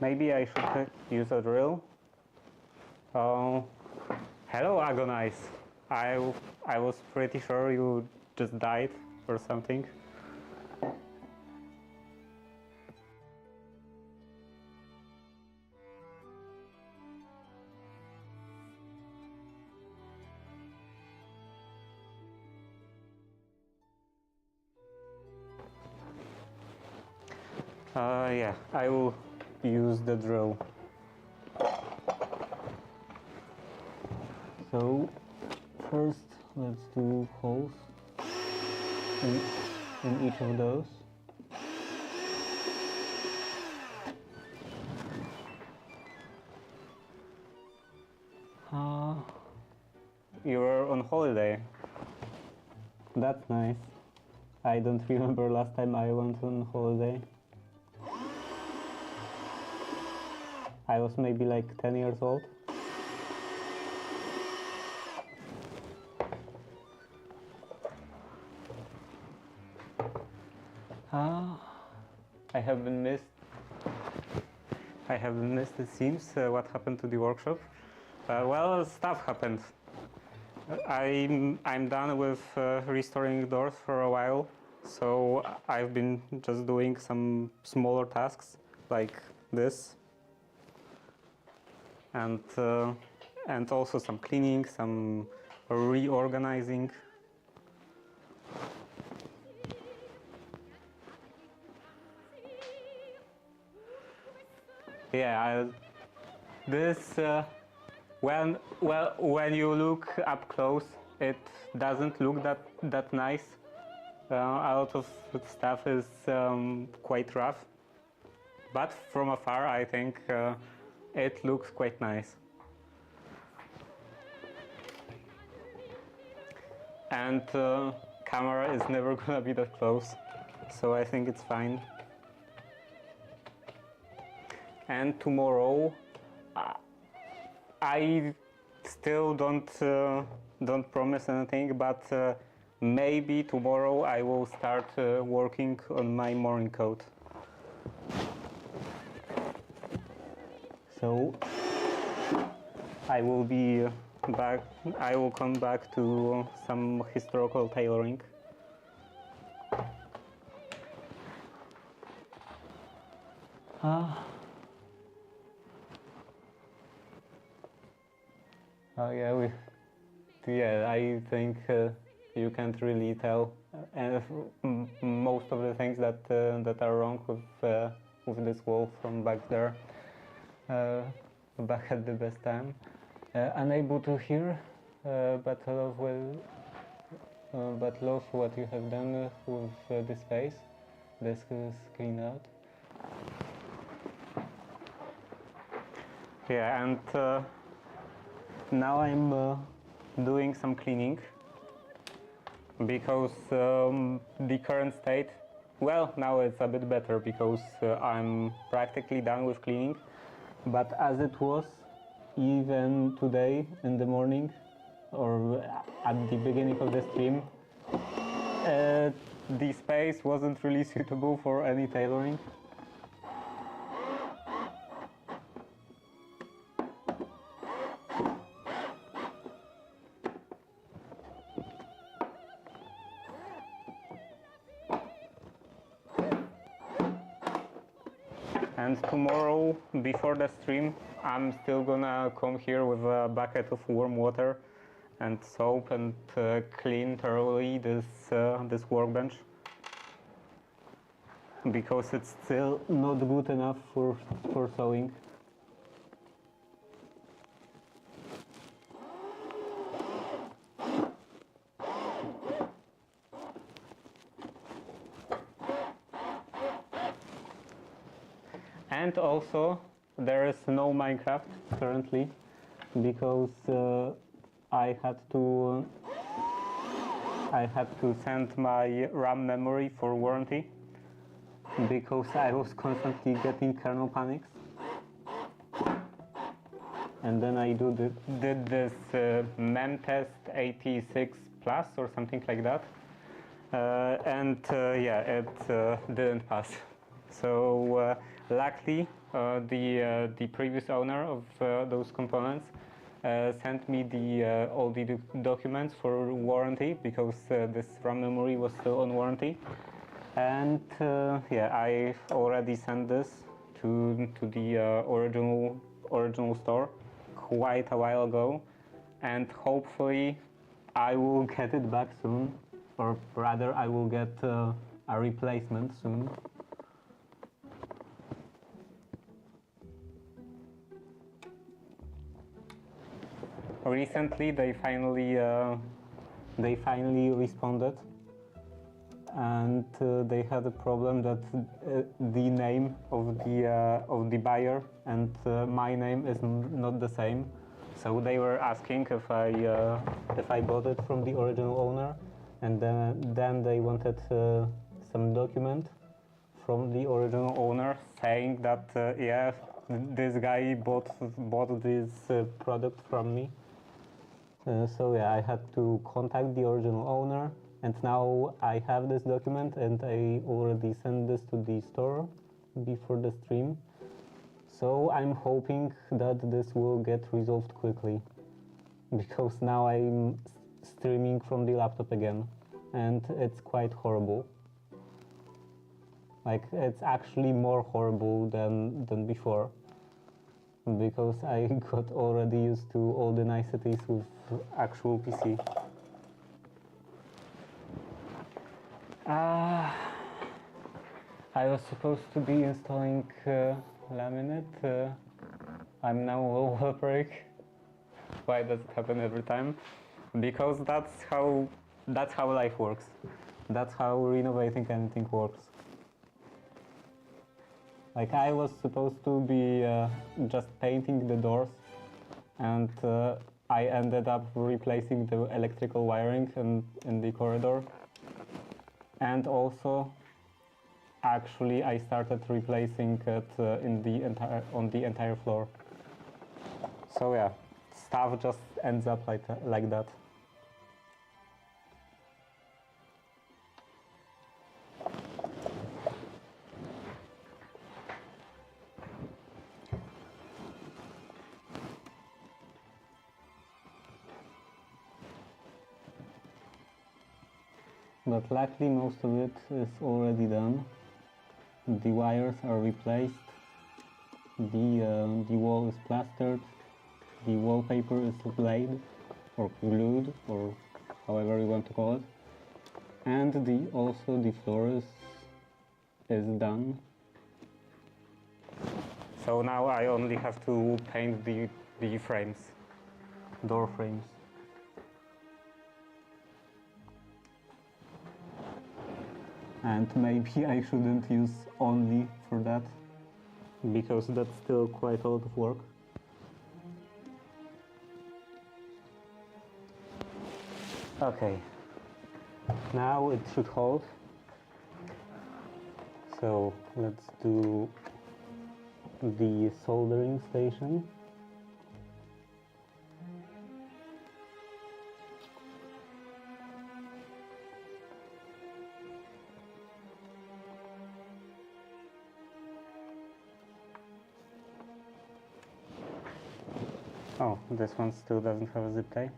Maybe I should use a drill. Hello, Agonize. I was pretty sure you just died or something. Yeah, I will use the drill. So first let's do holes in each of those. You're on holiday. That's nice. I don't remember last time I went on holiday. I was maybe like 10 years old. I haven't missed, it seems, what happened to the workshop. Well, stuff happened. I'm done with restoring doors for a while, so I've been just doing some smaller tasks like this, and also some cleaning, some reorganizing. Yeah, this when you look up close, it doesn't look that nice. A lot of stuff is quite rough, but from afar I think it looks quite nice. And camera is never gonna be that close, so I think it's fine. And tomorrow, I still don't promise anything, but maybe tomorrow I will start working on my morning coat. So I will be back. I will come back to some historical tailoring. Oh yeah, I think you can't really tell most of the things that are wrong with this wall from back there, back at the best time. Unable to hear, but love what you have done with this space. This is clean out. Yeah, and now I'm doing some cleaning because the current state, well, now it's a bit better because I'm practically done with cleaning, but as it was, even today in the morning or at the beginning of the stream, the space wasn't really suitable for any tailoring. And tomorrow, before the stream, I'm still gonna come here with a bucket of warm water and soap and clean thoroughly this workbench, because it's still not good enough for sewing. And also, there is no Minecraft currently, because I had to send my RAM memory for warranty, because I was constantly getting kernel panics. And then I did this memtest 86 plus or something like that, yeah, it didn't pass. So luckily, the previous owner of those components sent me all the documents for warranty, because this RAM memory was still on warranty. And yeah, I already sent this to the original store quite a while ago, and hopefully I will get it back soon, or rather I will get a replacement soon. Recently they finally responded, and they had a problem that the name of the buyer and my name is not the same. So they were asking if I bought it from the original owner, and then they wanted some document from the original owner saying that yeah, this guy bought this product from me. So yeah, I had to contact the original owner, and now I have this document, and I already sent this to the store before the stream. So I'm hoping that this will get resolved quickly, because now I'm streaming from the laptop again, and it's quite horrible. Like, it's actually more horrible than before, because I got already used to all the niceties with actual PC. I was supposed to be installing laminate. I'm now over break. Why does it happen every time? Because that's how life works. That's how renovating anything works. Like, I was supposed to be just painting the doors, and I ended up replacing the electrical wiring in the corridor. And also, actually, I started replacing it on the entire floor. So yeah, stuff just ends up like that. But luckily most of it is already done. The wires are replaced, the wall is plastered, the wallpaper is laid or glued, or however you want to call it, and also the floor is done. So now I only have to paint the frames, door frames. And maybe I shouldn't use only for that, because that's still quite a lot of work. Okay, now it should hold. So let's do the soldering station. Oh, this one still doesn't have a zip tie.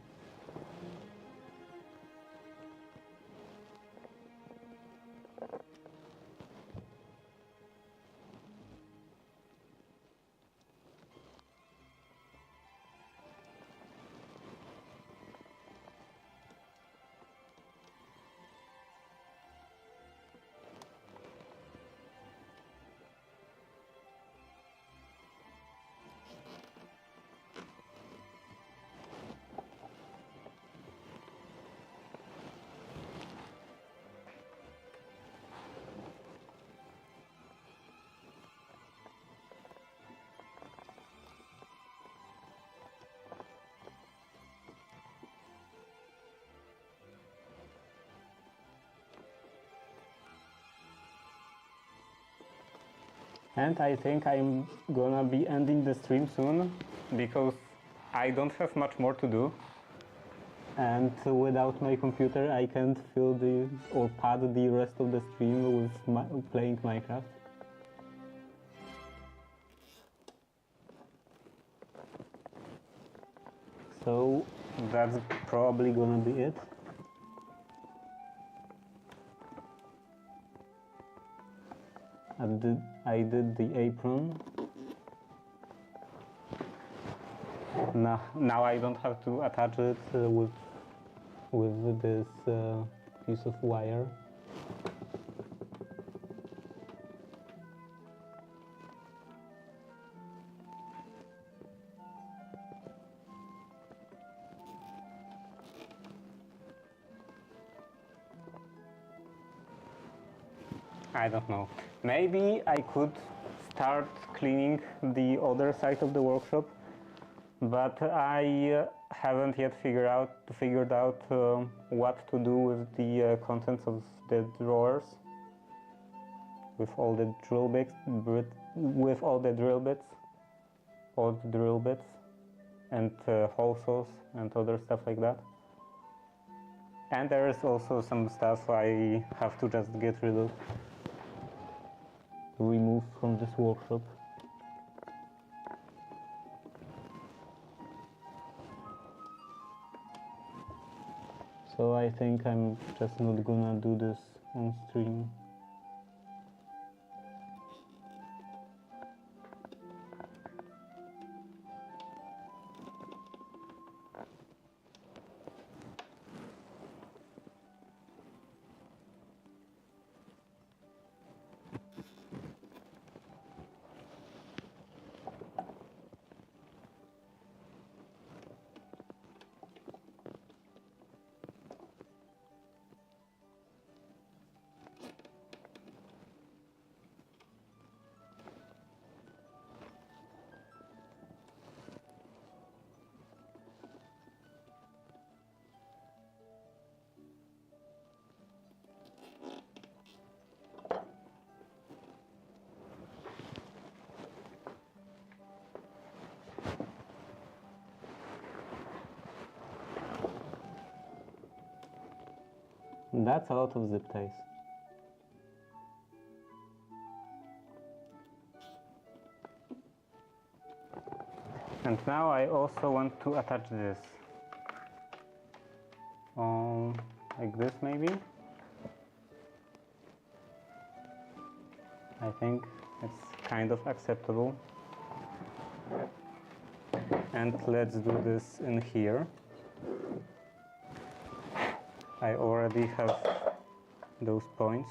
And I think I'm gonna be ending the stream soon, because I don't have much more to do. And without my computer I can't fill or pad the rest of the stream with playing Minecraft. So that's probably gonna be it. I did the apron. Now I don't have to attach it with this piece of wire. I don't know. Maybe I could start cleaning the other side of the workshop, but I haven't yet figured out what to do with the contents of the drawers, with all the drill bits, and hole saws and other stuff like that. And there is also some stuff I have to just get rid of, remove from this workshop. So I think I'm just not gonna do this on stream. That's a lot of zip ties. And now I also want to attach this. Like this maybe? I think it's kind of acceptable. And let's do this in here. I already have those points.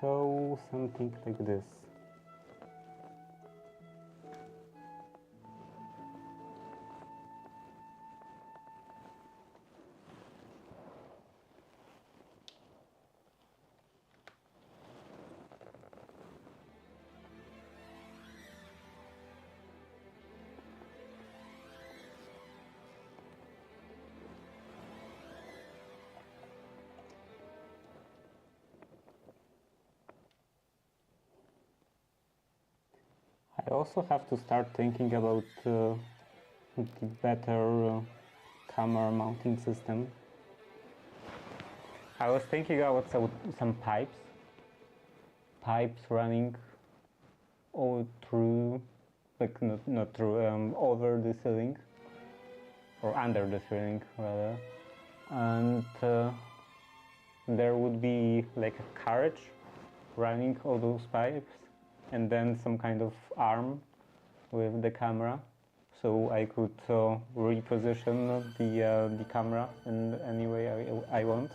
So something like this. I also have to start thinking about the better camera mounting system. I was thinking about some pipes running all through, like not through, over the ceiling, or under the ceiling rather, and there would be like a carriage running all those pipes, and then some kind of arm with the camera, so I could reposition the camera in any way I want,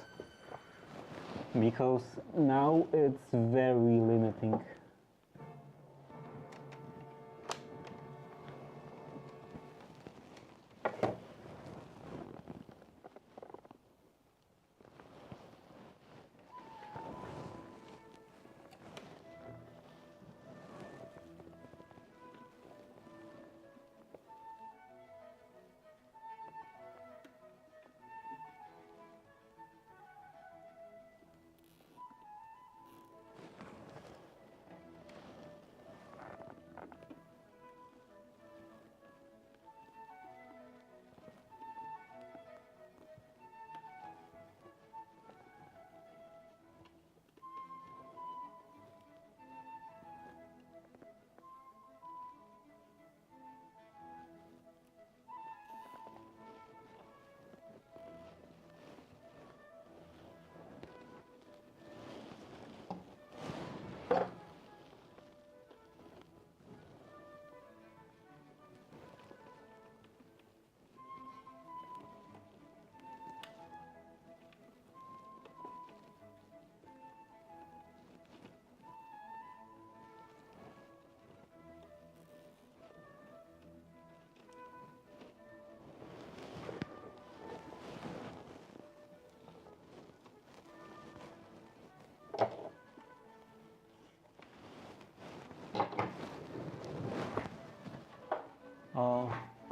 because now it's very limiting.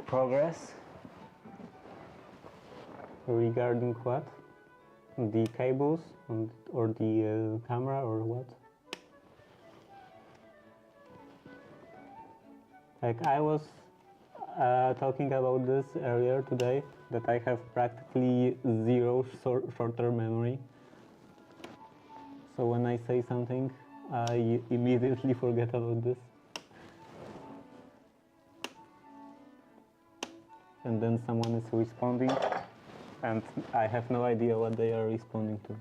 Progress regarding what? The cables or the camera or what? Like I was talking about this earlier today, that I have practically zero short-term memory. So when I say something, I immediately forget about this. And then someone is responding, and I have no idea what they are responding to.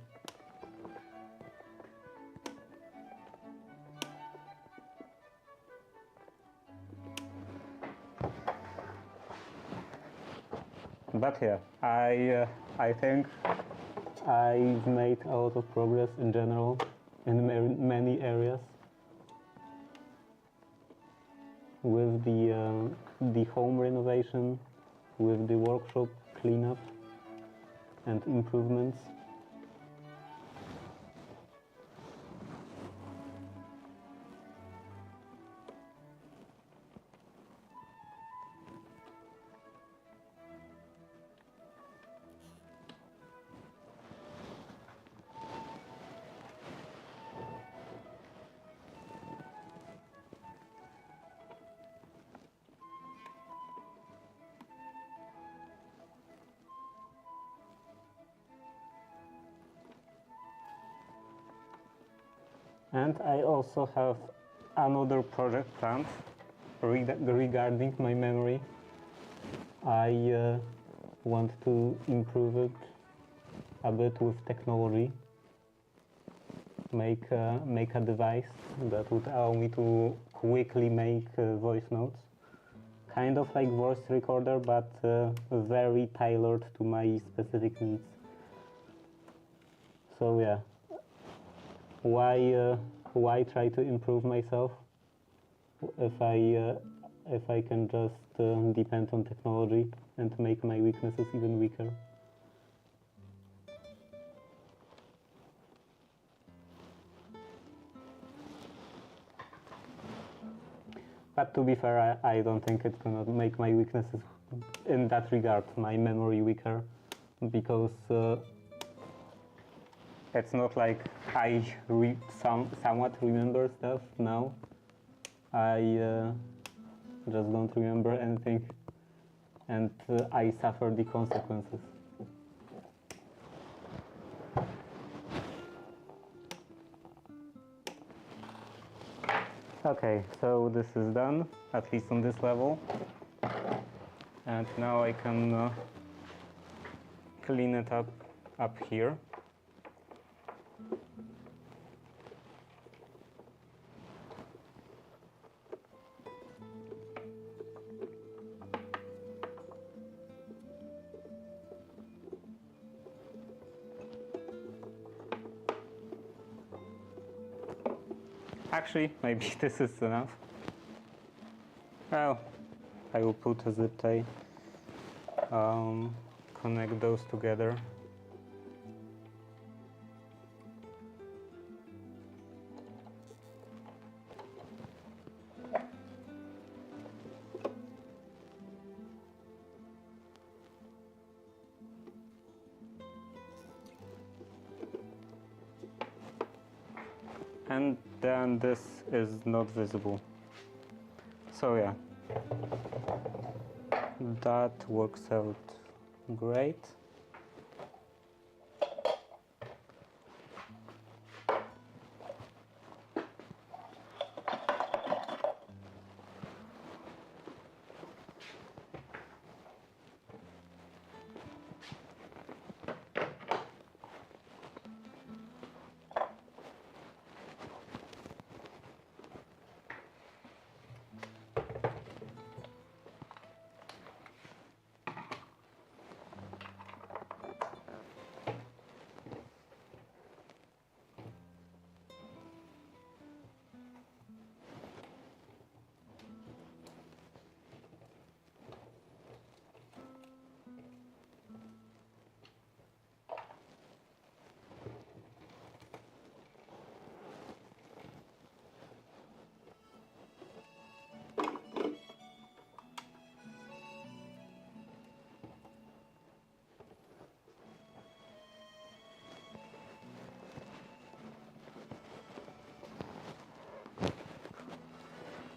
But yeah, I think I've made a lot of progress in general in many areas with the home renovation, with the workshop cleanup and improvements. And I also have another project planned regarding my memory. I want to improve it a bit with technology. Make a device that would allow me to quickly make voice notes. Kind of like voice recorder, but very tailored to my specific needs. So yeah. Why try to improve myself if I can just depend on technology and make my weaknesses even weaker? But to be fair, I don't think it's gonna make my weaknesses in that regard, my memory, weaker, because it's not like I somewhat remember stuff now. just don't remember anything, and I suffer the consequences. Okay, so this is done, at least on this level, and now I can clean it up here. Actually, maybe this is enough. Well, I will put a zip tie, connect those together. And then this is not visible. So yeah, that works out great.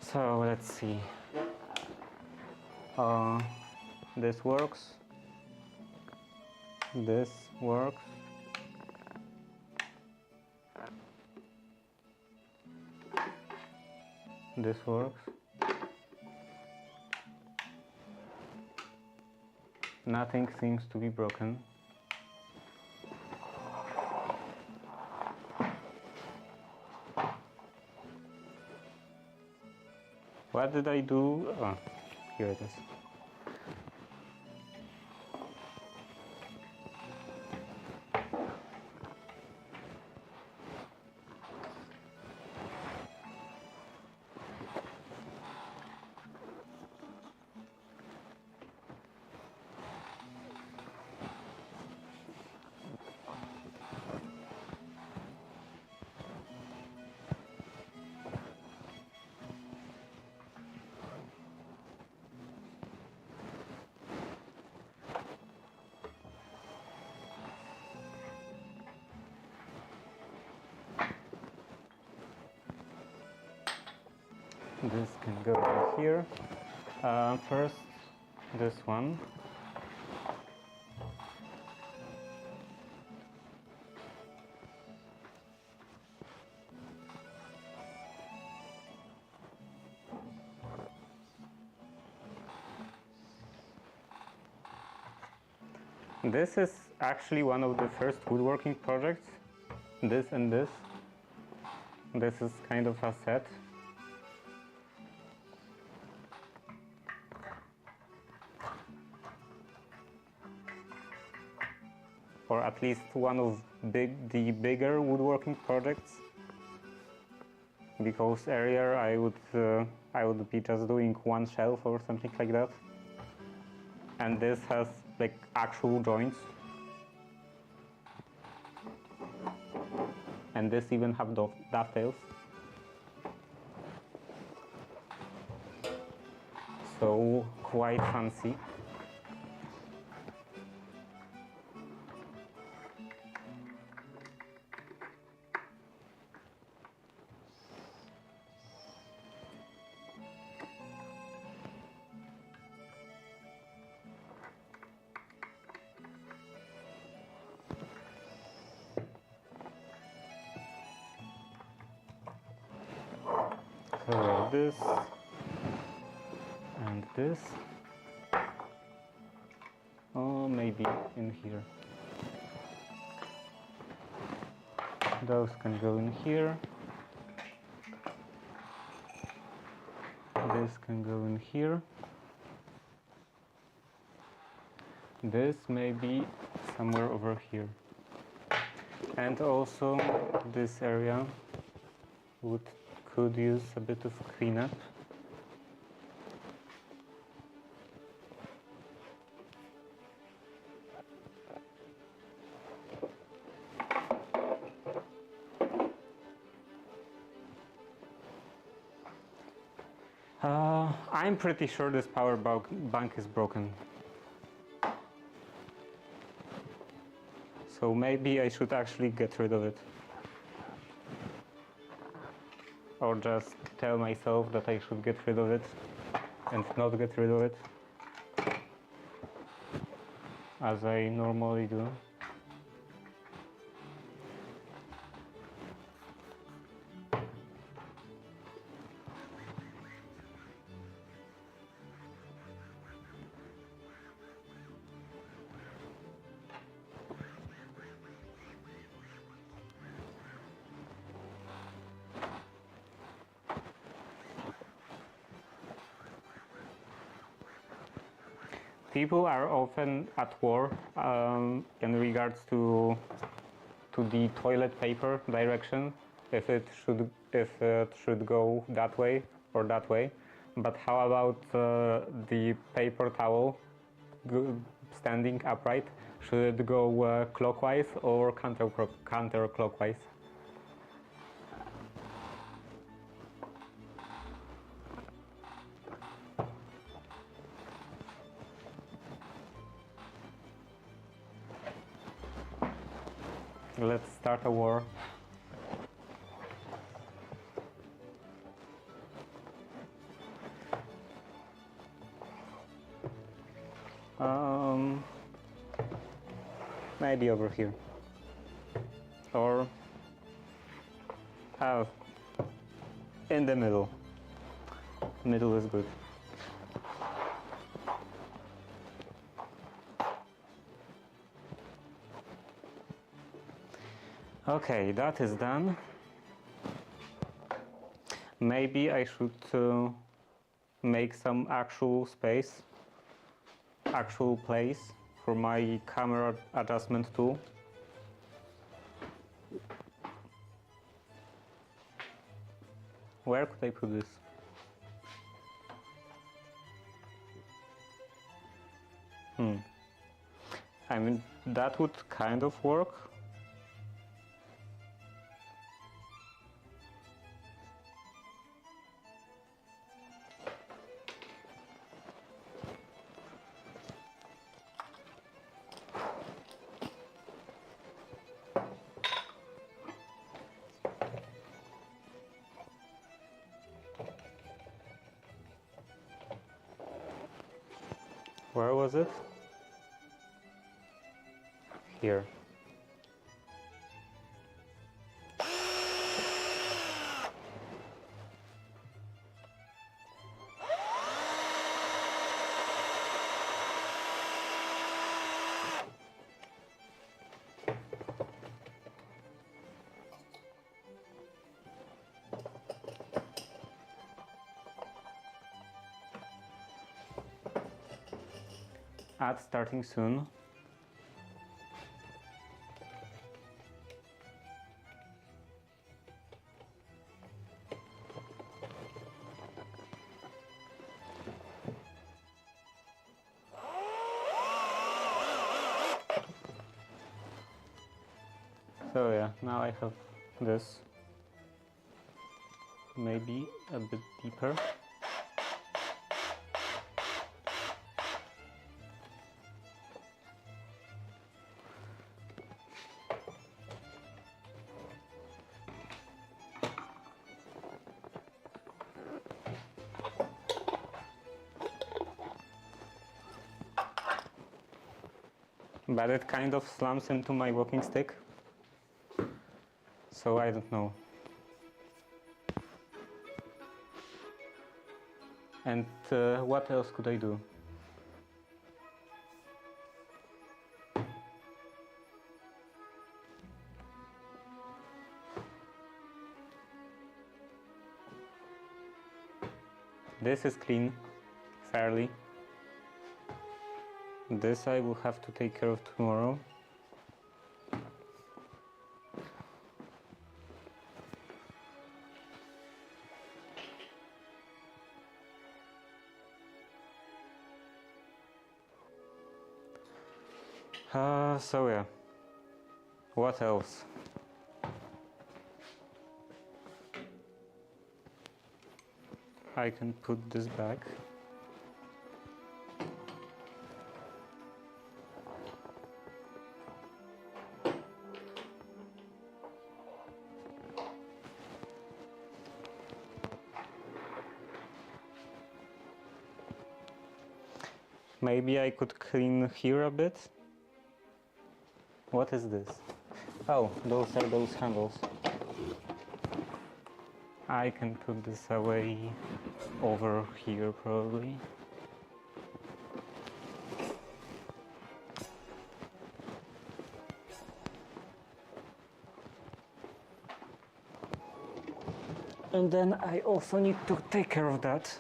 So let's see. This works. This works. This works. Nothing seems to be broken. What did I do? Oh, here it is. This can go in here. First, this one. This is actually one of the first woodworking projects. This and this. This is kind of a set. Or at least one of the bigger woodworking projects, because earlier I would be just doing one shelf or something like that, and this has like actual joints, and this even have dovetails, so quite fancy. So this and this, or maybe in here. Those can go in here. This can go in here. This may be somewhere over here. And also this area could use a bit of cleanup. I'm pretty sure this power bank is broken. So maybe I should actually get rid of it. Or just tell myself that I should get rid of it and not get rid of it, as I normally do. People are often at war in regards to the toilet paper direction, if it should go that way or that way. But how about the paper towel standing upright? Should it go clockwise or counterclockwise? Let's start a war. Maybe over here. Or in the middle. Middle is good. Okay, that is done. Maybe I should make some actual space, actual place for my camera adjustment tool. Where could I put this? I mean, that would kind of work. Where was it? Here. Ad starting soon. So yeah, now I have this, maybe a bit deeper. But it kind of slams into my walking stick, so I don't know. And what else could I do? This is clean, fairly. This I will have to take care of tomorrow. So yeah, what else? I can put this back. Maybe I could clean here a bit. What is this? Oh, those are those handles. I can put this away over here probably. And then I also need to take care of that.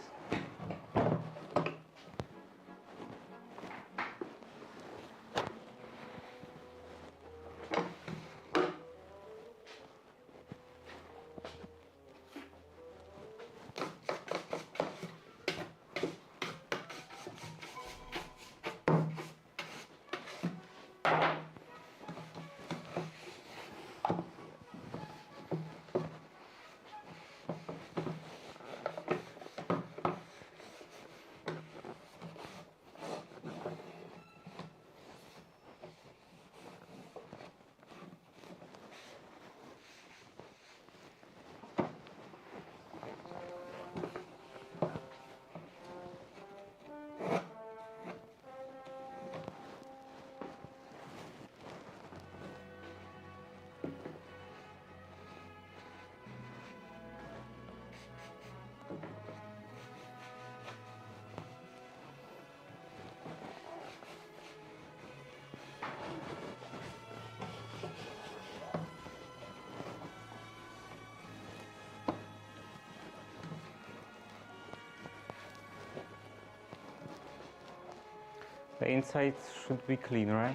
The insides should be clean, right?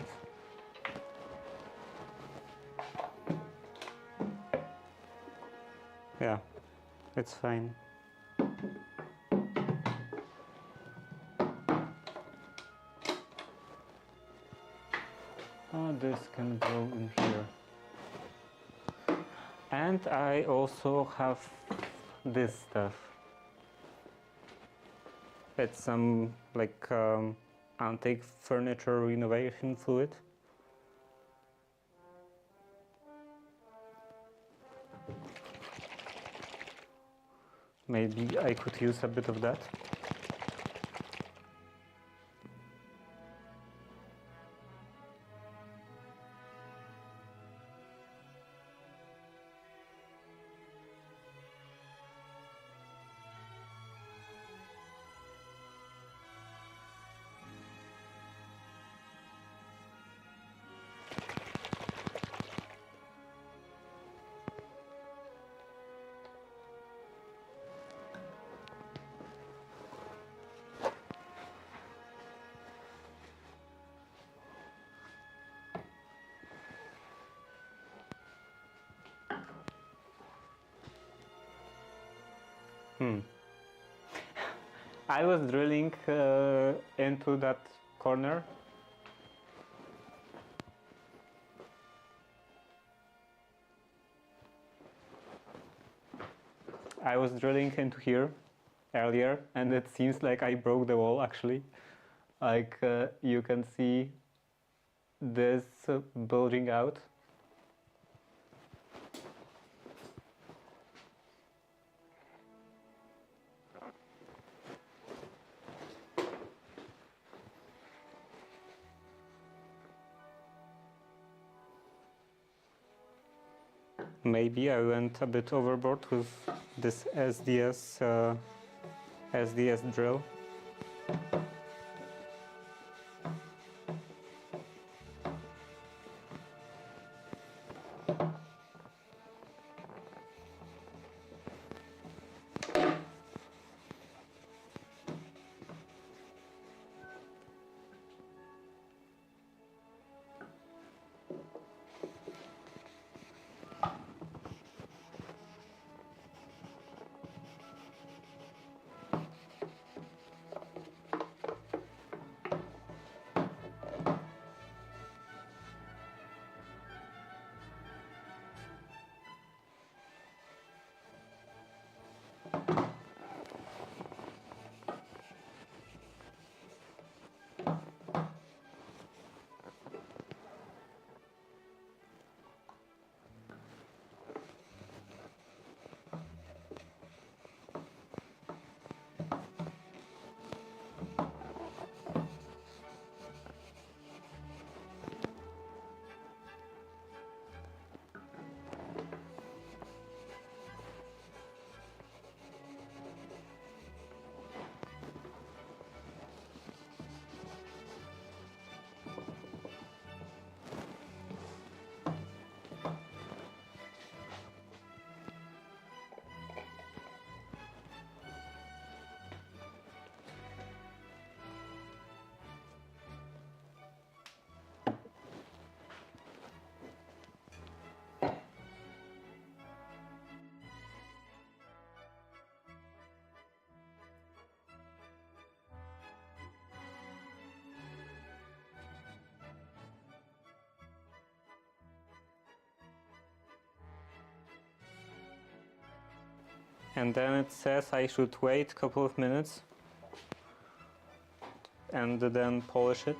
Yeah, it's fine. Oh, this can go in here. And I also have this stuff. It's some antique furniture renovation fluid. Maybe I could use a bit of that. I was drilling into that corner. I was drilling into here earlier, and it seems like I broke the wall actually. You can see this bulging out. Maybe I went a bit overboard with this SDS SDS drill. And then it says I should wait a couple of minutes and then polish it.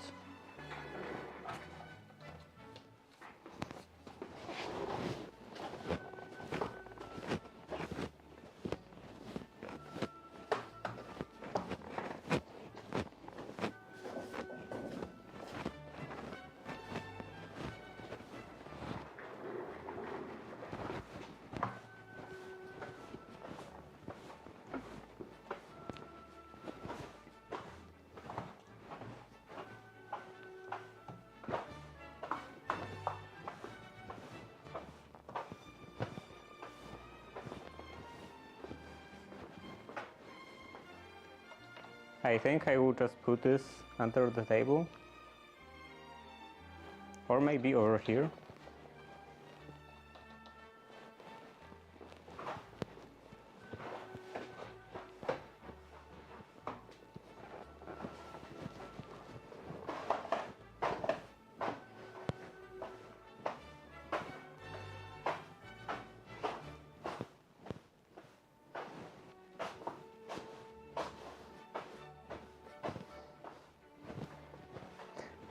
I think I will just put this under the table, or maybe over here.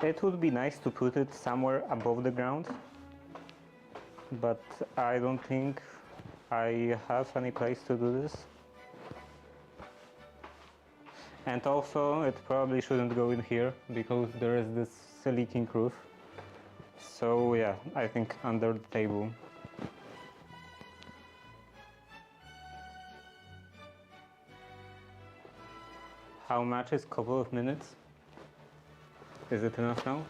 It would be nice to put it somewhere above the ground, but I don't think I have any place to do this. And also it probably shouldn't go in here because there is this leaking roof. So yeah, I think under the table. How much is a couple of minutes? Is it enough now?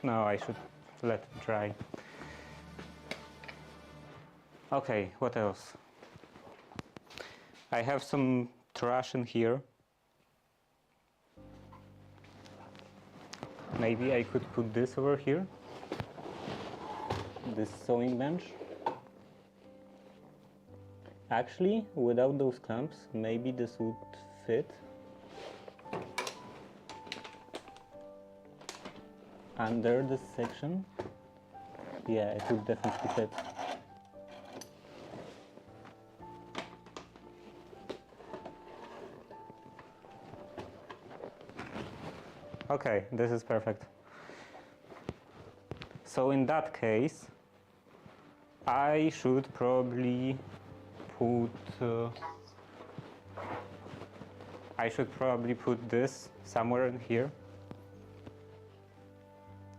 No, I should let it dry. Okay, what else? I have some trash in here. Maybe I could put this over here. This sewing bench. Actually, without those clamps, maybe this would fit. Under this section, yeah, it would definitely fit. Okay, this is perfect. So in that case, I should probably put this somewhere in here.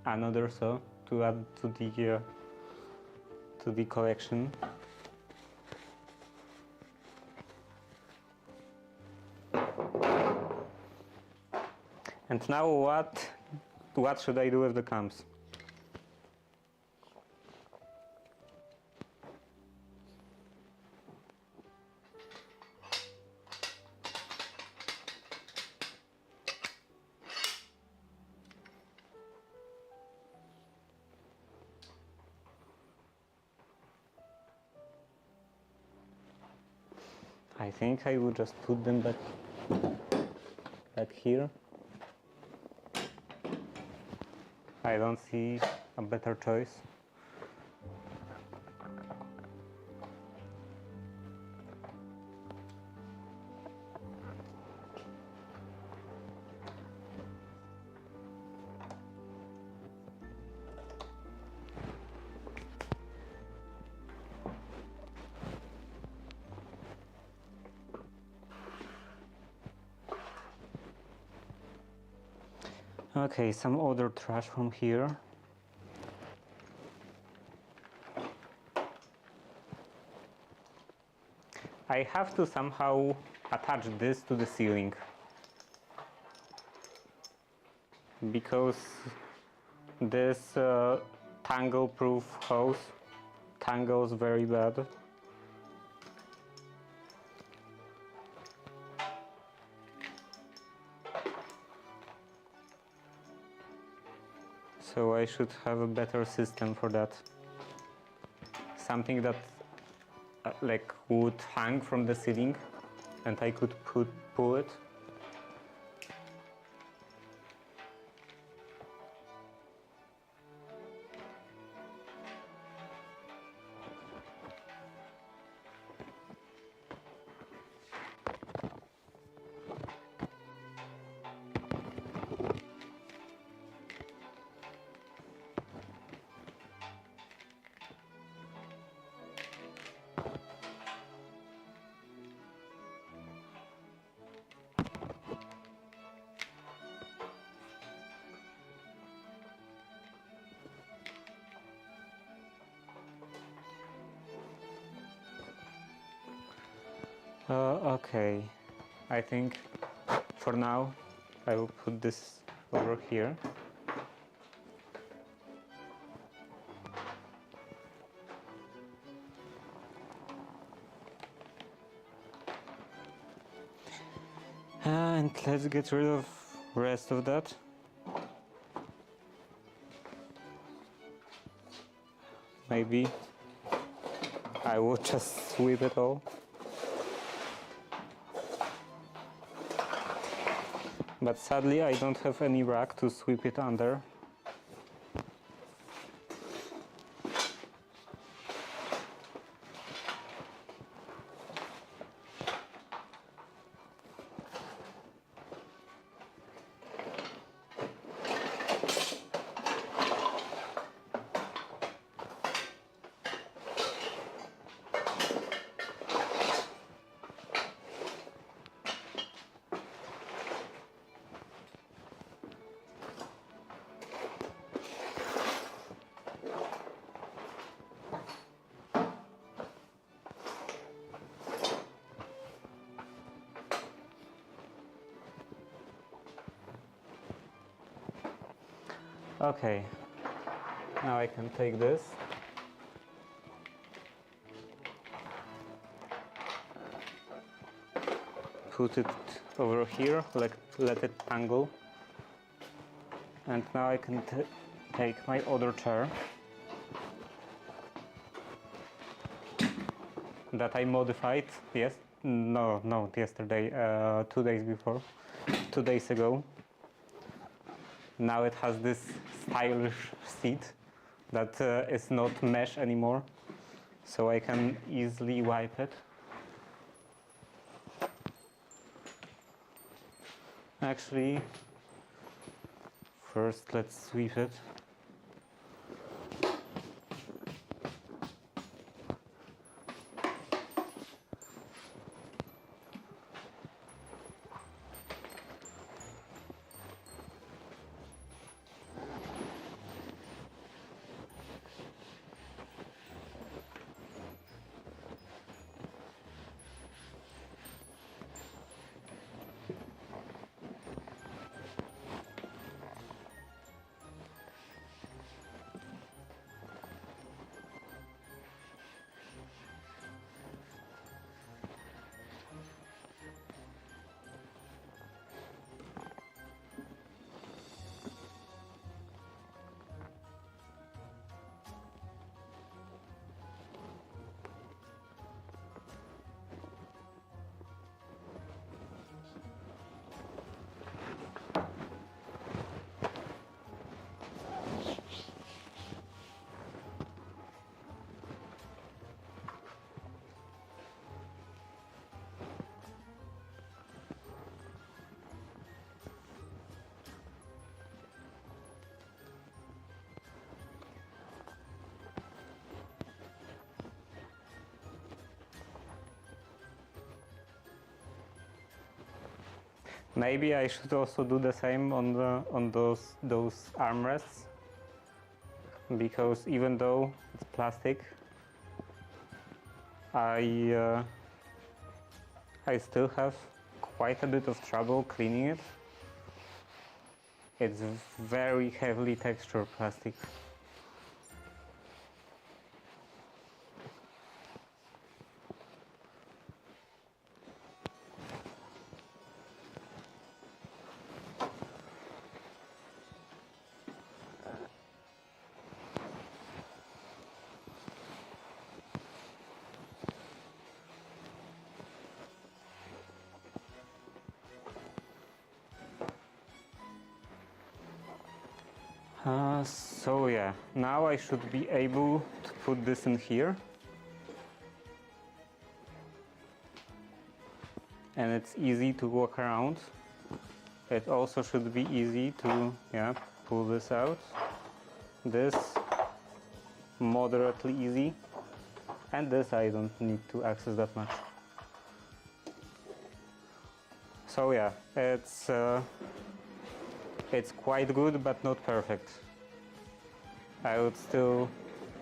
Another saw to add to the collection. And now what should I do with the clamps? I think I will just put them back here. I don't see a better choice. Okay, some other trash from here. I have to somehow attach this to the ceiling because this tangle-proof hose tangles very bad. So I should have a better system for that. Something that like would hang from the ceiling and I could pull it. Okay, I think for now I will put this over here. And let's get rid of the rest of that. Maybe I will just sweep it all. But sadly I don't have any rack to sweep it under. Okay, now I can take this. Put it over here, let it tangle. And now I can take my other chair that I modified, not yesterday, 2 days before, 2 days ago. Now it has this stylish seat that is not mesh anymore, so I can easily wipe it. Actually, first let's sweep it. Maybe I should also do the same on those armrests, because even though it's plastic, I still have quite a bit of trouble cleaning it. It's very heavily textured plastic. So yeah, now I should be able to put this in here. And it's easy to walk around. It also should be easy to, yeah, pull this out. This, moderately easy. And this I don't need to access that much. So yeah, it's quite good, but not perfect. I would still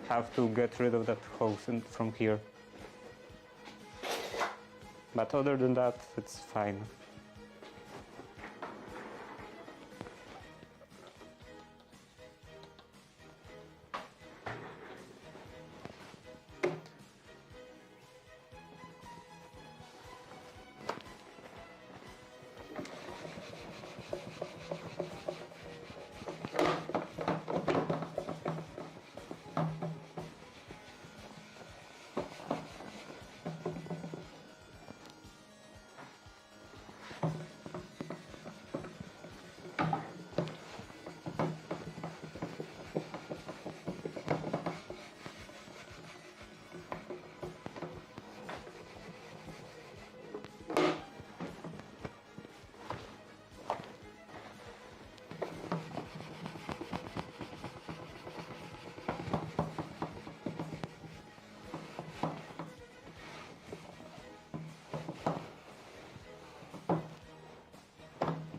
have to get rid of that hose from here. But other than that, it's fine.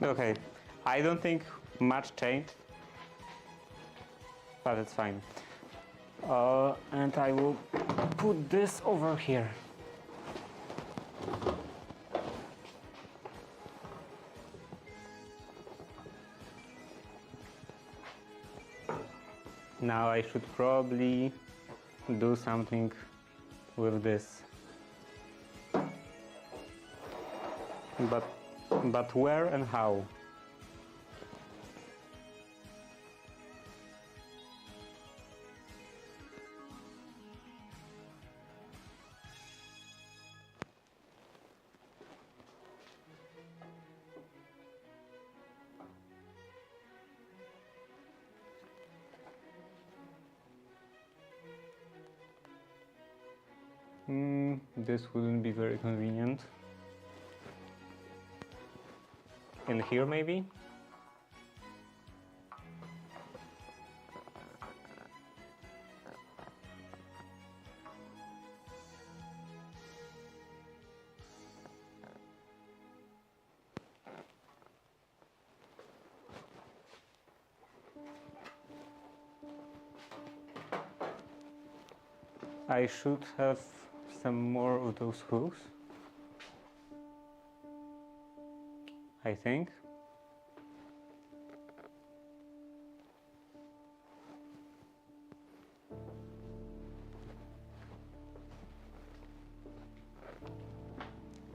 Okay, I don't think much changed, but it's fine. And I will put this over here. Now I should probably do something with this. But where and how? This wouldn't be very convenient. In here, maybe? I should have some more of those hooks, I think.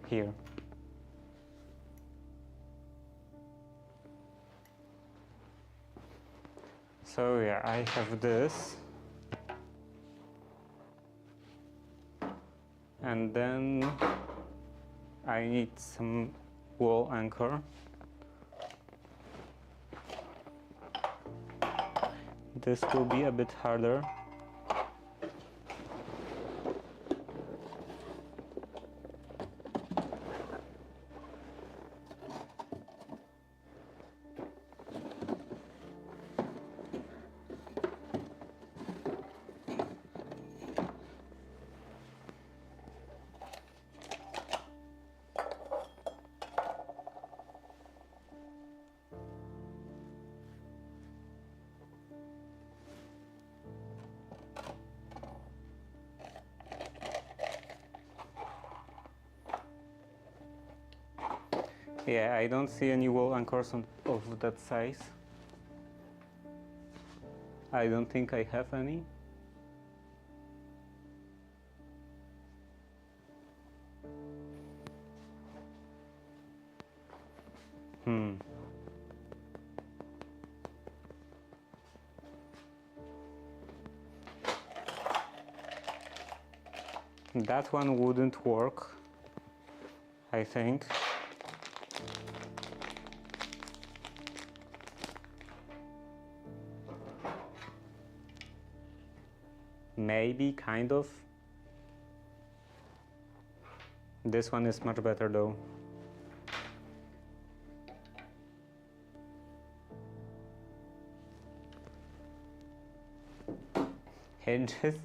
Here. So yeah, I have this. And then I need some wall anchor. This will be a bit harder. Yeah, I don't see any wall anchors of that size. I don't think I have any. That one wouldn't work, I think. Maybe, kind of. This one is much better though. Hinges?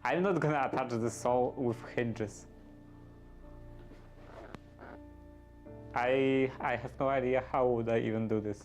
I'm not gonna attach the saw with hinges. I have no idea how would I even do this.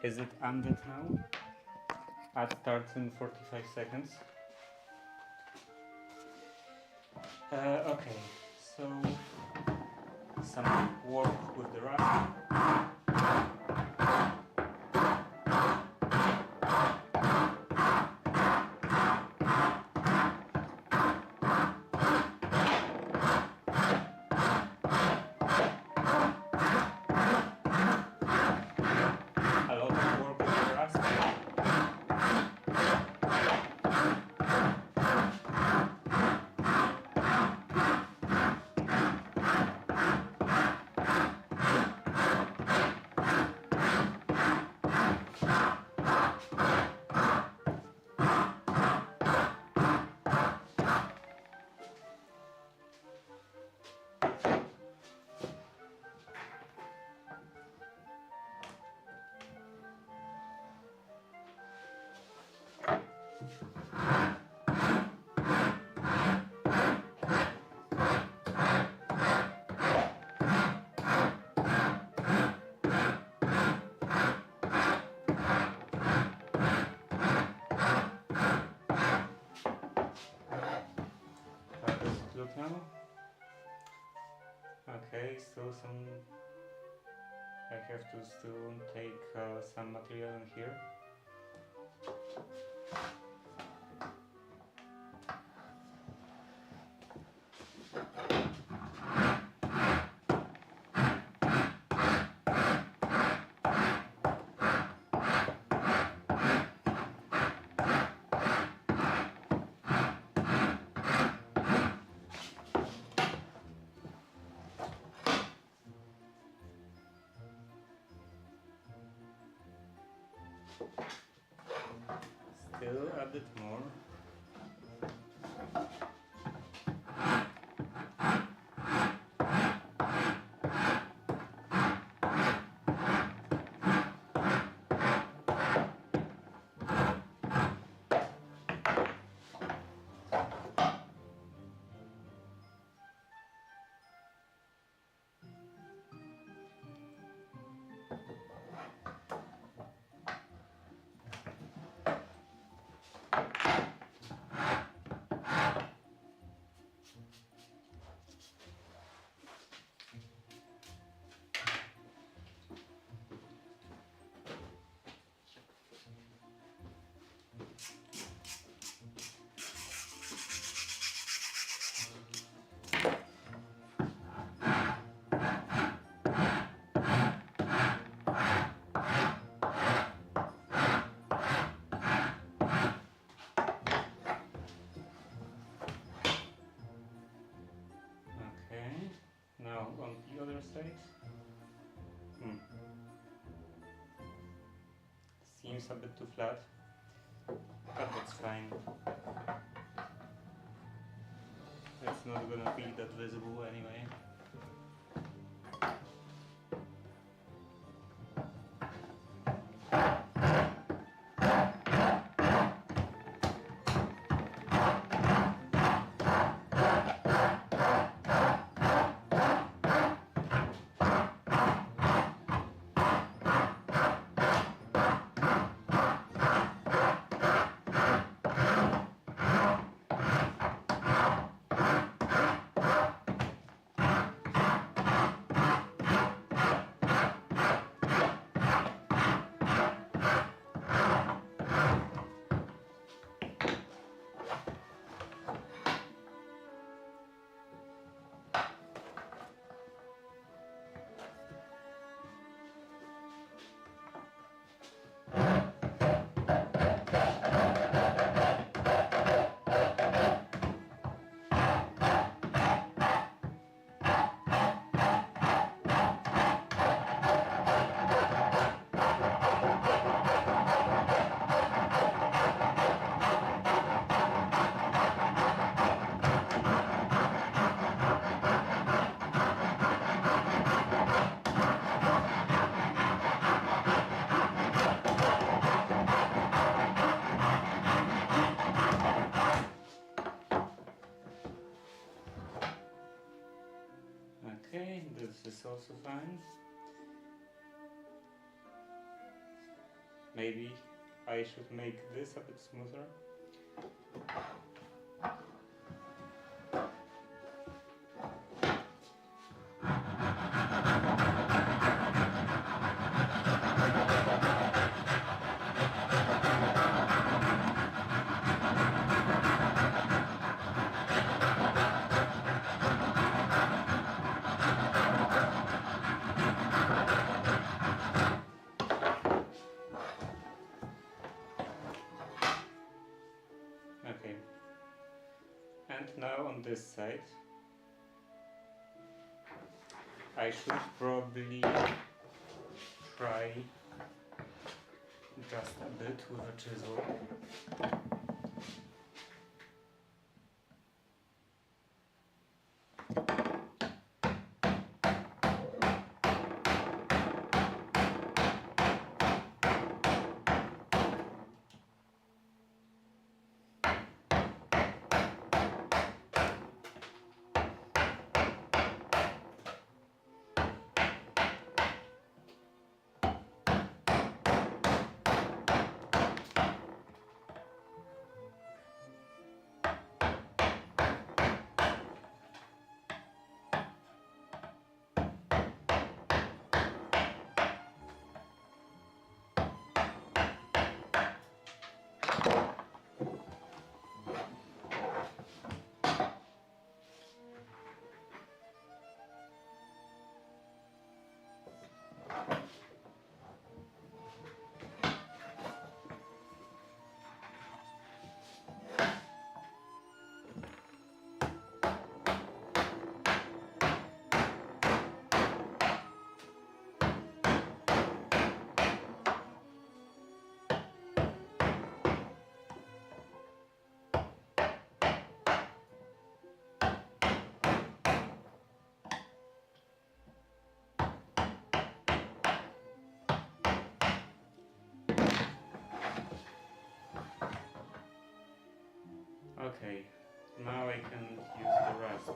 Is it undead now? Ad starts in 45 seconds. Okay, so some work with the rust. A lot of work with the rust. How does it look now? Okay, still some. I have to still take some material in here. Still a bit more. Okay, now on the other side. Seems a bit too flat, but that's fine. It's not gonna be that visible anyway. Okay, this is also fine. Maybe I should make this a bit smoother. Okay, and now on this side I should probably try just a bit with a chisel. Okay, now I can use the rasp.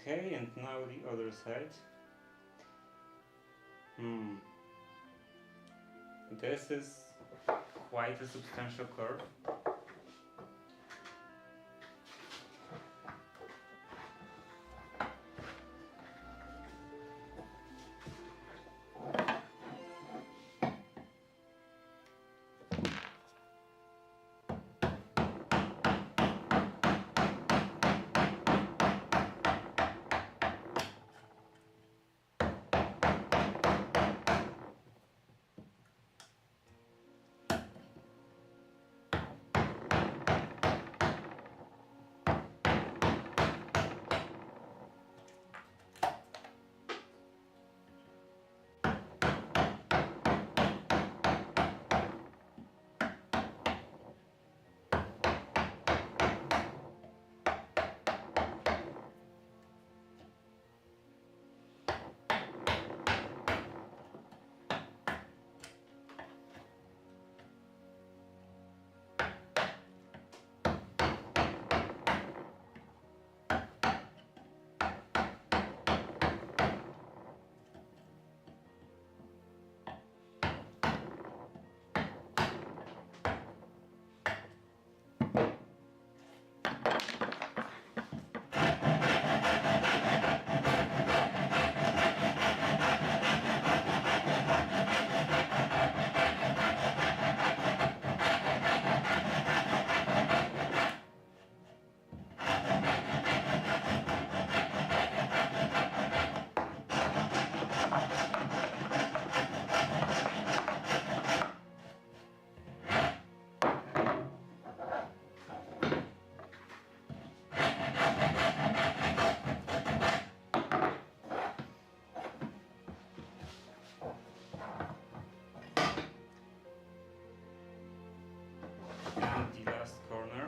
Okay, and now the other side. This is quite a substantial curve. last corner.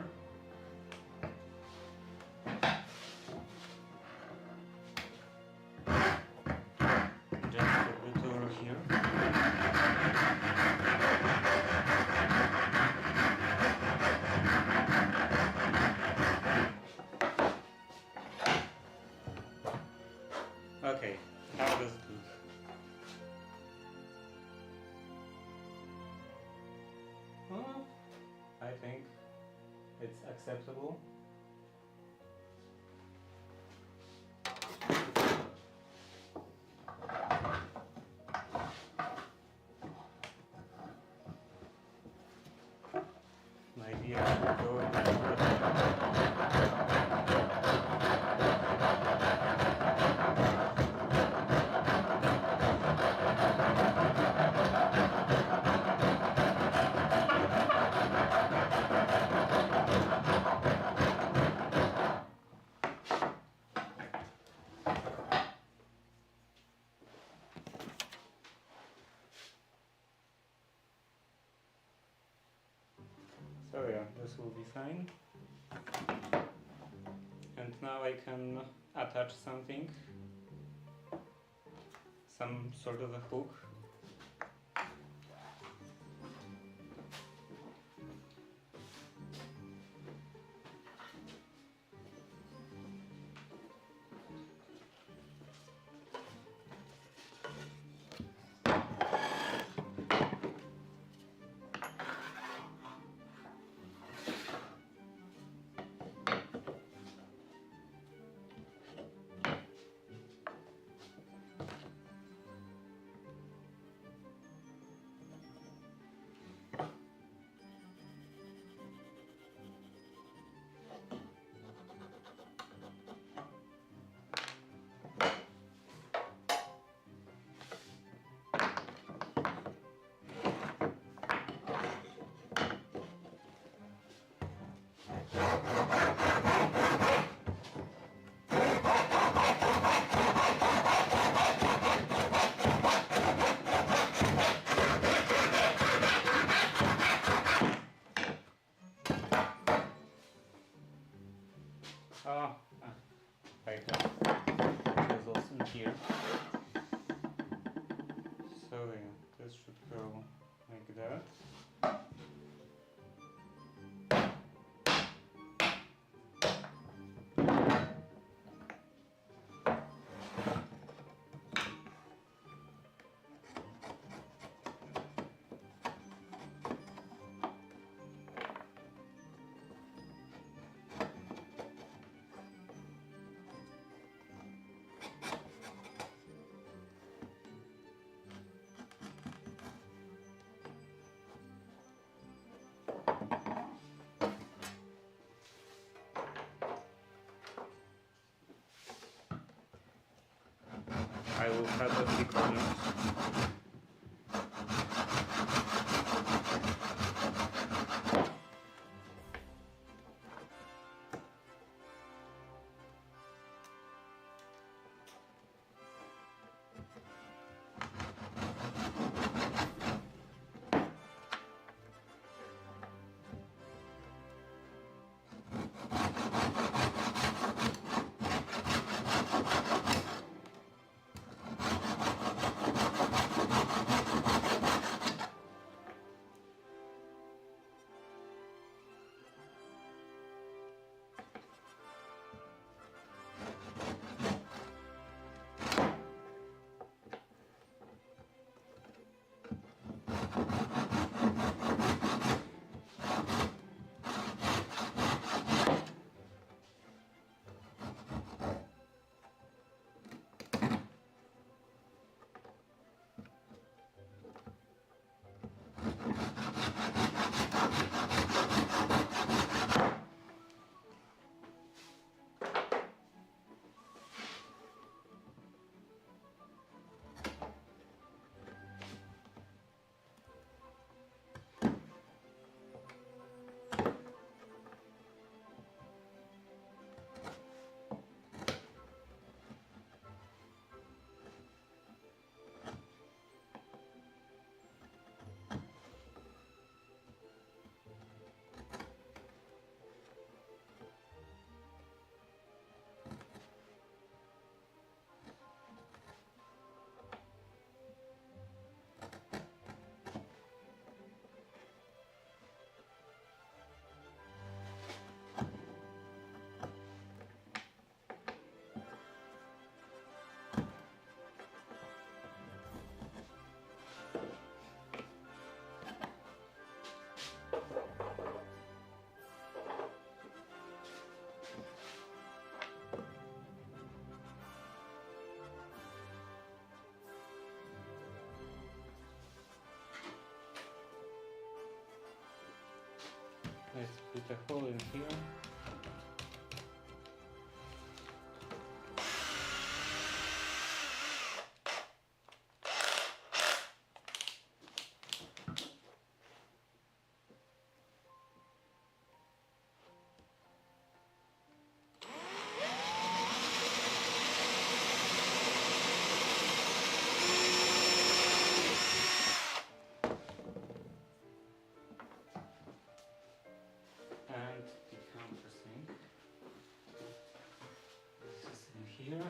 Just a bit over here. Okay, how does it look? Well, I think it's acceptable. Maybe I should go a bit further. So yeah, this will be fine. And now I can attach something, some sort of a hook. I have chisels in here. So yeah, this should go like that. I will cut off the corners. Let's put a hole in here. And the countersink. This is in here.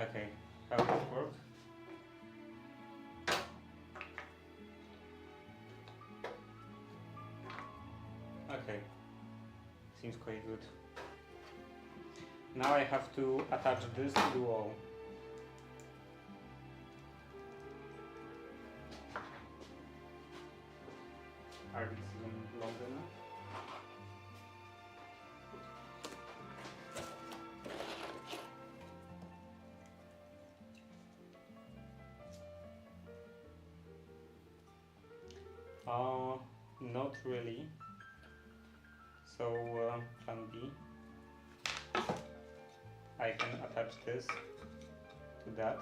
Okay, how does it work? Okay, seems quite good. Now I have to attach this to the wall. Are these even long enough? Not really. So plan B. I can attach this to that.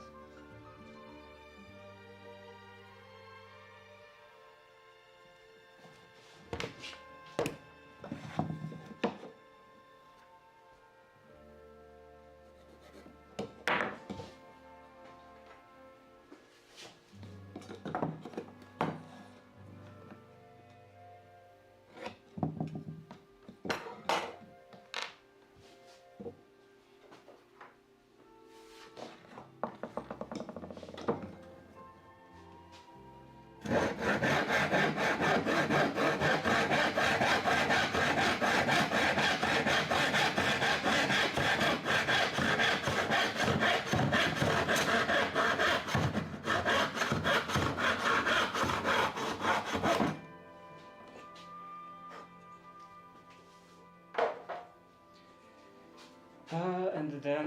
And then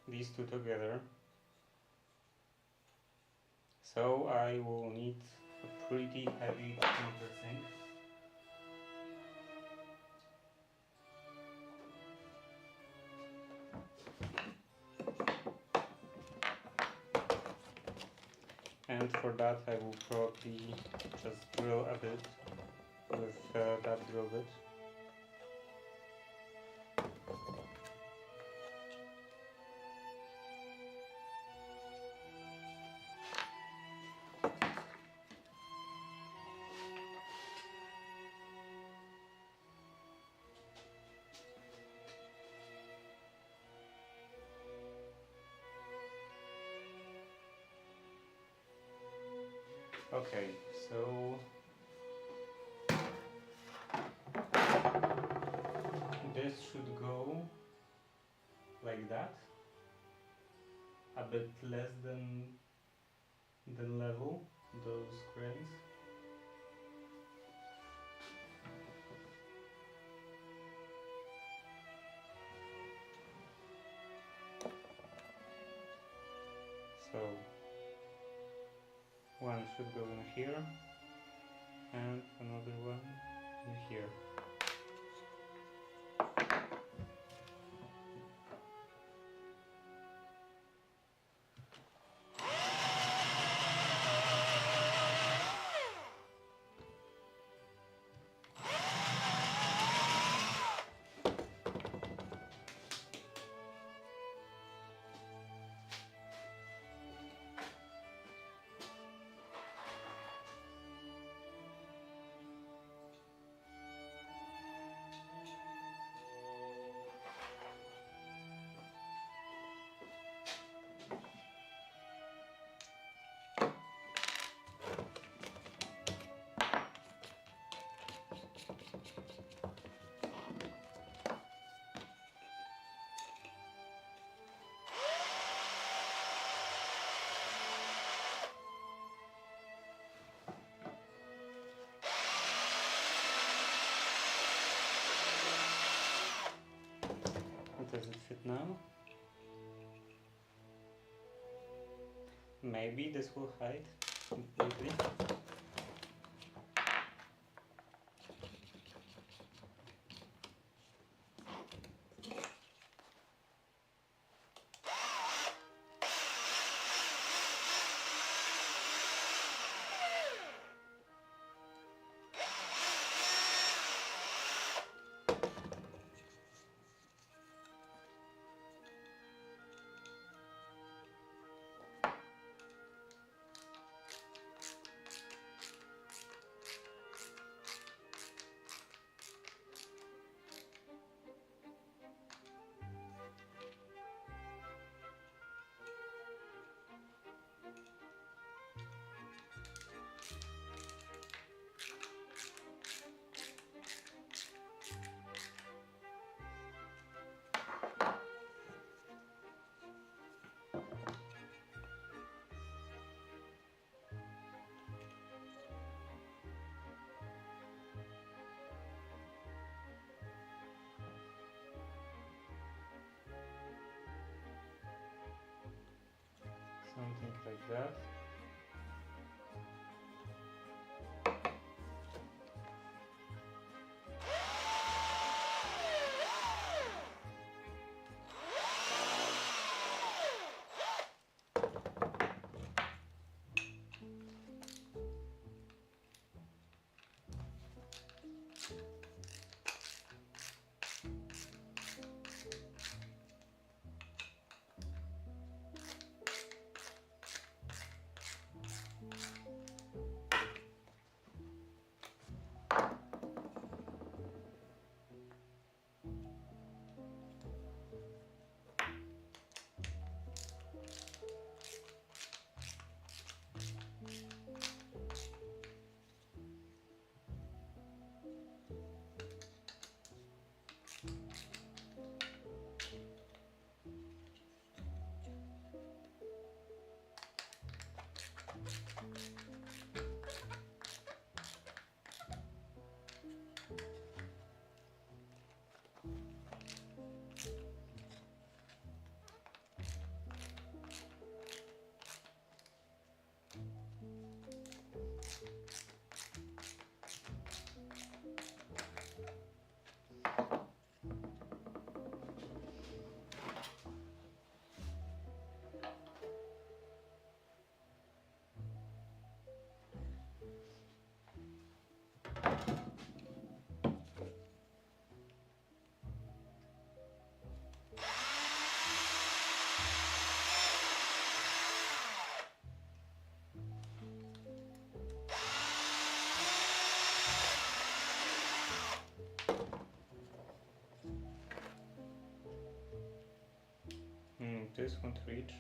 these two together. So I will need a pretty heavy countersink. And for that I will probably just drill a bit with that drill bit. Okay, so this should go like that, a bit less than level, those grains. So one should go in here and another one in here. does it fit now? Maybe this will hide completely. Something like that. This won't reach.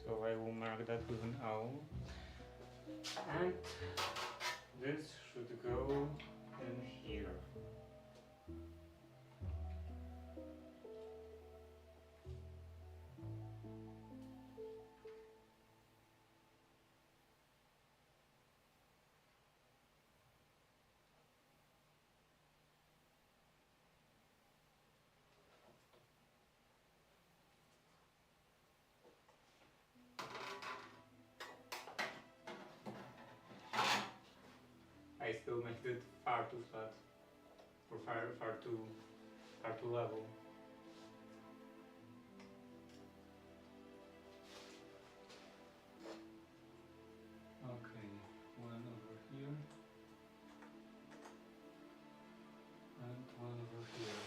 So I will mark that with an owl. And this should go in here. I still made it far too flat, or far too level. Okay, one over here and one over here.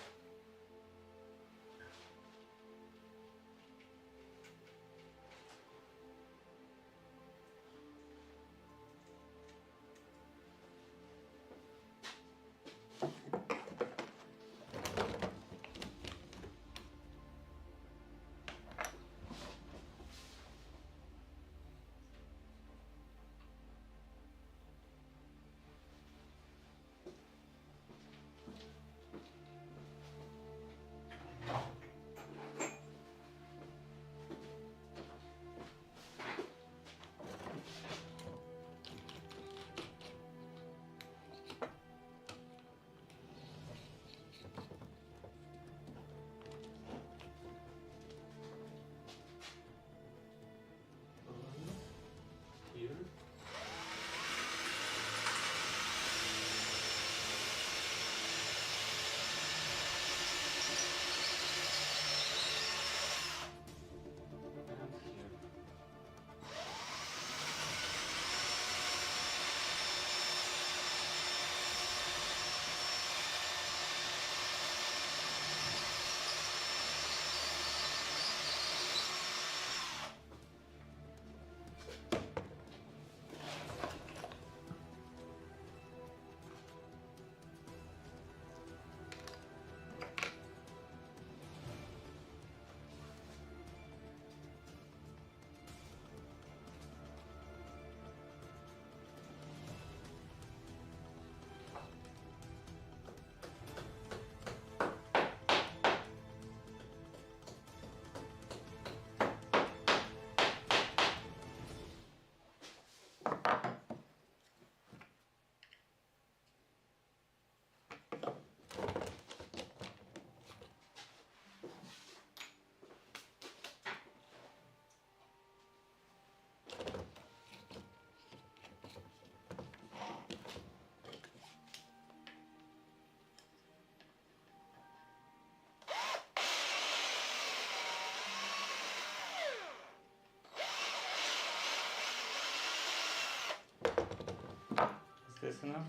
enough?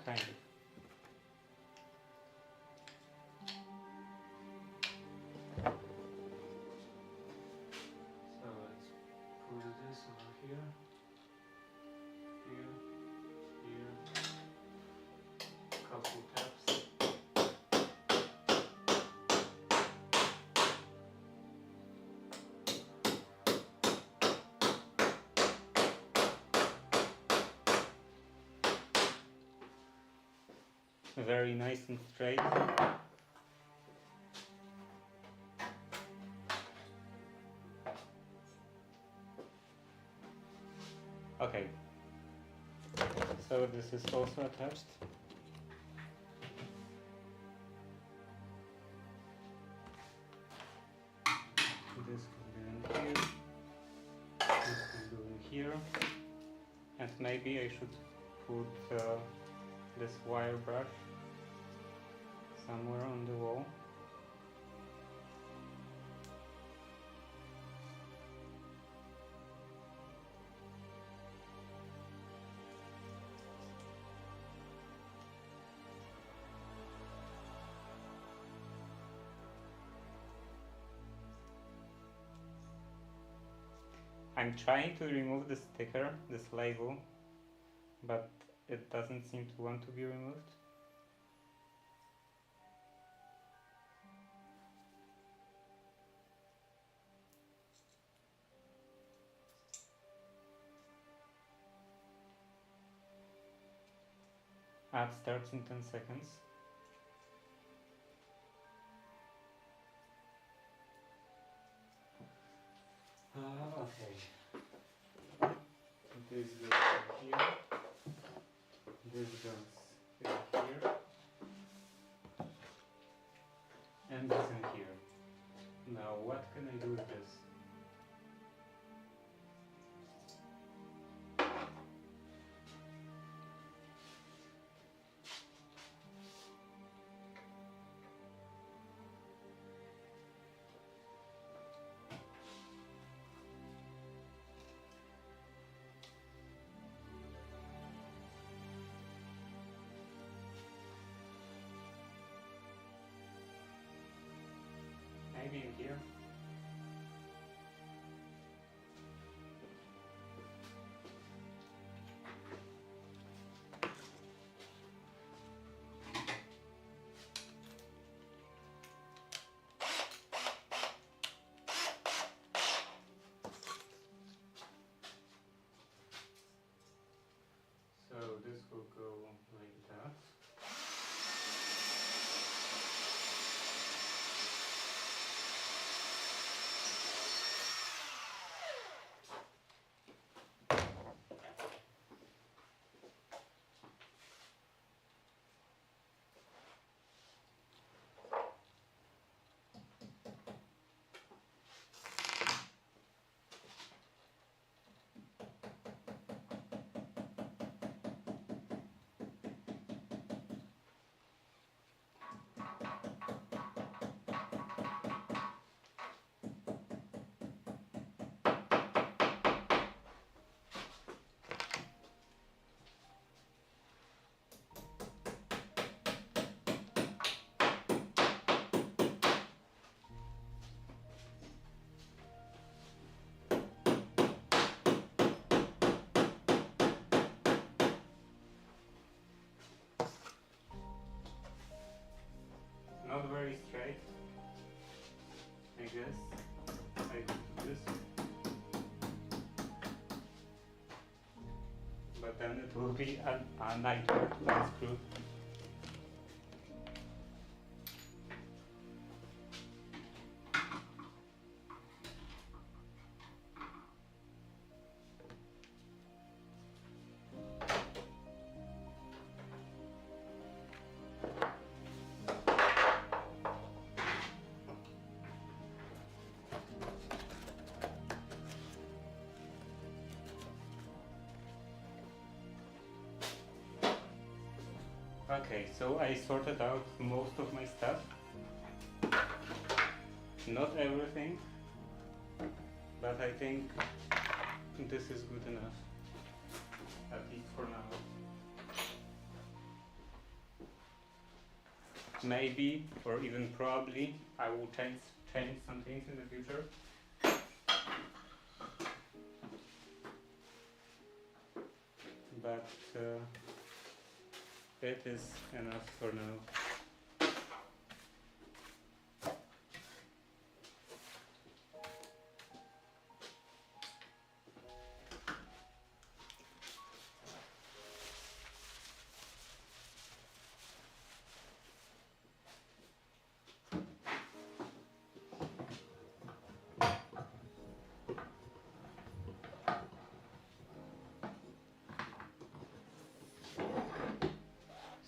Kind of. So let's put this over here, here, couple taps. Very nice and straight. Okay, so this is also attached. This can go in here, this can go in here, and maybe I should put this wire brush somewhere on the wall. I'm trying to remove the sticker, this label, but it doesn't seem to want to be removed. Ad starts in 10 seconds. Okay. This goes in here. This goes in here. And this in here. Now what can I do with this? Maybe in here. So this will go like that. Not very straight, I guess. I do this. But then it will be a nightmare to unscrew. Okay, so I sorted out most of my stuff. Not everything, but I think this is good enough. at least for now. Maybe, or even probably, I will change some things in the future. But it is enough for now.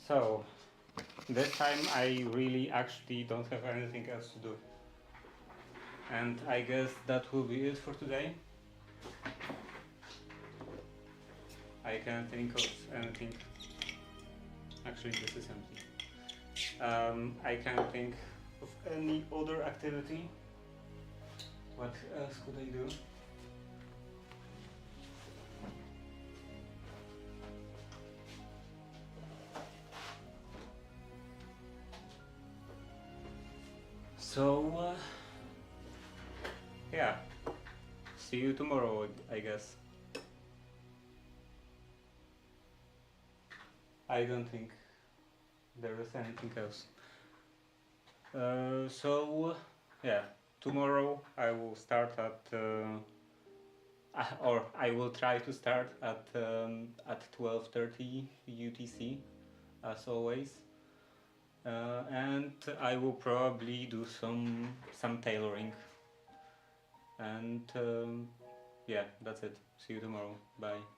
So, this time I really actually don't have anything else to do. And I guess that will be it for today. I can't think of anything. Actually, this is empty. I can't think of any other activity. What else could I do? So, yeah, see you tomorrow, I guess. I don't think there is anything else. So, yeah, tomorrow I will start or I will try to start at 12:30 UTC, as always. And I will probably do some tailoring. And yeah, that's it. See you tomorrow. Bye.